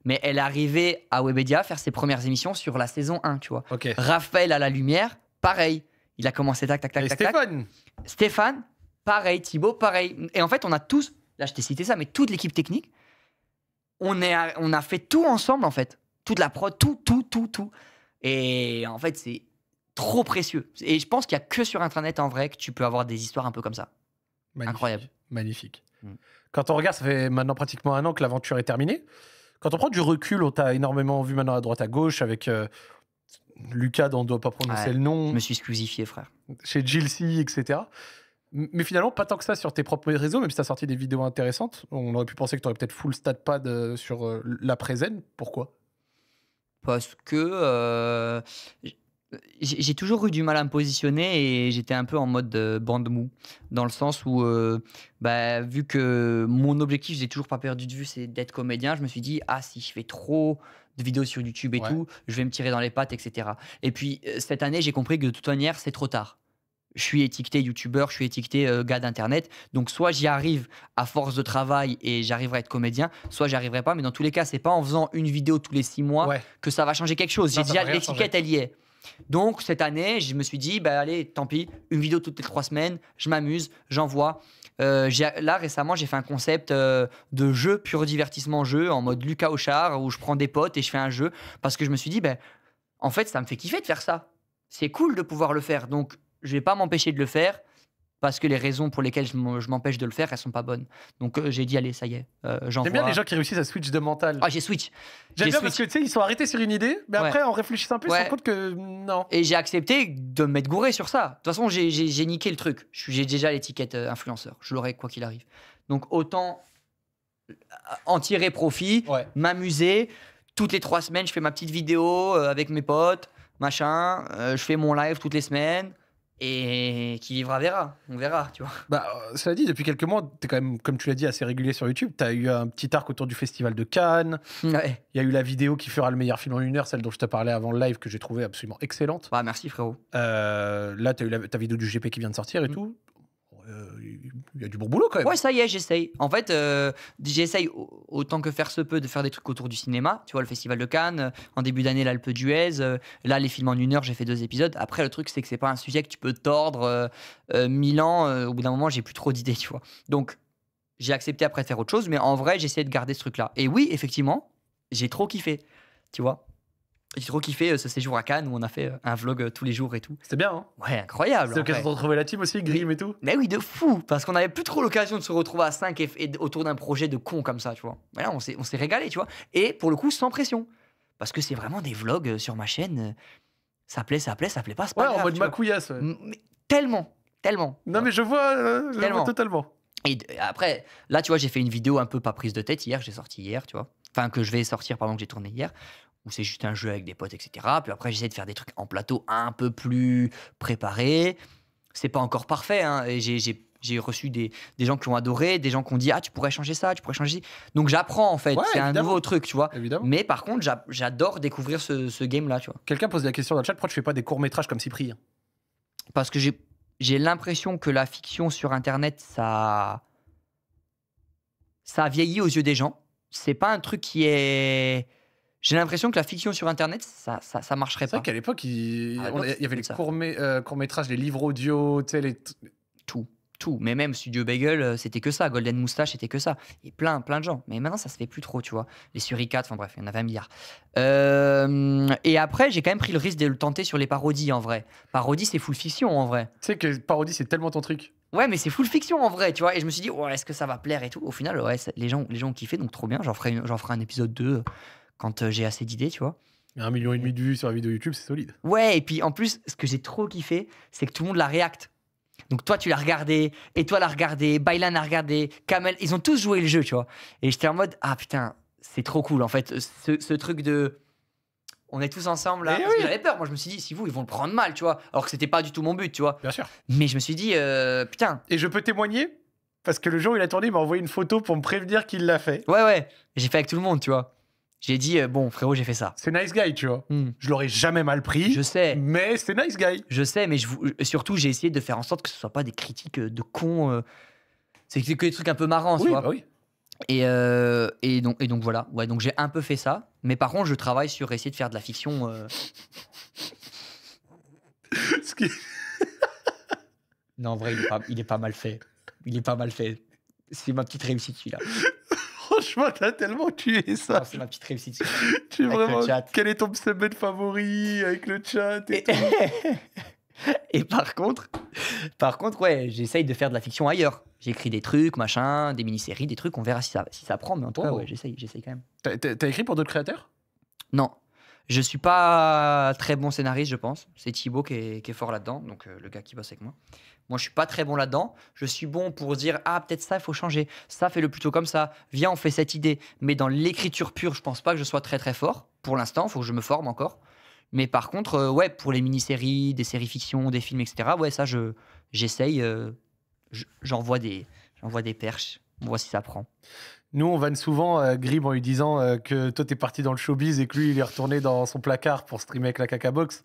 Mais elle est arrivée à Webedia à faire ses premières émissions sur la saison 1, tu vois. Okay. Raphaël à la lumière, pareil. Il a commencé tac. Et Stéphane. Stéphane, pareil. Thibaut, pareil. Et en fait, on a tous, là je t'ai cité ça, mais toute l'équipe technique, on a fait tout ensemble, en fait. Toute la prod, tout. Et en fait, c'est trop précieux. Et je pense qu'il n'y a que sur Internet, en vrai, que tu peux avoir des histoires un peu comme ça. Magnifique. Incroyable. Magnifique. Quand on regarde, ça fait maintenant pratiquement 1 an que l'aventure est terminée. Quand on prend du recul, on t'a énormément vu maintenant à droite à gauche avec Lucas, dont on ne doit pas prononcer le nom. Je me suis exclusifié, frère. Chez Gilsey, etc. Mais finalement, pas tant que ça sur tes propres réseaux, même si tu as sorti des vidéos intéressantes. On aurait pu penser que tu aurais peut-être full StatPad sur l'après-zen. Pourquoi ? Parce que j'ai toujours eu du mal à me positionner et j'étais un peu en mode bande mou. Dans le sens où, vu que mon objectif, j'ai toujours pas perdu de vue, c'est d'être comédien, je me suis dit, si je fais trop de vidéos sur YouTube et tout, je vais me tirer dans les pattes, etc. Et puis, cette année, j'ai compris que de toute manière, c'est trop tard. Je suis étiqueté youtubeur, je suis étiqueté gars d'internet. Donc soit j'y arrive à force de travail et j'arriverai à être comédien, soit j'y arriverai pas. Mais dans tous les cas, c'est pas en faisant une vidéo tous les 6 mois que ça va changer quelque chose. J'ai déjà l'étiquette, elle y est. Donc cette année, je me suis dit, allez, tant pis, une vidéo toutes les 3 semaines, je m'amuse, j'envoie. Là récemment, j'ai fait un concept de jeu, pur divertissement jeu, en mode Lucas Auchard, où je prends des potes et je fais un jeu. Parce que je me suis dit, en fait, ça me fait kiffer de faire ça. C'est cool de pouvoir le faire. Donc je vais pas m'empêcher de le faire parce que les raisons pour lesquelles je m'empêche de le faire, elles sont pas bonnes. Donc j'ai dit, allez, ça y est, j'envoie. J'aime bien les gens qui réussissent à switch de mental. J'ai switch. J'aime bien parce que tu sais, ils sont arrêtés sur une idée, mais après, en réfléchissant un peu, ils se rendent compte que non. Et j'ai accepté de m'être gouré sur ça. De toute façon, j'ai niqué le truc. J'ai déjà l'étiquette influenceur. Je l'aurai quoi qu'il arrive. Donc autant en tirer profit, m'amuser. Toutes les 3 semaines, je fais ma petite vidéo avec mes potes, machin. Je fais mon live toutes les semaines. Et qui vivra verra, on verra, tu vois. Cela dit, depuis quelques mois, tu es quand même, comme tu l'as dit, assez régulier sur YouTube. Tu as eu un petit arc autour du Festival de Cannes. Il y a eu la vidéo qui fera le meilleur film en 1 heure, celle dont je te parlais avant le live, que j'ai trouvé absolument excellente. Merci, frérot. Là, tu as eu ta vidéo du GP qui vient de sortir et tout. Il y a du bon boulot quand même. Ouais, ça y est, j'essaye. En fait, j'essaye autant que faire se peut de faire des trucs autour du cinéma. Tu vois, le Festival de Cannes, en début d'année, l'Alpe d'Huez. Là, les films en 1 heure, j'ai fait 2 épisodes. Après, le truc, c'est que c'est pas un sujet que tu peux tordre 1000 ans. Au bout d'un moment, j'ai plus trop d'idées, tu vois. Donc, j'ai accepté après de faire autre chose. Mais en vrai, j'essaie de garder ce truc-là. Et oui, effectivement, j'ai trop kiffé, tu vois. J'ai trop kiffé ce séjour à Cannes où on a fait un vlog tous les jours et tout. C'était bien, hein? Ouais, incroyable. C'est l'occasion de retrouver la team aussi, Grim et tout. Mais oui, de fou. Parce qu'on avait plus trop l'occasion de se retrouver à 5 et autour d'un projet de con comme ça, tu vois. Voilà, on s'est régalé, tu vois. Et pour le coup, sans pression. Parce que c'est vraiment des vlogs sur ma chaîne. Ça plaît pas, c'est pas grave. En mode macouillasse. Mais tellement. Non, mais je vois totalement. Et après, là, tu vois, j'ai fait une vidéo un peu pas prise de tête hier. J'ai sorti hier, tu vois. Enfin, que je vais sortir, pardon, que j'ai tourné hier. Où c'est juste un jeu avec des potes, etc. Puis après, j'essaie de faire des trucs en plateau un peu plus préparés. C'est pas encore parfait, hein. Et j'ai reçu des gens qui ont adoré, des gens qui ont dit « Ah, tu pourrais changer ça, tu pourrais changer... » Donc j'apprends, en fait. C'est un nouveau truc, tu vois. Évidemment. Mais par contre, j'adore découvrir ce game-là, tu vois. Quelqu'un pose la question dans le chat, pourquoi tu fais pas des courts-métrages comme Cyprien ? Parce que j'ai l'impression que la fiction sur Internet, ça a vieilli aux yeux des gens. C'est pas un truc qui est... J'ai l'impression que la fiction sur Internet, ça marcherait pas. C'est vrai qu'à l'époque, il y avait les courts-métrages, les livres audio, tu sais, les... Tout. Mais même Studio Bagel, c'était que ça. Golden Moustache, c'était que ça. Et plein de gens. Mais maintenant, ça se fait plus trop, tu vois. Les Suricates, enfin bref, il y en avait 1 milliard. Et après, j'ai quand même pris le risque de le tenter sur les parodies, en vrai. Parodie, c'est full fiction, en vrai. Tu sais que parodie, c'est tellement ton truc. Ouais, mais c'est full fiction, en vrai, tu vois. Et je me suis dit, est-ce que ça va plaire et tout. Au final, les gens ont kiffé, donc trop bien. J'en ferai un épisode 2 quand j'ai assez d'idées, tu vois. 1,5 million de vues sur la vidéo YouTube, c'est solide. Ouais, et puis en plus, ce que j'ai trop kiffé, c'est que tout le monde la réacte. Donc toi, tu l'as regardé, et toi, l'as regardé, Baylan a regardé, Kamel, ils ont tous joué le jeu, tu vois. Et j'étais en mode, ah putain, c'est trop cool, en fait, ce truc de... On est tous ensemble, là. Parce que j'avais peur, moi, je me suis dit, si vous, ils vont le prendre mal, tu vois. Alors que c'était pas du tout mon but, tu vois. Bien sûr. Mais je me suis dit, putain. Et je peux témoigner, Parce que le jour où il a tourné, il m'a envoyé une photo pour me prévenir qu'il l'a fait. Ouais. J'ai fait avec tout le monde, tu vois. J'ai dit, bon, frérot, j'ai fait ça. C'est nice guy, tu vois. Je l'aurais jamais mal pris. Je sais. Mais c'est nice guy. Je sais, mais surtout, j'ai essayé de faire en sorte que ce soit pas des critiques de cons. C'est que des trucs un peu marrants, tu Oui, vois. bah oui. Et donc voilà. Ouais, donc j'ai un peu fait ça. Mais par contre, je travaille sur essayer de faire de la fiction. Ce qui- Non, en vrai, il est pas mal fait. Il est pas mal fait. C'est ma petite réussite, celui-là. Franchement, t'as tellement tué ça. Non, c'est ma petite réussite. Celui-là. Tu es Avec le vraiment. chat. Quel est ton pseudo favori avec le chat et Et, tout. et par contre, ouais, j'essaye de faire de la fiction ailleurs. J'écris des trucs, machin, des mini-séries, des trucs. On verra si ça prend. Mais en tout cas, Oh. ouais, j'essaye quand même. T'as écrit pour d'autres créateurs? Non, je suis pas très bon scénariste, je pense. C'est Thibaut qui est fort là-dedans, donc le gars qui bosse avec moi. Moi, je suis pas très bon là-dedans. Je suis bon pour dire peut-être ça, il faut changer. Ça, fais-le plutôt comme ça. Viens, on fait cette idée. Mais dans l'écriture pure, je pense pas que je sois très très fort. Pour l'instant, il faut que je me forme encore. Mais par contre, ouais, pour les mini-séries, des séries fiction, des films, etc. Ouais, ça, j'essaye. J'envoie des perches. On voit si ça prend. Nous, on vanne souvent Grib en lui disant que toi, t'es parti dans le showbiz et que lui, il est retourné dans son placard pour streamer avec la Cacabox.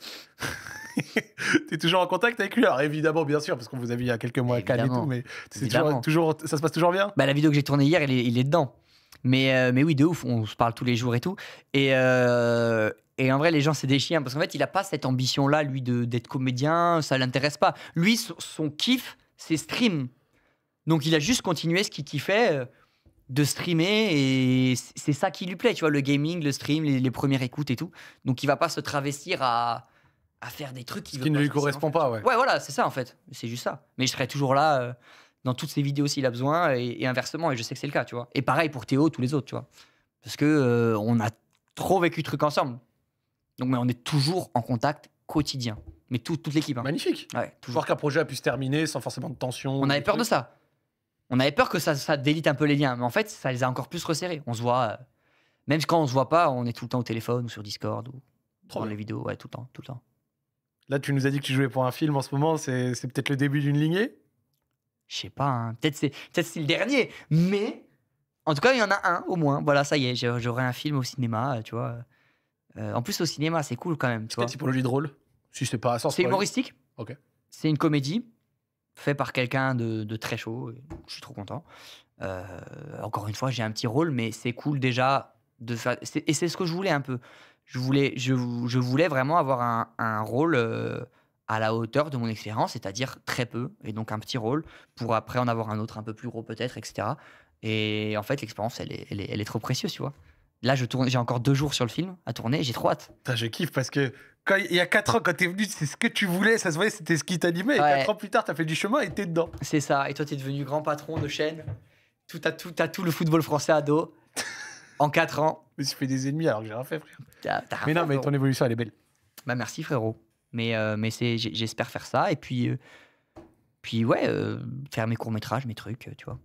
T'es toujours en contact avec lui? Alors évidemment, bien sûr, parce qu'on vous a vu il y a quelques mois à Cannes et Évidemment. tout, mais c'est Évidemment. toujours, ça se passe toujours bien? Bah, la vidéo que j'ai tournée hier, il est dedans. Mais oui, de ouf, on se parle tous les jours et tout. Et en vrai, les gens, c'est des chiens. Parce qu'en fait, il a pas cette ambition-là, lui, d'être comédien. Ça l'intéresse pas. Lui, son kiff, c'est stream. Donc, il a juste continué ce qu'il kiffait de streamer. Et c'est ça qui lui plaît, tu vois, le gaming, le stream, les premières écoutes et tout. Donc, il va pas se travestir à faire des trucs Ce qui ne lui correspond pas, ouais. Ouais, voilà, c'est ça, en fait. C'est juste ça. Mais je serai toujours là dans toutes ses vidéos s'il a besoin et inversement. Et je sais que c'est le cas, tu vois. Et pareil pour Théo, tous les autres, tu vois. Parce que on a trop vécu de trucs ensemble. Donc, mais on est toujours en contact quotidien. Mais toute l'équipe. Hein. Magnifique. Ouais, toujours. Voir qu'un projet a pu se terminer sans forcément de tension. On avait peur de ça. On avait peur que ça délite un peu les liens. Mais en fait, ça les a encore plus resserrés. On se voit, même quand on se voit pas, on est tout le temps au téléphone ou sur Discord ou Trop dans bien. les vidéos. Ouais, tout le temps, tout le temps. Là, tu nous as dit que tu jouais pour un film en ce moment. C'est peut-être le début d'une lignée? Je sais pas, hein. Peut-être c'est le dernier. Mais en tout cas, il y en a un au moins. Voilà, ça y est, j'aurai un film au cinéma, tu vois. En plus, au cinéma, c'est cool quand même. Tu C'est quelle vois. typologie de rôle? Si c'est pas sans C'est spoil. humoristique. Ok. C'est une comédie faite par quelqu'un de très chaud. Je suis trop content. Encore une fois, j'ai un petit rôle, mais c'est cool déjà de faire. Et c'est ce que je voulais un peu. Je voulais vraiment avoir un rôle à la hauteur de mon expérience, c'est-à-dire très peu, et donc un petit rôle pour après en avoir un autre un peu plus gros peut-être, etc. Et en fait, l'expérience, elle est trop précieuse, tu vois. Là, j'ai encore 2 jours sur le film à tourner, j'ai trop hâte. Putain, je kiffe parce que il y a 4 ans, quand t'es venu, c'est ce que tu voulais, ça se voyait, c'était ce qui t'animait. Et Ouais. 4 ans plus tard, t'as fait du chemin et t'es dedans. C'est ça. Et toi, t'es devenu grand patron de chaîne. T'as tout le football français à dos. En 4 ans. Je me suis fait des ennemis alors que j'ai rien fait, frère. T'as rien Mais non, fait, mais frérot. ton évolution, elle est belle. Bah, merci, frérot. Mais j'espère faire ça. Et puis ouais, faire mes courts-métrages, mes trucs, tu vois.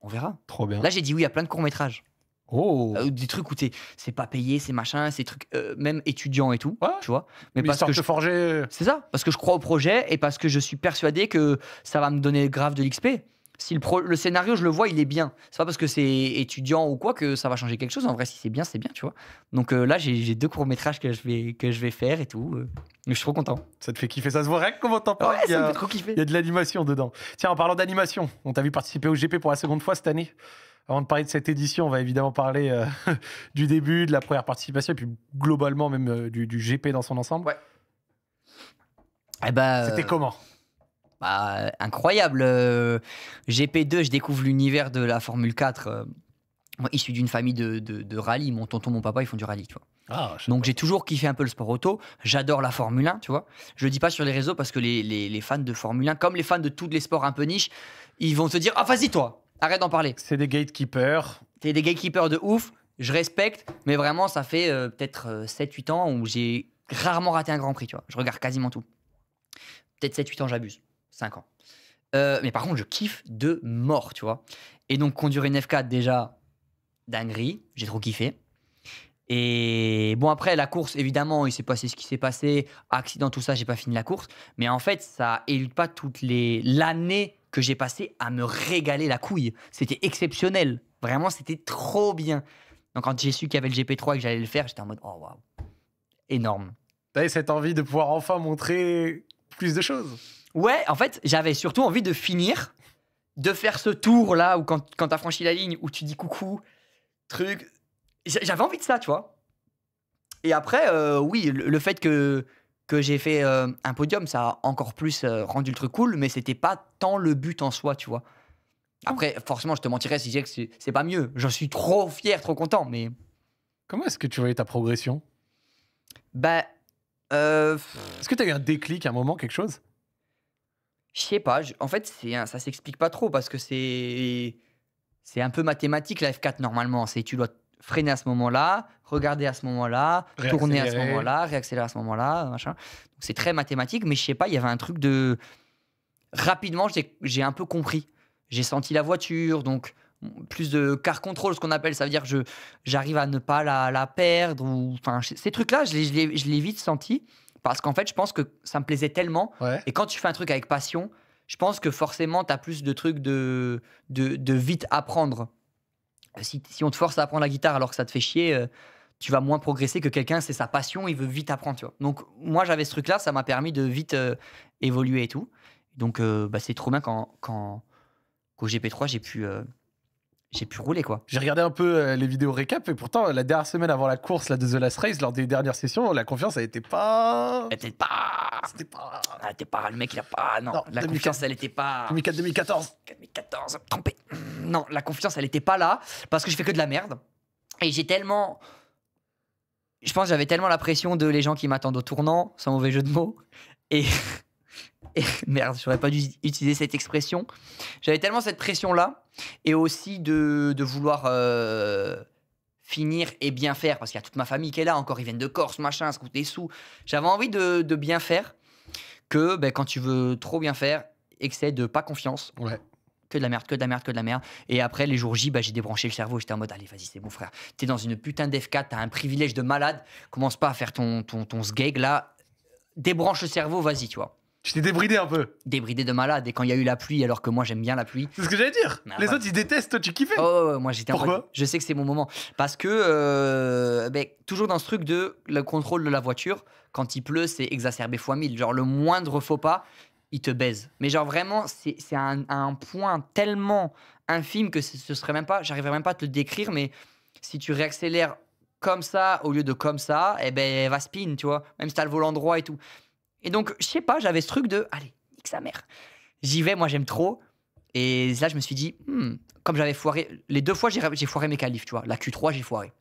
On verra. Trop bien. Là, j'ai dit oui à plein de courts-métrages. Oh. Des trucs où c'est pas payé, c'est machin, c'est trucs même étudiants et tout, Ouais. tu vois. Mais Mais parce histoire que de te forger. c'est ça, parce que je crois au projet et parce que je suis persuadé que ça va me donner grave de l'XP. Si le scénario, je le vois, il est bien. C'est pas parce que c'est étudiant ou quoi que ça va changer quelque chose. En vrai, si c'est bien, tu vois. Donc là, j'ai 2 courts-métrages que je vais faire et tout. Mais je suis trop content. Ça te fait kiffer, ça se voit rien que comment t'en parles. Ouais, il, y ça me a, fait trop kiffer. il y a de l'animation dedans. Tiens, en parlant d'animation, on t'a vu participer au GP pour la seconde fois cette année. Avant de parler de cette édition, on va évidemment parler du début, de la première participation, et puis globalement même du GP dans son ensemble. Ouais. Eh ben, C'était comment? Bah, incroyable. GP2, je découvre l'univers de la Formule 4. Moi, issu d'une famille de rallye. Mon tonton, mon papa, ils font du rallye, tu vois. Ah, Donc j'ai toujours kiffé un peu le sport auto. J'adore la Formule 1, tu vois. Je le dis pas sur les réseaux parce que les fans de Formule 1, comme les fans de tous les sports un peu niches, ils vont te dire « Ah, vas-y toi, arrête d'en parler. c'est des gatekeepers. T'es des gatekeepers de ouf, je respecte, mais vraiment, ça fait peut-être 7-8 ans où j'ai rarement raté un Grand Prix, tu vois. Je regarde quasiment tout. Peut-être 7-8 ans, j'abuse. 5 ans. Mais par contre, je kiffe de mort, tu vois. Et donc, conduire une F4, déjà, dinguerie. J'ai trop kiffé. Et bon, après, la course, évidemment, il s'est passé ce qui s'est passé. Accident, tout ça, j'ai pas fini la course. Mais en fait, ça élude pas l'année que j'ai passé à me régaler la couille. C'était exceptionnel. Vraiment, c'était trop bien. Donc, quand j'ai su qu'il y avait le GP3 et que j'allais le faire, j'étais en mode, oh waouh, énorme. T'avais cette envie de pouvoir enfin montrer plus de choses. Ouais, en fait, j'avais surtout envie de finir, de faire ce tour-là où quand t'as franchi la ligne, où tu dis coucou, truc. J'avais envie de ça, tu vois. Et après, oui, le fait que j'ai fait un podium, ça a encore plus rendu le truc cool, mais c'était pas tant le but en soi, tu vois. Après, forcément, je te mentirais si je disais que c'est pas mieux. J'en suis trop fier, trop content, mais... Comment est-ce que tu voyais ta progression? Bah... Est-ce que t'as eu un déclic, un moment, quelque chose? Je sais pas. En fait, ça s'explique pas trop parce que c'est un peu mathématique, la F4, normalement. Tu dois freiner à ce moment-là, regarder à ce moment-là, tourner à ce moment-là, réaccélérer à ce moment-là, machin. Donc, c'est très mathématique, mais je sais pas, il y avait un truc de... Rapidement, j'ai un peu compris. J'ai senti la voiture, donc plus de car control, ce qu'on appelle. Ça veut dire que j'arrive à ne pas la perdre. Enfin, ces trucs-là, je l'ai vite senti parce qu'en fait, je pense que ça me plaisait tellement. Ouais. Et quand tu fais un truc avec passion, je pense que forcément, tu as plus de trucs de vite apprendre. Si on te force à apprendre la guitare alors que ça te fait chier, tu vas moins progresser que quelqu'un, c'est sa passion, il veut vite apprendre. Tu vois. Donc, moi, j'avais ce truc-là, ça m'a permis de vite évoluer et tout. Donc, c'est trop bien qu'au GP3, j'ai pu rouler, quoi. J'ai regardé un peu les vidéos récap et pourtant, la dernière semaine avant la course là, de The Last Race, lors des dernières sessions, la confiance, elle était pas... Elle était pas... C'était pas... Elle était pas... Le mec, il a pas... Non, Non, la 2004. confiance, elle était pas... 2004-2014. 2014, trompé. Non, la confiance, elle était pas là parce que je fais que de la merde. Et j'ai tellement... Je pense que j'avais tellement la pression de les gens qui m'attendent au tournant, sans mauvais jeu de mots. Et merde, j'aurais pas dû utiliser cette expression. J'avais tellement cette pression-là, et aussi de vouloir finir et bien faire, parce qu'il y a toute ma famille qui est là encore, ils viennent de Corse, machin, ça coûte des sous. J'avais envie de bien faire, que quand tu veux trop bien faire, excès de pas confiance. Ouais. Que de la merde, que de la merde, que de la merde. Et après, les jours J, j'ai débranché le cerveau. J'étais en mode, allez, vas-y, c'est bon, frère. T'es dans une putain d'F4, t'as un privilège de malade. Commence pas à faire ton sgeg, là. Débranche le cerveau, vas-y, tu vois. Je t'ai débridé un peu. Débridé de malade. Et quand il y a eu la pluie, alors que moi, j'aime bien la pluie. C'est ce que j'allais dire. Ah, Les ouais. autres, ils détestent, toi, tu kiffais. Oh, moi, j'étais en Pourquoi mode, je sais que c'est mon moment. Parce que, toujours dans ce truc de le contrôle de la voiture, quand il pleut, c'est exacerbé fois 1000. Genre, le moindre faux pas, il te baise. Mais genre, vraiment, c'est un point tellement infime que ce serait même pas, j'arriverais même pas à te le décrire, mais si tu réaccélères comme ça au lieu de comme ça, elle va spin, tu vois. Même si t'as le volant droit et tout. Et donc, je sais pas, j'avais ce truc de, allez, nique sa mère. J'y vais, moi, j'aime trop. Et là, je me suis dit, comme j'avais foiré, les 2 fois, j'ai foiré mes qualifs, tu vois. La Q3, j'ai foiré.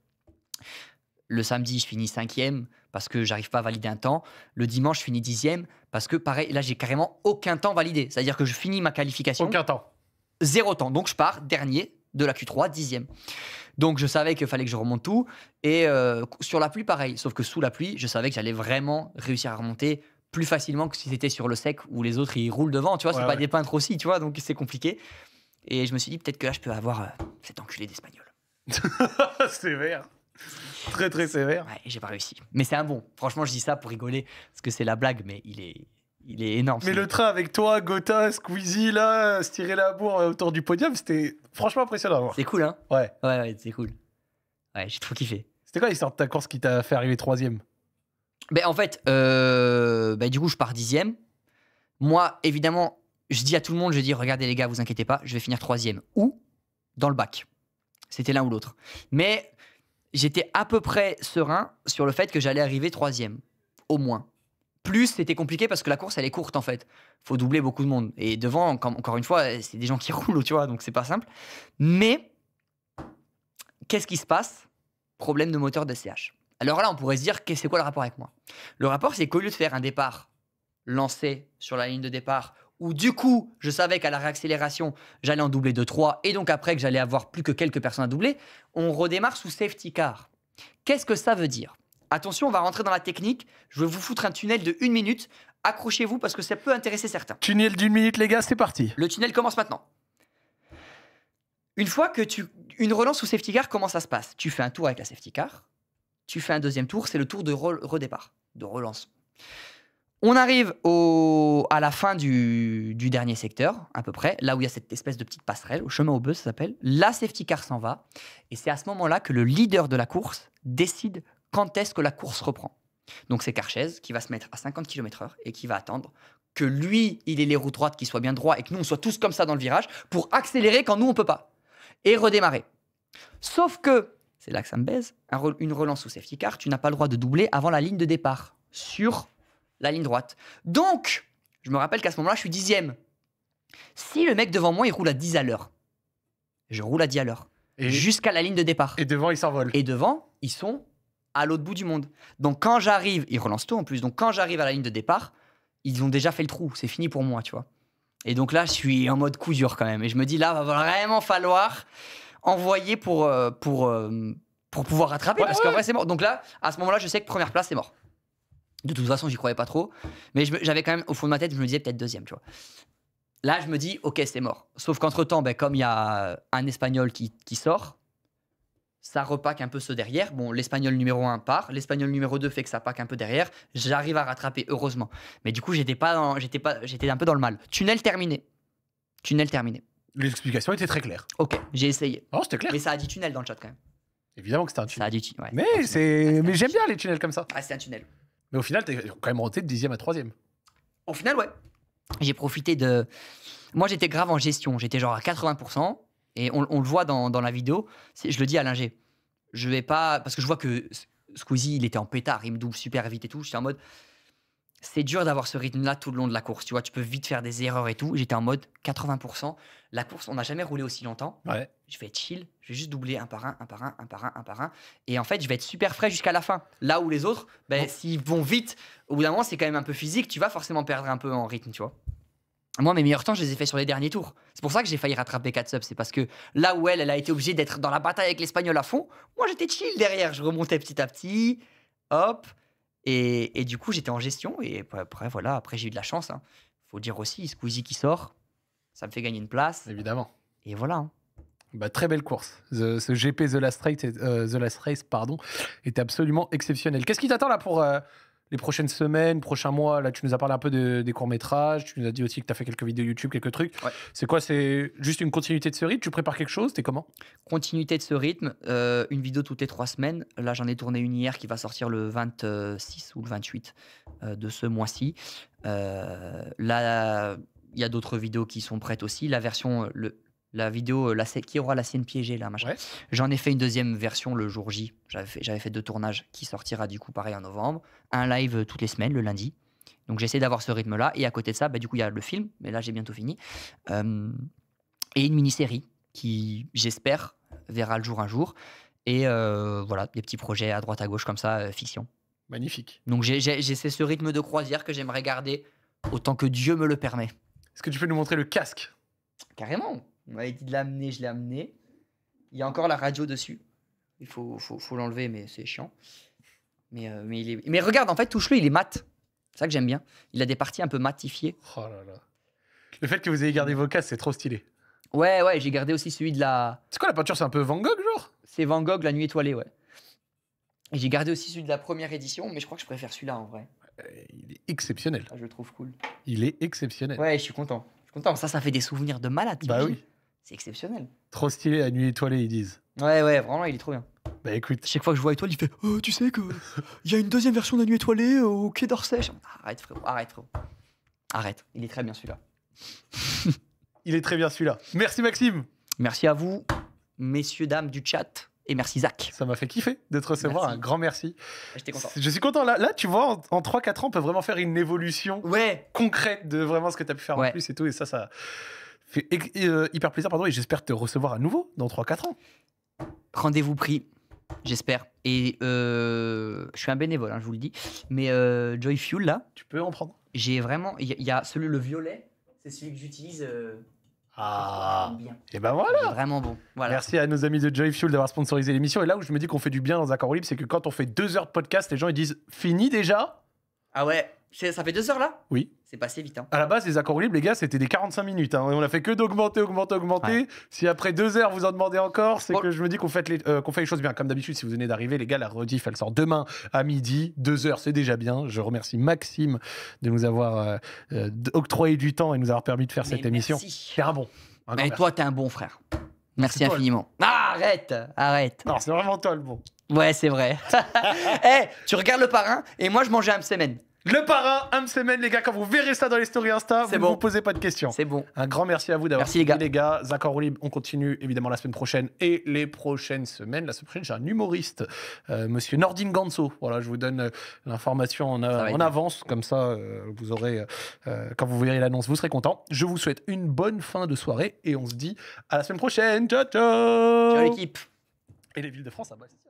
Le samedi, je finis 5e parce que j'arrive pas à valider un temps. Le dimanche, je finis 10e parce que, pareil, là, j'ai carrément aucun temps validé. C'est-à-dire que je finis ma qualification. Aucun temps. 0 temps. Donc, je pars dernier de la Q3, 10e. Donc, je savais qu'il fallait que je remonte tout. Et sur la pluie, pareil. Sauf que sous la pluie, je savais que j'allais vraiment réussir à remonter plus facilement que si c'était sur le sec où les autres, ils roulent devant. Tu vois, c'est pas des peintres aussi, tu vois. Donc, c'est compliqué. Et je me suis dit, peut-être que là, je peux avoir cet enculé d'espagnol. Sévère. Très, très sévère. Ouais, et j'ai pas réussi. Mais c'est un bon. Franchement, je dis ça pour rigoler, parce que c'est la blague, mais il est énorme. Mais le train avec toi, Gotha, Squeezie, là, se tirer la bourre autour du podium, c'était franchement impressionnant à voir. C'est cool, hein? Ouais. Ouais, c'est cool. Ouais, j'ai trop kiffé. C'était quoi l'histoire de ta course qui t'a fait arriver 3e? En fait, du coup, je pars 10e. Moi, évidemment, je dis à tout le monde, je dis, regardez les gars, vous inquiétez pas, je vais finir 3e. Ou dans le bac. C'était l'un ou l'autre. Mais j'étais à peu près serein sur le fait que j'allais arriver 3e. Au moins. Plus, c'était compliqué parce que la course, elle est courte, en fait. Faut doubler beaucoup de monde. Et devant, encore une fois, c'est des gens qui roulent, tu vois, donc c'est pas simple. Mais, qu'est-ce qui se passe? Problème de moteur DCH. Alors là, on pourrait se dire, c'est quoi le rapport avec moi? Le rapport, c'est qu'au lieu de faire un départ lancé sur la ligne de départ, où du coup, je savais qu'à la réaccélération, j'allais en doubler 2-3, et donc après que j'allais avoir plus que quelques personnes à doubler, on redémarre sous safety car. Qu'est-ce que ça veut dire? Attention, on va rentrer dans la technique. Je vais vous foutre un tunnel de 1 minute. Accrochez-vous parce que ça peut intéresser certains. Tunnel d'1 minute, les gars, c'est parti. Le tunnel commence maintenant. Une fois que une relance sous safety car, comment ça se passe? Tu fais un tour avec la safety car. Tu fais un deuxième tour, c'est le tour de redépart, de relance. On arrive à la fin du dernier secteur, à peu près, là où il y a cette espèce de petite passerelle, au chemin au bœuf, ça s'appelle. La safety car s'en va. Et c'est à ce moment-là que le leader de la course décide quand est-ce que la course reprend. Donc c'est Carchez qui va se mettre à 50 km/h et qui va attendre que lui, il ait les roues droites, qu'il soit bien droit et que nous, on soit tous comme ça dans le virage pour accélérer quand nous, on peut pas. Et redémarrer. Sauf que, c'est là que ça me baise, une relance sous safety car, tu n'as pas le droit de doubler avant la ligne de départ sur la ligne droite. Donc, je me rappelle qu'à ce moment-là, je suis 10e. Si le mec devant moi, il roule à 10 à l'heure, je roule à 10 à l'heure. Jusqu'à la ligne de départ. Et devant, ils s'envolent. Et devant, ils sont à l'autre bout du monde. Donc quand j'arrive, ils relancent tout en plus, donc quand j'arrive à la ligne de départ, ils ont déjà fait le trou, c'est fini pour moi, tu vois. Et donc là, je suis en mode coup dur quand même. Et je me dis, là, va vraiment falloir envoyer pour pouvoir rattraper, parce qu'en vrai, c'est mort. Donc là, à ce moment-là, je sais que première place, c'est mort. De toute façon, j'y croyais pas trop. Mais j'avais quand même, au fond de ma tête, je me disais peut-être deuxième, tu vois. Là, je me dis, ok, c'est mort. Sauf qu'entre-temps, comme il y a un Espagnol qui sort, ça repack un peu ceux derrière. Bon, l'Espagnol numéro 1 part. L'Espagnol numéro 2 fait que ça pack un peu derrière. J'arrive à rattraper, heureusement. Mais du coup, j'étais un peu dans le mal. Tunnel terminé. L'explication était très claire. Ok, j'ai essayé. Oh, c'était clair. Mais ça a dit tunnel dans le chat quand même. Évidemment que c'était un tunnel. Ça a dit tunnel. Ouais, Mais j'aime bien les tunnels comme ça. Ah, c'est un tunnel. Mais au final, t'es quand même monté de 10e à 3e. Au final, ouais. J'ai profité de... Moi, j'étais grave en gestion. J'étais genre à 80%. Et on le voit dans la vidéo. Je le dis à l'ingé. Je vais pas... Parce que je vois que Squeezie, il était en pétard. Il me double super vite et tout. J'étais en mode... C'est dur d'avoir ce rythme-là tout le long de la course. Tu vois, tu peux vite faire des erreurs et tout. J'étais en mode 80%. La course, on n'a jamais roulé aussi longtemps. Ouais. Je vais être chill. Je vais juste doubler un par un, un par un, un par un, un par un. Et en fait, je vais être super frais jusqu'à la fin. Là où les autres, s'ils vont vite, au bout d'un moment, c'est quand même un peu physique. Tu vas forcément perdre un peu en rythme, tu vois. Moi, mes meilleurs temps, je les ai faits sur les derniers tours. C'est pour ça que j'ai failli rattraper Katsub. C'est parce que là où elle a été obligée d'être dans la bataille avec l'Espagnol à fond, moi, j'étais chill derrière. Je remontais petit à petit. Hop. Et du coup, j'étais en gestion. Et après, voilà. Après, j'ai eu de la chance. Faut dire aussi, Squeezie qui sort, ça me fait gagner une place. Évidemment. Et voilà. Très belle course. Ce GP The Last Race, était absolument exceptionnel. Qu'est-ce qui t'attend là pour les prochaines semaines, prochains mois? Là, tu nous as parlé un peu des courts-métrages. Tu nous as dit aussi que tu as fait quelques vidéos YouTube, quelques trucs. Ouais. C'est quoi? C'est juste une continuité de ce rythme? Tu prépares quelque chose? T'es comment? Continuité de ce rythme. Une vidéo toutes les 3 semaines. Là, j'en ai tourné une hier qui va sortir le 26 ou le 28 de ce mois-ci. Là, il y a d'autres vidéos qui sont prêtes aussi. La vidéo qui aura la sienne piégée là, machin. Ouais. J'en ai fait une deuxième version le jour J. J'avais fait 2 tournages qui sortira du coup pareil en novembre. Un live toutes les semaines le lundi. Donc j'essaie d'avoir ce rythme là. Et à côté de ça, du coup il y a le film, mais là j'ai bientôt fini. Et une mini-série qui j'espère verra le jour un jour. Et voilà, des petits projets à droite à gauche comme ça, fiction. Magnifique. Donc j'ai ce rythme de croisière que j'aimerais garder autant que Dieu me le permet. Est-ce que tu peux nous montrer le casque? Carrément. On m'avait dit de l'amener, je l'ai amené. Il y a encore la radio dessus. Il faut l'enlever, mais c'est chiant. Mais regarde, en fait, touche-le, il est mat. C'est ça que j'aime bien. Il a des parties un peu matifiées. Oh là là. Le fait que vous ayez gardé vos casques, c'est trop stylé. Ouais, j'ai gardé aussi celui de la... C'est quoi la peinture? C'est un peu Van Gogh, genre? C'est Van Gogh, La Nuit étoilée, ouais. Et j'ai gardé aussi celui de la première édition, mais je crois que je préfère celui-là, en vrai. Il est exceptionnel. Je le trouve cool. Il est exceptionnel. Ouais, je suis content. Ça fait des souvenirs de malade. Oui. C'est exceptionnel. Trop stylé, La Nuit étoilée, ils disent. Ouais, vraiment, il est trop bien. Écoute. Chaque fois que je vois Étoile, il fait tu sais que il y a une deuxième version de La Nuit étoilée au Quai d'Orsay. Arrête, frérot. Arrête. Il est très bien, celui-là. Il est très bien, celui-là. Merci, Maxime. Merci à vous, messieurs, dames du chat. Et merci, Zach. Ça m'a fait kiffer de te recevoir. Merci. Un grand merci. J'étais content. Je suis content. Là, tu vois, en 3-4 ans, on peut vraiment faire une évolution concrète de vraiment ce que tu as pu faire en plus et tout. Et ça fait hyper plaisir. Et j'espère te recevoir à nouveau dans 3-4 ans. Rendez-vous pris, j'espère. Et je suis un bénévole, je vous le dis. Mais Joy Fuel, là, tu peux en prendre. J'ai vraiment... Il y a le violet, c'est celui que j'utilise... et ben voilà. C'est vraiment bon. Voilà. Merci à nos amis de Joy Fuel d'avoir sponsorisé l'émission. Et là où je me dis qu'on fait du bien dans Accord Libre, c'est que quand on fait 2 heures de podcast, les gens ils disent fini déjà. Ah ouais, ça fait 2 heures là? Oui. C'est passé vite. Hein. À la base, les accords libres, les gars, c'était des 45 minutes. Hein. On a fait que d'augmenter. Ouais. Si après 2 heures, vous en demandez encore, c'est Bon. que je me dis qu'on fait les choses bien. Comme d'habitude, si vous venez d'arriver, les gars, la rediff, elle sort demain à midi. 2 heures, c'est déjà bien. Je remercie Maxime de nous avoir octroyé du temps et nous avoir permis de faire cette émission. Merci. C'est un bon. Un grand Mais merci. toi, t'es un bon frère. Merci toi, le infiniment. Ah, arrête. Non, c'est vraiment toi le bon. Ouais, c'est vrai. Tu regardes le parrain et moi, je mangeais un semaine. Le parrain, un semaine, les gars, quand vous verrez ça dans les stories Insta, vous C'est ne bon. vous posez pas de questions. C'est bon. Un grand merci à vous d'avoir Merci, les gars. suivi, les gars. Zach en roue libre, on continue évidemment la semaine prochaine et les prochaines semaines. La semaine prochaine, j'ai un humoriste, monsieur Nordin Ganso. Voilà, je vous donne l'information en avance, comme ça, vous aurez, quand vous verrez l'annonce, vous serez content. Je vous souhaite une bonne fin de soirée et on se dit à la semaine prochaine. Ciao, ciao. Ciao l'équipe. Et les villes de France à Brest.